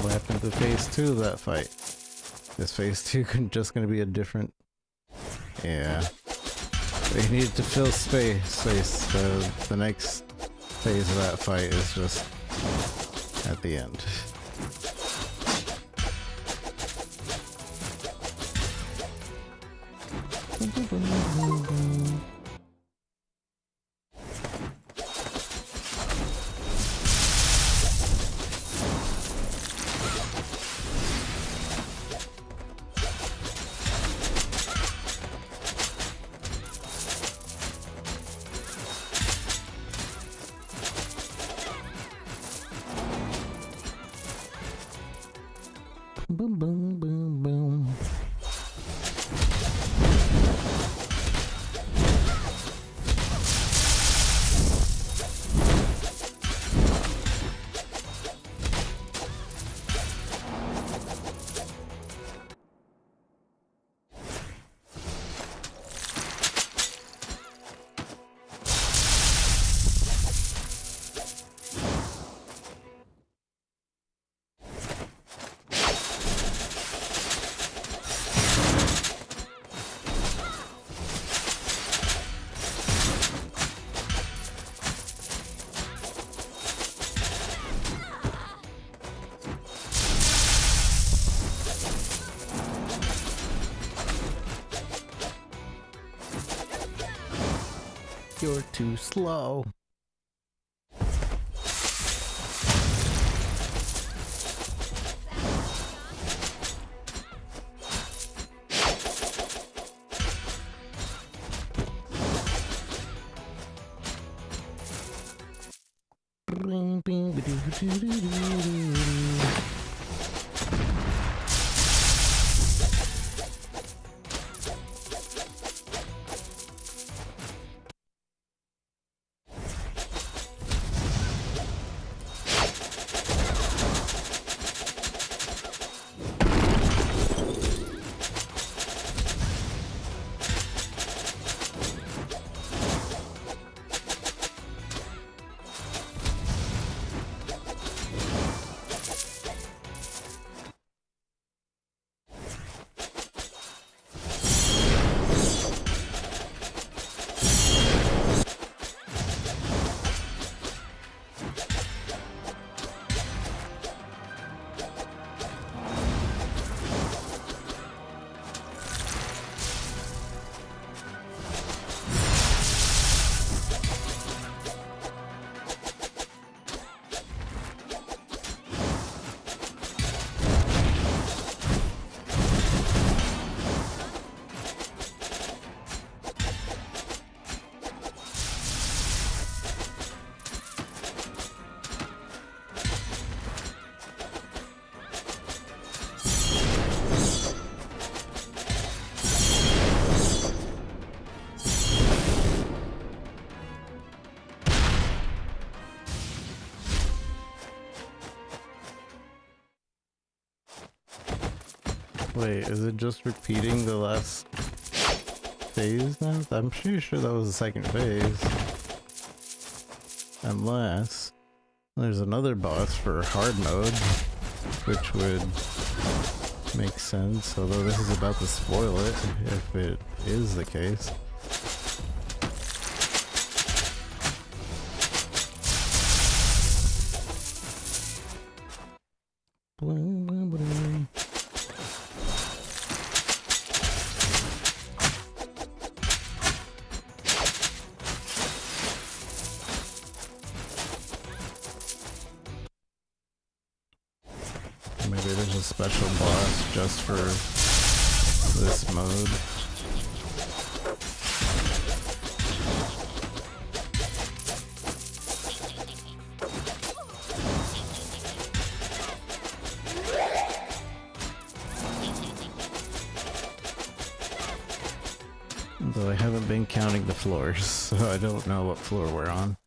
What happened to phase 2 of that fight? Is phase 2 just gonna be a different... Yeah. They need to fill space, so the next phase of that fight is just at the end. Boom, boom, boom, boom. You're too slow. Wait, is it just repeating the last phase now? I'm pretty sure that was the second phase. Unless there's another boss for hard mode, which would make sense, although this is about to spoil it, if it is the case. Maybe there's a special boss just for this mode. Though I haven't been counting the floors, so I don't know what floor we're on.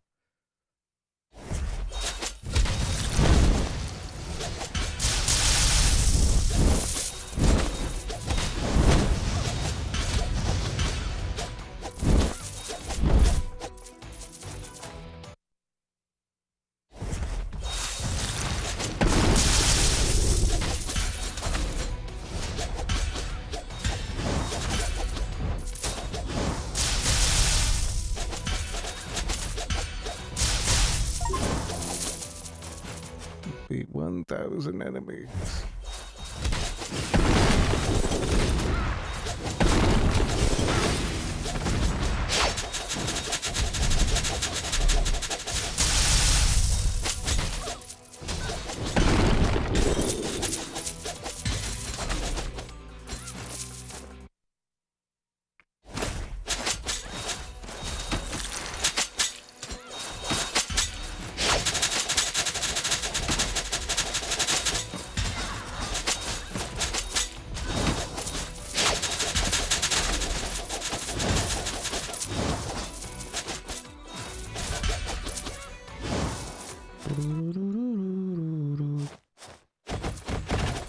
Beat 1,000 enemies.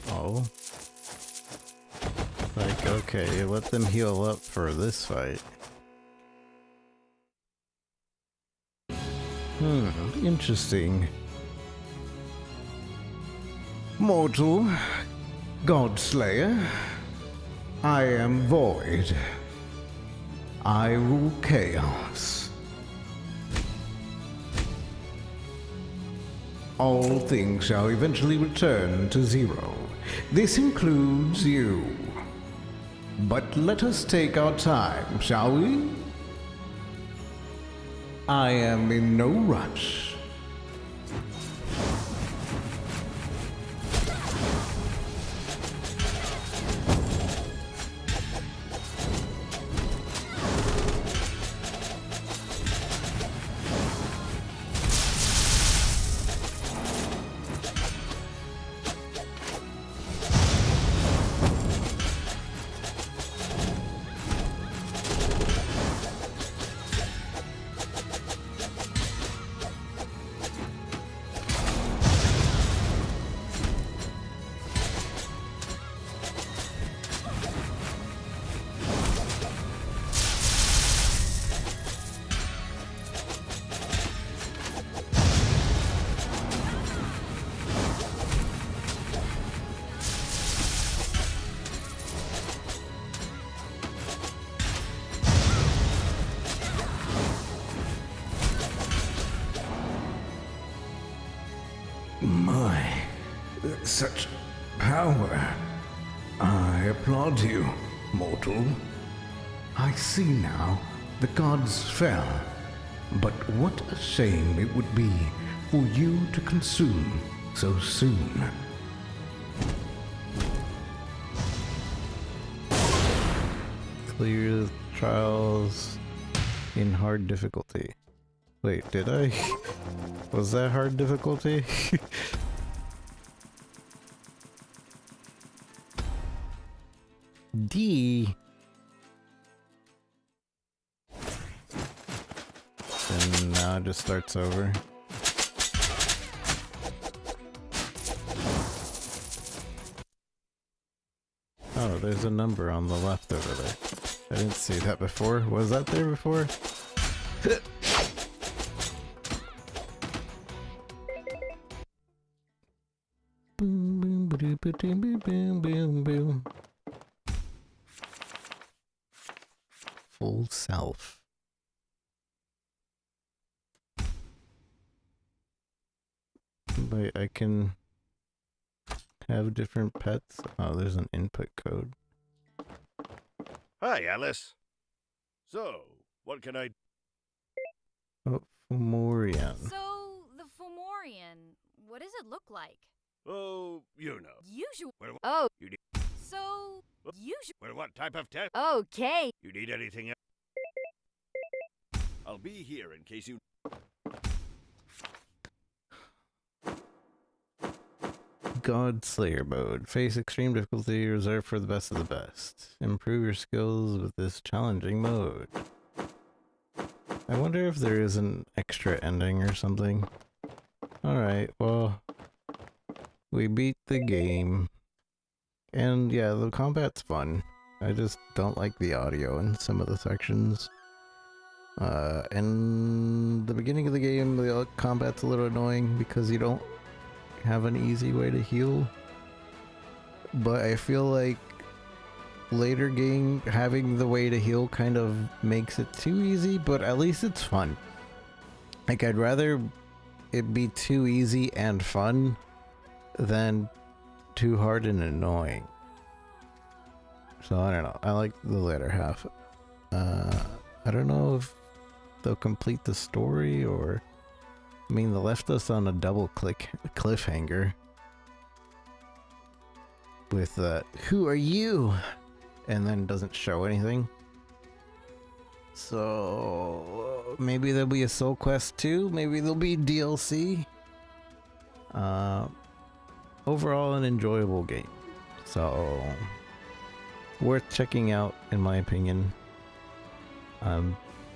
Oh. Like, okay, let them heal up for this fight. Interesting. Mortal, Godslayer, I am void. I rule chaos. All things shall eventually return to zero. This includes you. But let us take our time, shall we? I am in no rush. My, such power. I applaud you, mortal. I see now the gods fell, but what a shame it would be for you to consume so soon. Clear the trials in hard difficulty. Wait, did I? Was that hard difficulty? D. And now it just starts over. Oh, there's a number on the left over there. I didn't see that before. Was that there before? Boom, boom, ba-doo, ba-doom, boom, boom, boom, boom. Full self. But I can have different pets. Oh, there's an input code. Hi, Alys. So, what can I... Oh, Morrigan. So, the Fomorian, what does it look like? Oh, you know. Usual. Well, Oh. you need... So, usual. Well, what type of test? Okay. You need anything else? I'll be here in case you... God Slayer mode. Face extreme difficulty reserved for the best of the best. Improve your skills with this challenging mode. I wonder if there is an extra ending or something. Alright, well, we beat the game. And yeah, the combat's fun. I just don't like the audio in some of the sections. In the beginning of the game, the combat's a little annoying because you don't have an easy way to heal, but I feel like later game having the way to heal kind of makes it too easy, but at least it's fun. Like, I'd rather it be too easy and fun than too hard and annoying. So I don't know, I like the later half. I don't know if they'll complete the story, or I mean, they left us on a double cliffhanger with who are you? And then doesn't show anything. So maybe there'll be a SoulQuest 2, maybe there'll be DLC. Overall an enjoyable game. So worth checking out in my opinion.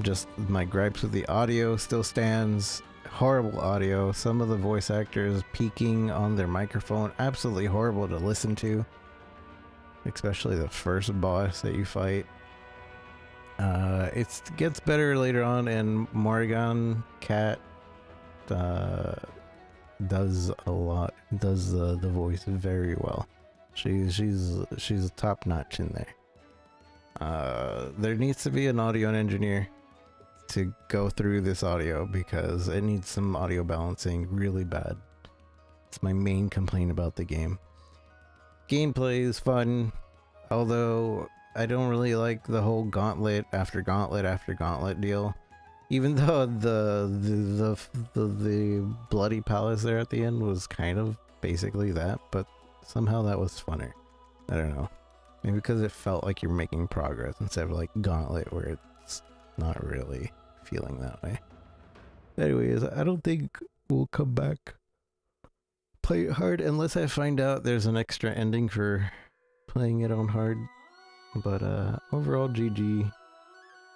Just my gripes with the audio still stands. Horrible audio. Some of the voice actors peeking on their microphone. Absolutely horrible to listen to. Especially the first boss that you fight. It gets better later on, and Morrigan Cat does a lot. Does the voice very well. She's top notch in there. There needs to be an audio engineer to go through this audio because it needs some audio balancing really bad. It's my main complaint about the game. Gameplay is fun, although I don't really like the whole gauntlet after gauntlet after gauntlet deal. Even though the bloody palace there at the end was kind of basically that, but somehow that was funner. I don't know. Maybe because it felt like you're making progress instead of like gauntlet where it's not really feeling that way. Anyways, I don't think we'll come back play it hard unless I find out there's an extra ending for playing it on hard. But overall, GG.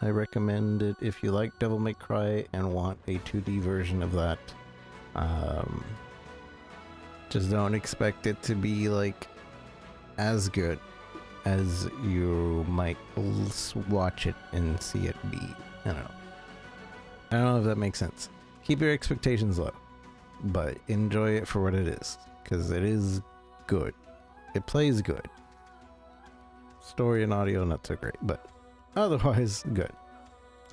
I recommend it if you like Devil May Cry and want a 2D version of that. Just don't expect it to be like as good as you might watch it and see it be. I don't know. I don't know if that makes sense. Keep your expectations low, but enjoy it for what it is, because it is good. It plays good. Story and audio not so great, but otherwise good.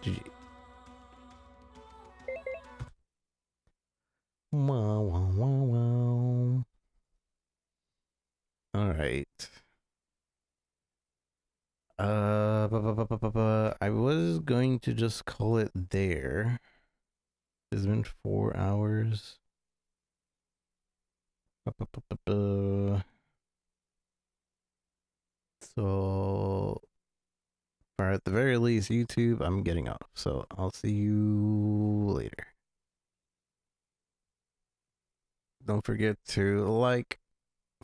GG. Wow, wow, wow, wow. Alright. I was going to just call it there. It's been 4 hours. So, or at the very least, YouTube, I'm getting off. So I'll see you later. Don't forget to like,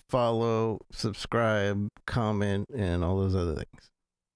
follow, subscribe, comment, and all those other things.